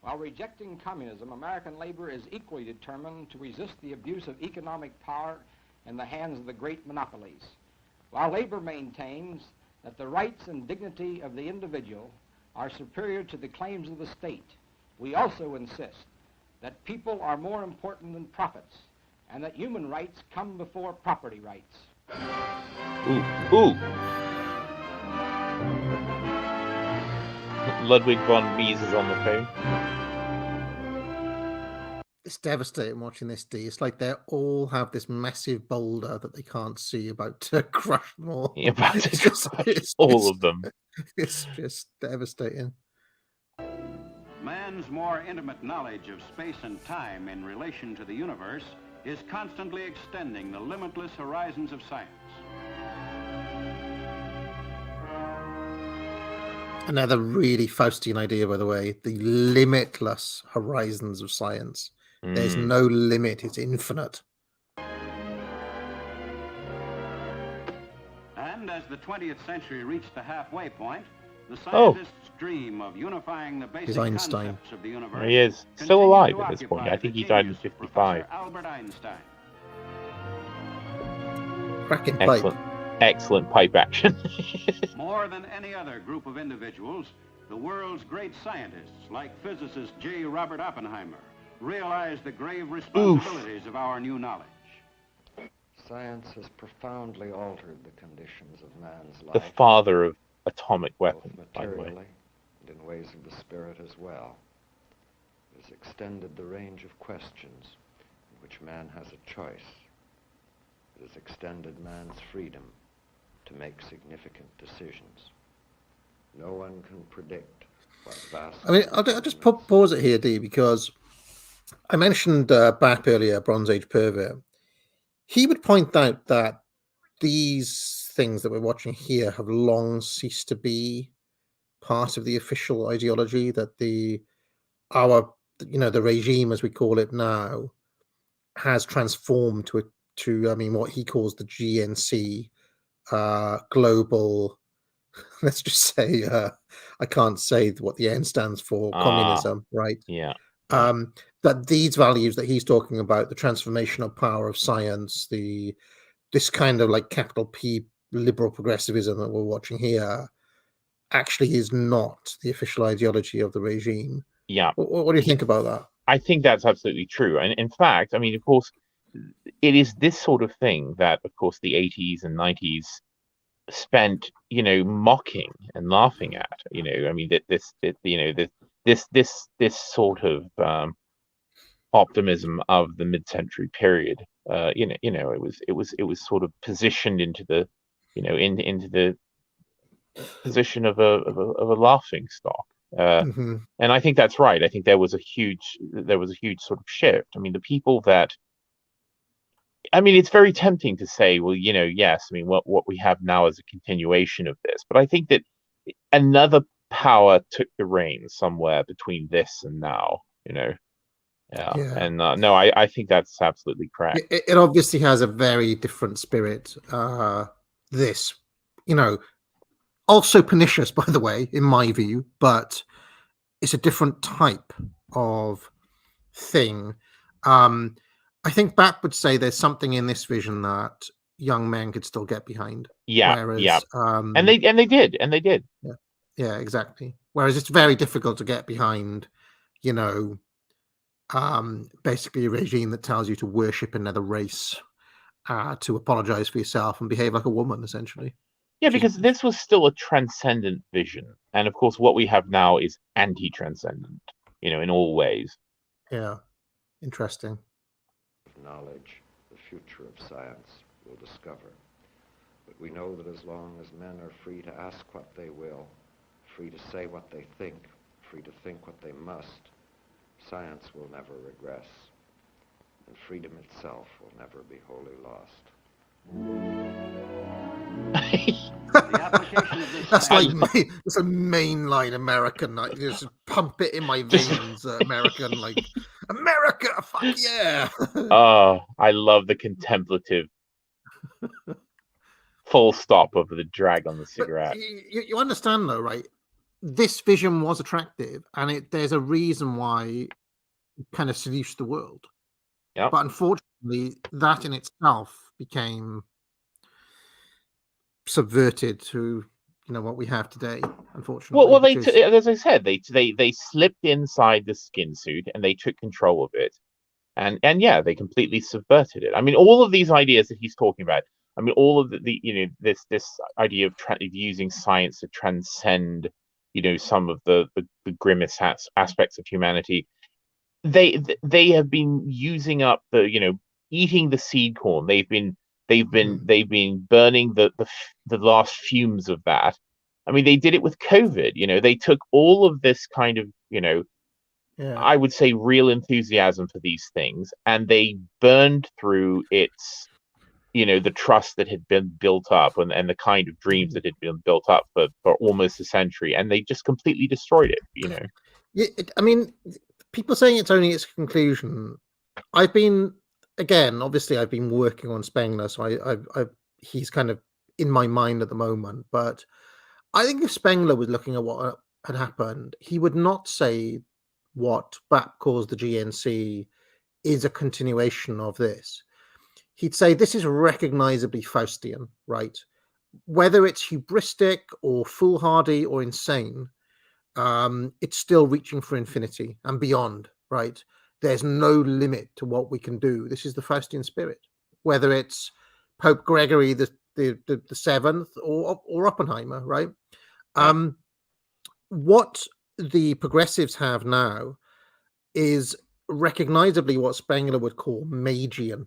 While rejecting communism, American labor is equally determined to resist the abuse of economic power in the hands of the great monopolies. While labor maintains that the rights and dignity of the individual are superior to the claims of the state, we also insist that people are more important than profits and that human rights come before property rights.
Ooh. Ludwig von Mies is on the phone.
It's devastating watching this, D. It's like they all have this massive boulder that they can't see about to crush them all.
About to
It's
crush all of them.
It's just devastating.
Man's more intimate knowledge of space and time in relation to the universe is constantly extending the limitless horizons of science.
Another really Faustian idea, by the way, the limitless horizons of science. There's no limit, it's infinite.
And as the 20th century reached the halfway point, the scientists' dream of unifying the basic
Einstein.
concepts of the universe.
He is still
continued
alive
to
at this point.
occupy
I think
the
he died in
genius of
55.
Professor Albert Einstein.
Cracking pipe.
Excellent pipe action.
More than any other group of individuals, the world's great scientists, like physicist J. Robert Oppenheimer, realize the grave responsibilities of our new knowledge.
Science has profoundly altered the conditions of man's life.
The father of atomic weapons,
both
by the way.
materially and in ways of the spirit as well. It has extended the range of questions in which man has a choice. It has extended man's freedom to make significant decisions. No one can predict what vast...
I mean, I'll just pause it here, D, because I mentioned back earlier, Bronze Age Pervert. He would point out that these things that we're watching here have long ceased to be part of the official ideology, that the regime, as we call it now, has transformed to what he calls the GNC, global, let's just say, I can't say what the N stands for, communism, right?
Yeah.
That these values that he's talking about, the transformational power of science, this kind of like capital P liberal progressivism that we're watching here, actually is not the official ideology of the regime.
Yeah.
What do you think about that?
I think that's absolutely true. And in fact, I mean, of course, it is this sort of thing that, of course, the 80s and 90s spent, mocking and laughing at. I mean, this sort of optimism of the mid-century period. It was sort of positioned into the, into the position of a laughing stock. And I think that's right. I think there was a huge sort of shift. I mean, the people that, I mean, it's very tempting to say, well, yes, I mean, what we have now is a continuation of this, but I think that another power took the reins somewhere between this and now. Yeah. And no, I think that's absolutely correct.
It obviously has a very different spirit. This, also pernicious, by the way, in my view, but it's a different type of thing. I think Bap would say there's something in this vision that young men could still get behind.
Yeah,
whereas,
yeah, and they did.
Yeah, exactly. Whereas it's very difficult to get behind, basically a regime that tells you to worship another race, to apologize for yourself and behave like a woman, essentially.
Yeah, because this was still a transcendent vision, and of course, what we have now is anti-transcendent. In all ways.
Yeah, interesting.
Knowledge, the future of science will discover. But we know that as long as men are free to ask what they will, free to say what they think, free to think what they must, science will never regress, and freedom itself will never be wholly lost.
That's like it's a mainline American, like just pump it in my veins, American, like America, fuck yeah.
Oh, I love the contemplative full stop of the drag on the cigarette.
You understand though, right? This vision was attractive, and there's a reason why it kind of seduced the world.
Yeah.
But unfortunately, that in itself became subverted to what we have today, unfortunately.
Well, as I said, they slipped inside the skin suit and they took control of it, and yeah, they completely subverted it. I mean, all of these ideas that he's talking about. I mean, all of this idea of using science to transcend, some of the grimmest aspects of humanity. They have been using up the eating the seed corn. They've been burning the last fumes of that. I mean, they did it with COVID. They took all of this kind of I would say real enthusiasm for these things, and they burned through its the trust that had been built up and the kind of dreams that had been built up for almost a century, and they just completely destroyed it.
Yeah, I mean, people saying it's only its conclusion. I've been working on Spengler, so he's kind of in my mind at the moment. But I think if Spengler was looking at what had happened, he would not say what Bap calls the GNC is a continuation of this. He'd say this is recognizably Faustian, right? Whether it's hubristic or foolhardy or insane, it's still reaching for infinity and beyond, right? There's no limit to what we can do. This is the Faustian spirit, whether it's Pope Gregory the Seventh or Oppenheimer, right? What the progressives have now is recognizably what Spengler would call Magian,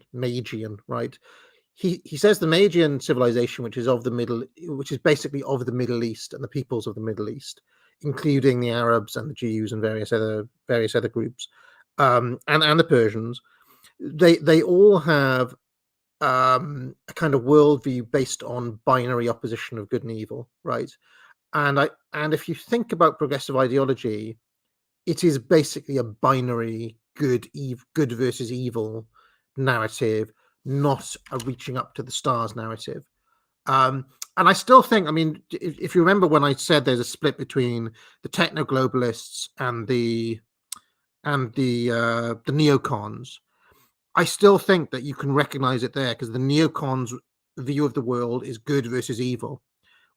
right? He says the Magian civilization, which is basically of the Middle East and the peoples of the Middle East, including the Arabs and the Jews and various other groups, and the Persians, they all have a kind of worldview based on binary opposition of good and evil, right? And if you think about progressive ideology, it is basically a binary good versus evil narrative, not a reaching up to the stars narrative. And I still think, I mean, if you remember when I said there's a split between the techno-globalists and the neocons, I still think that you can recognize it there, because the neocons' view of the world is good versus evil,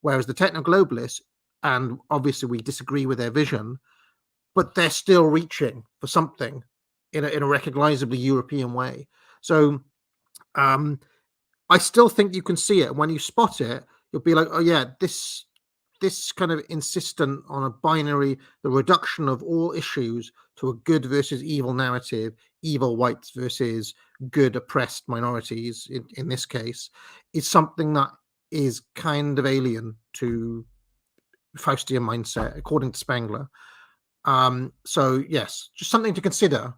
whereas the techno-globalists, and obviously we disagree with their vision, but they're still reaching for something in a recognizably European way. So I still think you can see it. And when you spot it, you'll be like, oh yeah, this kind of insistent on a binary, the reduction of all issues to a good versus evil narrative, evil whites versus good oppressed minorities in this case, is something that is kind of alien to Faustian mindset, according to Spengler. So yes, just something to consider,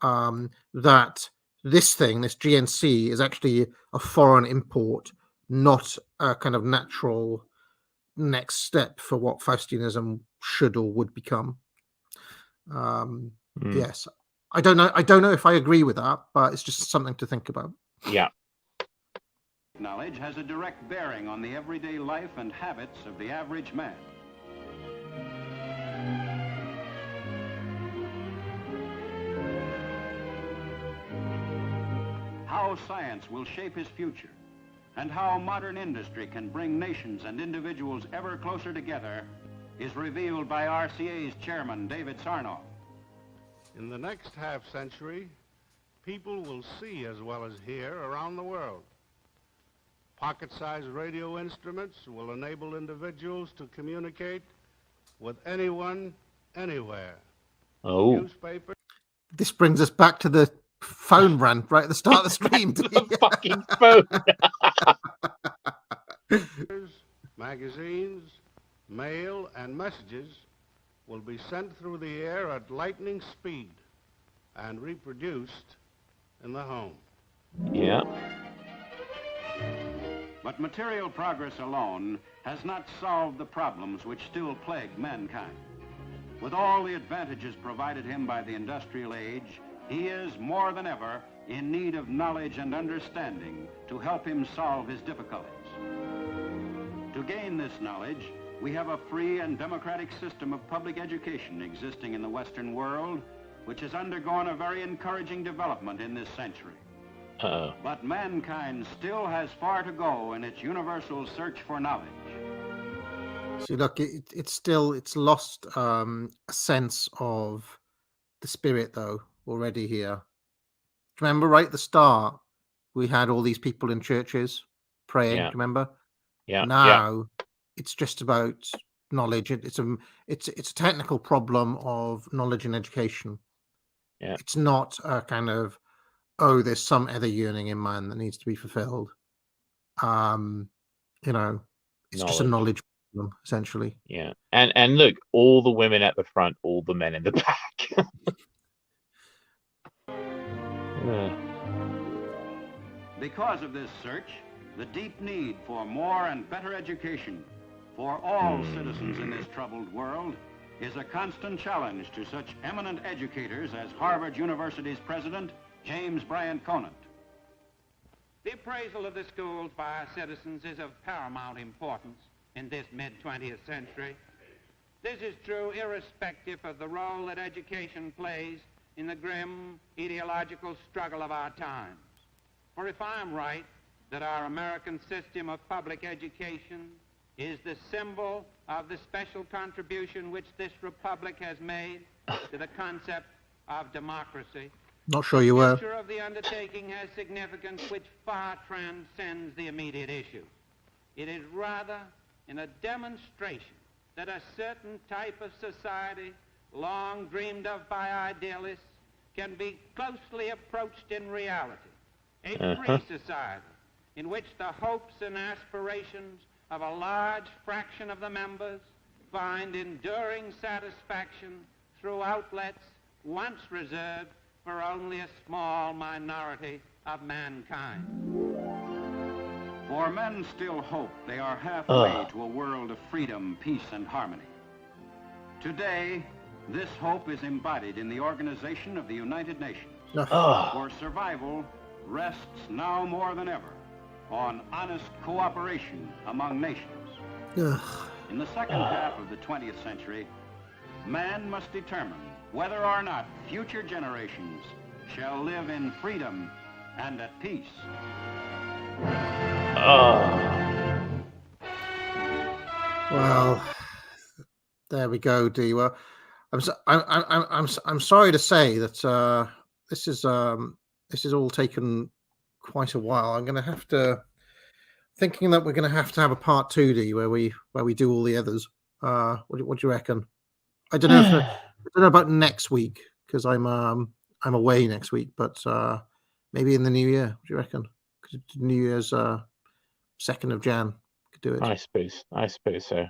that this GNC, is actually a foreign import, not a kind of natural next step for what Faustianism should or would become. Yes, I don't know if I agree with that, but it's just something to think about.
Yeah.
Knowledge has a direct bearing on the everyday life and habits of the average man. How science will shape his future, and how modern industry can bring nations and individuals ever closer together, is revealed by RCA's chairman, David Sarnoff.
In the next half-century, people will see as well as hear around the world. Pocket-sized radio instruments will enable individuals to communicate with anyone, anywhere.
Oh.
Newspaper.
This brings us back to the phone rant right at the start of the stream.
The fucking phone.
Magazines, mail, and messages will be sent through the air at lightning speed and reproduced in the home.
Yeah.
But material progress alone has not solved the problems which still plague mankind. With all the advantages provided him by the industrial age, he is more than ever in need of knowledge and understanding to help him solve his difficulties. To gain this knowledge, we have a free and democratic system of public education existing in the Western world, which has undergone a very encouraging development in this century.
Uh-oh.
But mankind still has far to go in its universal search for knowledge.
See, look, it's lost a sense of the spirit, though, already here. Remember, right at the start, we had all these people in churches praying.
Yeah.
Remember?
Yeah.
Now it's just about knowledge. It's a technical problem of knowledge and education.
Yeah.
It's not a kind of, oh, there's some other yearning in man that needs to be fulfilled. It's just a knowledge problem, essentially.
Yeah. And look, all the women at the front, all the men in the back.
Because of this search, the deep need for more and better education for all citizens in this troubled world is a constant challenge to such eminent educators as Harvard University's president, James Bryant Conant.
The appraisal of the schools by our citizens is of paramount importance in this mid-20th century. This is true irrespective of the role that education plays in the grim ideological struggle of our times. For if I'm right, that our American system of public education is the symbol of the special contribution which this republic has made to the concept of democracy.
Not sure you were.
The future of the undertaking has significance which far transcends the immediate issue. It is rather in a demonstration that a certain type of society, long dreamed of by idealists, can be closely approached in reality. A free society in which the hopes and aspirations of a large fraction of the members find enduring satisfaction through outlets once reserved for only a small minority of mankind.
For men still hope they are halfway to a world of freedom, peace, and harmony. Today, this hope is embodied in the Organization of the United Nations. For survival rests now more than ever on honest cooperation among nations. In the second half of the 20th century, man must determine whether or not future generations shall live in freedom and at peace.
Well, there we go, Dee. Well, I'm sorry to say that this is all taken quite a while. I'm going to have to thinking that we're going to have a part 2D where we do all the others. What do you reckon? I don't know. I don't know about next week because I'm away next week, but maybe in the new year. What do you reckon? New Year's 2nd of Jan could do it.
I suppose so.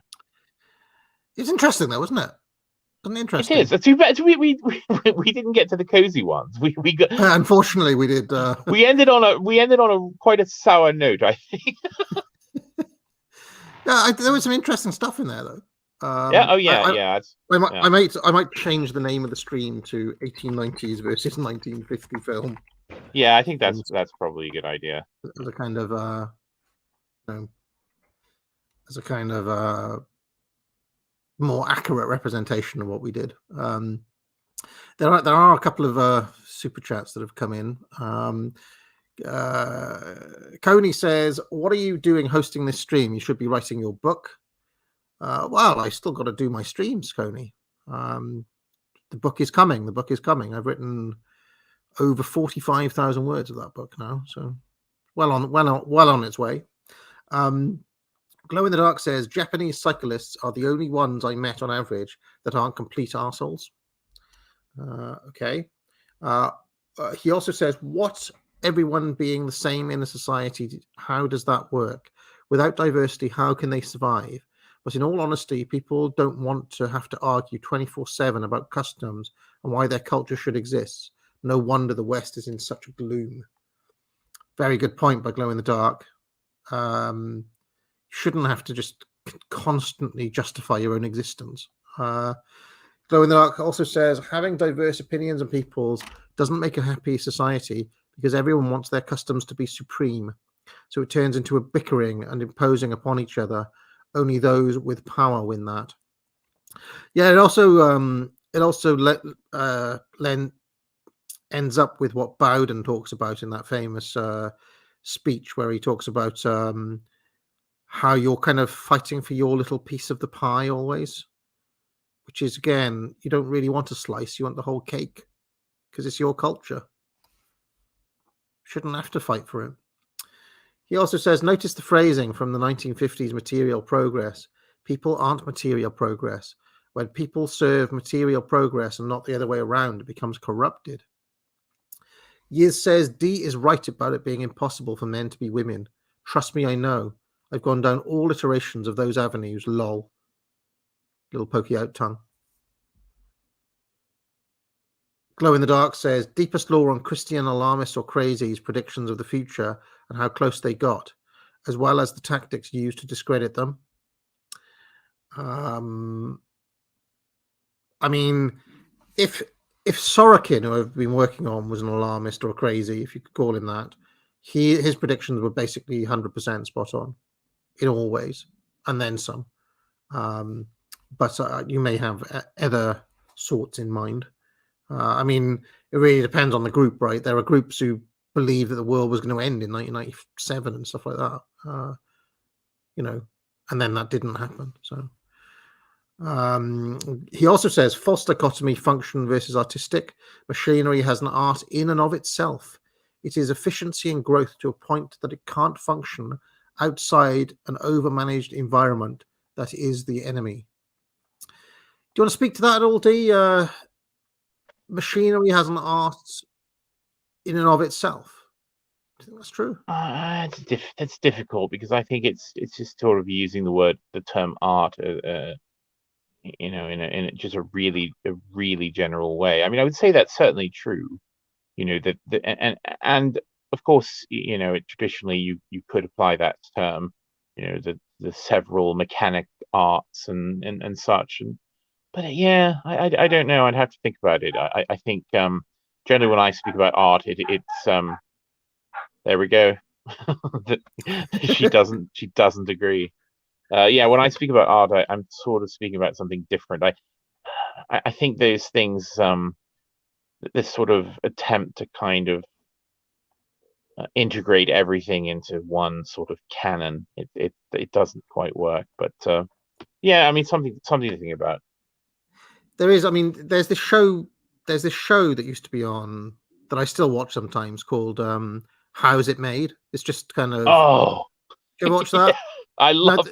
It's interesting though, isn't it? Isn't it interesting?
It is. It's too bad we didn't get to the cozy ones. We got
unfortunately we did.
We ended on a quite a sour note, I think.
Yeah, there was some interesting stuff in there though.
Yeah.
I might change the name of the stream to 1890s versus 1950 film.
Yeah, I think that's probably a good idea.
As a kind of more accurate representation of what we did. There are a couple of super chats that have come in. Coney says, "What are you doing hosting this stream? You should be writing your book." Well, I still got to do my streams, Coney. The book is coming. I've written over 45,000 words of that book now, so well on its way. Glow in the Dark says, "Japanese cyclists are the only ones I met on average that aren't complete arseholes." Okay. He also says, "What everyone being the same in a society, how does that work? Without diversity, how can they survive? But in all honesty, people don't want to have to argue 24/7 about customs and why their culture should exist. No wonder the West is in such gloom." Very good point by Glow in the Dark. Shouldn't have to just constantly justify your own existence. Glow in the Dark also says, "Having diverse opinions and peoples doesn't make a happy society because everyone wants their customs to be supreme. So it turns into a bickering and imposing upon each other. Only those with power win that." Yeah, it also ends up with what Bowden talks about in that famous speech where he talks about how you're kind of fighting for your little piece of the pie always, which is, again, you don't really want a slice, you want the whole cake because it's your culture. Shouldn't have to fight for it. He also says, "Notice the phrasing from the 1950s material progress. People aren't material progress. When people serve material progress and not the other way around, it becomes corrupted." Yiz says, "D is right about it being impossible for men to be women. Trust me, I know. I've gone down all iterations of those avenues, lol." Little pokey out tongue. Glow in the Dark says, "Deepest lore on Christian alarmists or crazies' predictions of the future and how close they got, as well as the tactics used to discredit them." I mean, if Sorokin, who I've been working on, was an alarmist or a crazy, if you could call him that, his predictions were basically 100% spot on in all ways, and then some. But you may have other sorts in mind. I mean, it really depends on the group, right? There are groups who believe that the world was going to end in 1997 and stuff like that, and then that didn't happen. So he also says, "False dichotomy, function versus artistic. Machinery has an art in and of itself. It is efficiency and growth to a point that it can't function outside an overmanaged environment that is the enemy." Do you want to speak to that at all, D? Machinery has an art in and of itself. Do you think that's true?
It's difficult because I think it's just sort of using the term art, in just a really general way. I mean, I would say that's certainly true. And of course, traditionally you could apply that term, the several mechanic arts and such. But yeah, I don't know. I'd have to think about it. I think generally when I speak about art, it's there we go. She doesn't agree. Yeah, when I speak about art, I'm sort of speaking about something different. I think those things, this sort of attempt to kind of integrate everything into one sort of canon, it doesn't quite work. But yeah, I mean, something to think about.
There is. I mean, there's this show that used to be on that I still watch sometimes called How's It Made? It's just kind of you watch that?
I love.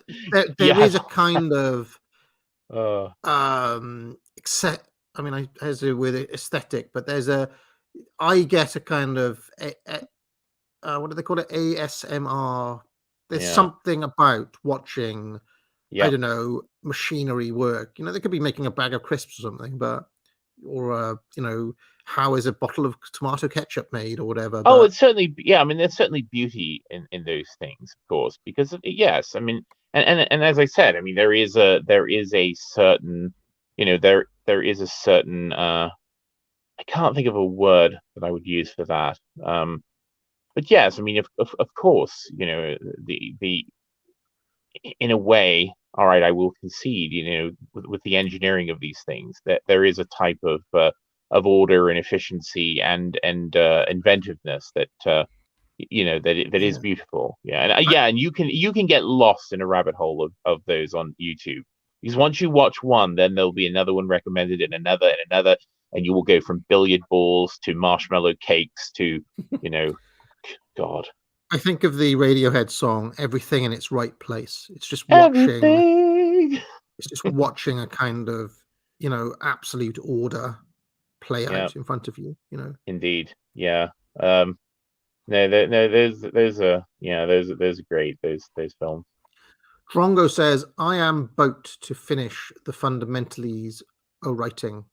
There is a kind of I mean, it has to do with aesthetic, but I get a kind of what do they call it? ASMR. There's something about watching, I don't know, machinery work. They could be making a bag of crisps or something, or how is a bottle of tomato ketchup made or whatever.
Oh, it's certainly, I mean, there's certainly beauty in those things, of course, because yes, I mean, and as I said, I mean, there is a certain, there is a certain, I can't think of a word that I would use for that. But yes, I mean, of course, the in a way, all right, I will concede, with the engineering of these things, that there is a type of order and efficiency and inventiveness that that is beautiful. And you can get lost in a rabbit hole of those on YouTube, because once you watch one, then there'll be another one recommended, and another, and you will go from billiard balls to marshmallow cakes to God.
I think of the Radiohead song "Everything in Its Right Place." It's just watching. It's just watching a kind of absolute order play out in front of you.
Indeed, yeah. No, those are great. Those films.
Drongo says, "I am about to finish the fundamentals of writing."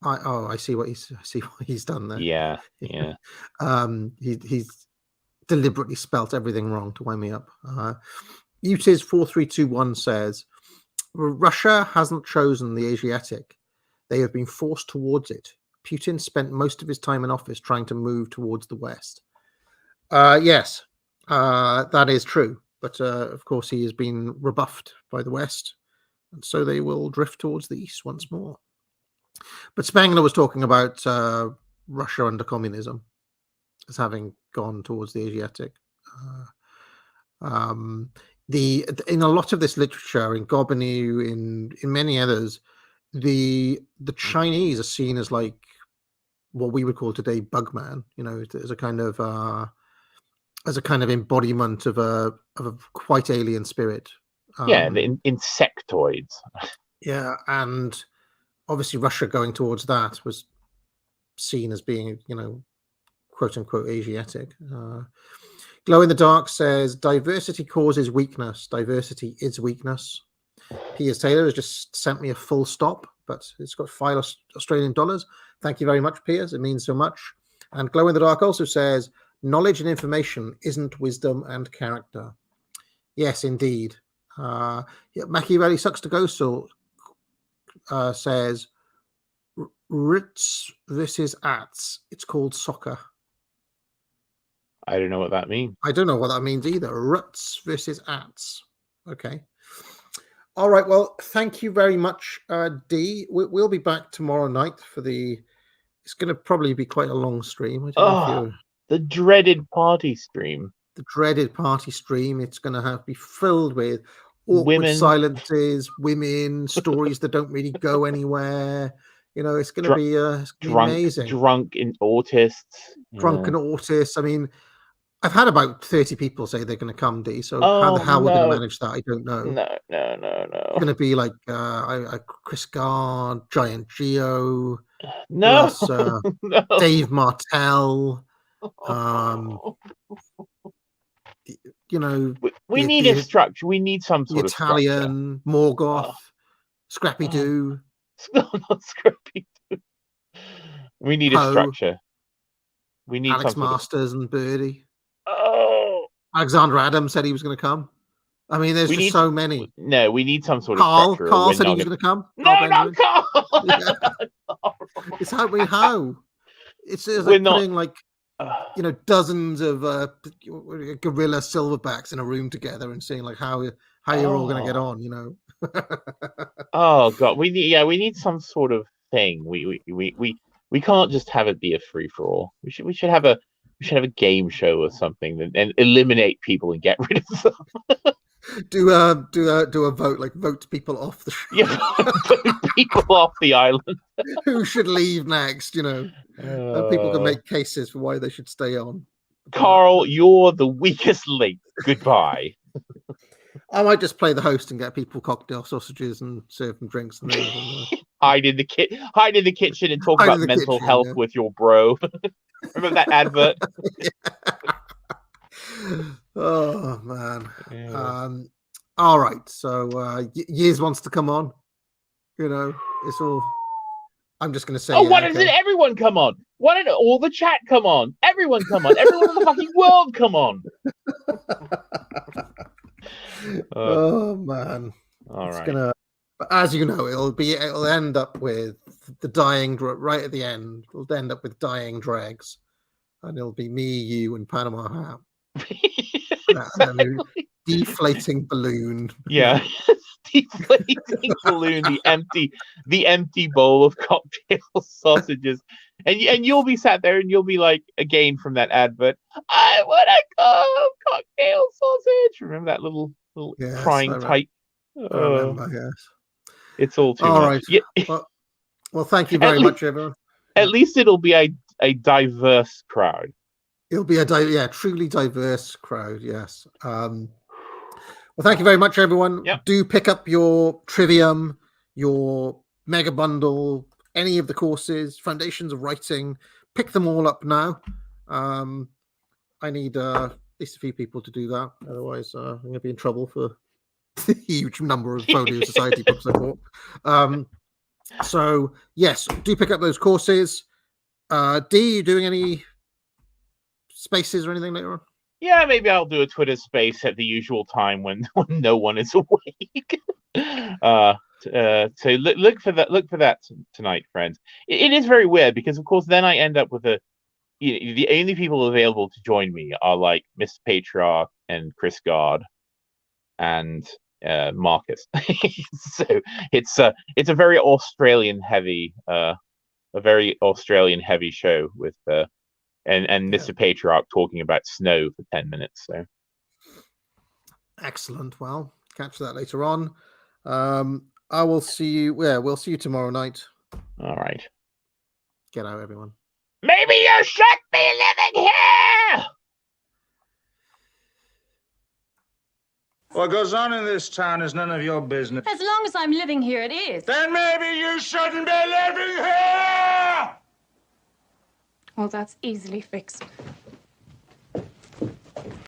I see what he's done there.
Yeah.
He's deliberately spelt everything wrong to wind me up. Utiz 4321 says, "Russia hasn't chosen the Asiatic; they have been forced towards it. Putin spent most of his time in office trying to move towards the West." Yes, that is true. But of course, he has been rebuffed by the West, and so they will drift towards the East once more. But Spangler was talking about Russia under communism as having gone towards the Asiatic. In a lot of this literature, in Gobineau, in many others, the Chinese are seen as like what we would call today Bugman. As a kind of embodiment of a quite alien spirit.
The insectoids.
Yeah, and obviously Russia going towards that was seen as being, quote unquote Asiatic. Glow in the Dark says, "Diversity causes weakness. Diversity is weakness." Piers Taylor has just sent me a full stop, but it's got $5 Australian. Thank you very much, Piers. It means so much. And Glow in the Dark also says, "Knowledge and information isn't wisdom and character." Yes, indeed. Machiavelli Sucks to Go So says, "Ritz versus Ats. It's called soccer."
I don't know what that means.
I don't know what that means either. Ritz versus Ats. Okay. All right. Well, thank you very much, Dee. We'll be back tomorrow night for it's going to probably be quite a long stream. I don't know if
the dreaded party stream.
The dreaded party stream. It's going to be filled with awkward silences, women, stories that don't really go anywhere. It's going to be amazing.
Drunken autists.
Drunken autists. I mean, I've had about 30 people say they're going to come, Dee. So how the hell we're going to manage that, I don't know.
No.
It's going to be like Chris Gard, Giant Geo,
plus,
Dave Martell.
We need a structure. We need some sort of
Italian, Morgoth, Scrappy Doo.
Not Scrappy Doo. We need a structure. We need
Alex Masters and Birdie.
Oh,
Alexander Adams said he was going to come. I mean, there's just so many.
No, we need some sort of structure.
Carl said he was going to come.
No, not Carl.
It's how. It's like putting like dozens of gorilla silverbacks in a room together and seeing like how you're all going to get on.
Oh God, we need some sort of thing. We can't just have it be a free for all. We should have a game show or something and eliminate people and get rid of them.
Do a vote, like vote people off the show.
Yeah, people off the island.
Who should leave next? And people can make cases for why they should stay on.
Carl, you're the weakest link. Goodbye.
I might just play the host and get people cocktail sausages and serve them drinks and things.
Hide in the kitchen and talk
Hide
about
in the
mental
kitchen,
health
yeah.
with your bro. Remember that advert?
Oh man.
Yeah.
All right. So Years wants to come on. You know, it's all. I'm just going to say.
Oh, why doesn't everyone come on? Why don't all the chat come on? Everyone come on. Everyone in the fucking world come on.
Oh man.
All
it's
right.
gonna. But as you know, it'll end up with the dying right at the end. It'll end up with dying dregs, and it'll be me, you, and Panama Hat. And a deflating balloon.
Yeah. Deflating balloon, the empty bowl of cocktail sausages, and you'll be sat there and you'll be like, again from that advert, I want a cocktail sausage. Remember that little
Yes,
crying
I
type?
I remember, yes.
It's all too
All
much.
right.
Yeah.
Well, thank you very much, everyone.
At least it'll be a diverse crowd.
It'll be a truly diverse crowd. Yes. Well, thank you very much, everyone.
Yep.
Do pick up your Trivium, your Mega Bundle, any of the courses, Foundations of Writing. Pick them all up now. I need at least a few people to do that. Otherwise, I'm going to be in trouble for the huge number of Folio Society books I bought. So, yes, do pick up those courses. D, you doing any spaces or anything later on?
Yeah, maybe I'll do a Twitter space at the usual time when no one is awake. So look for that tonight, friends. It is very weird because, of course, then I end up with the only people available to join me are like Mr. Patriarch and Chris Gard and Marcus. So it's a very Australian heavy show with and Mr. Patriarch talking about snow for 10 minutes. So
excellent. Well, catch that later on. I will see you. Yeah, we'll see you tomorrow night.
All right.
Get out, everyone.
Maybe you should be living here.
What goes on in this town is none of your business.
As long as I'm living here, it is.
Then maybe you shouldn't be living here!
Well, that's easily fixed.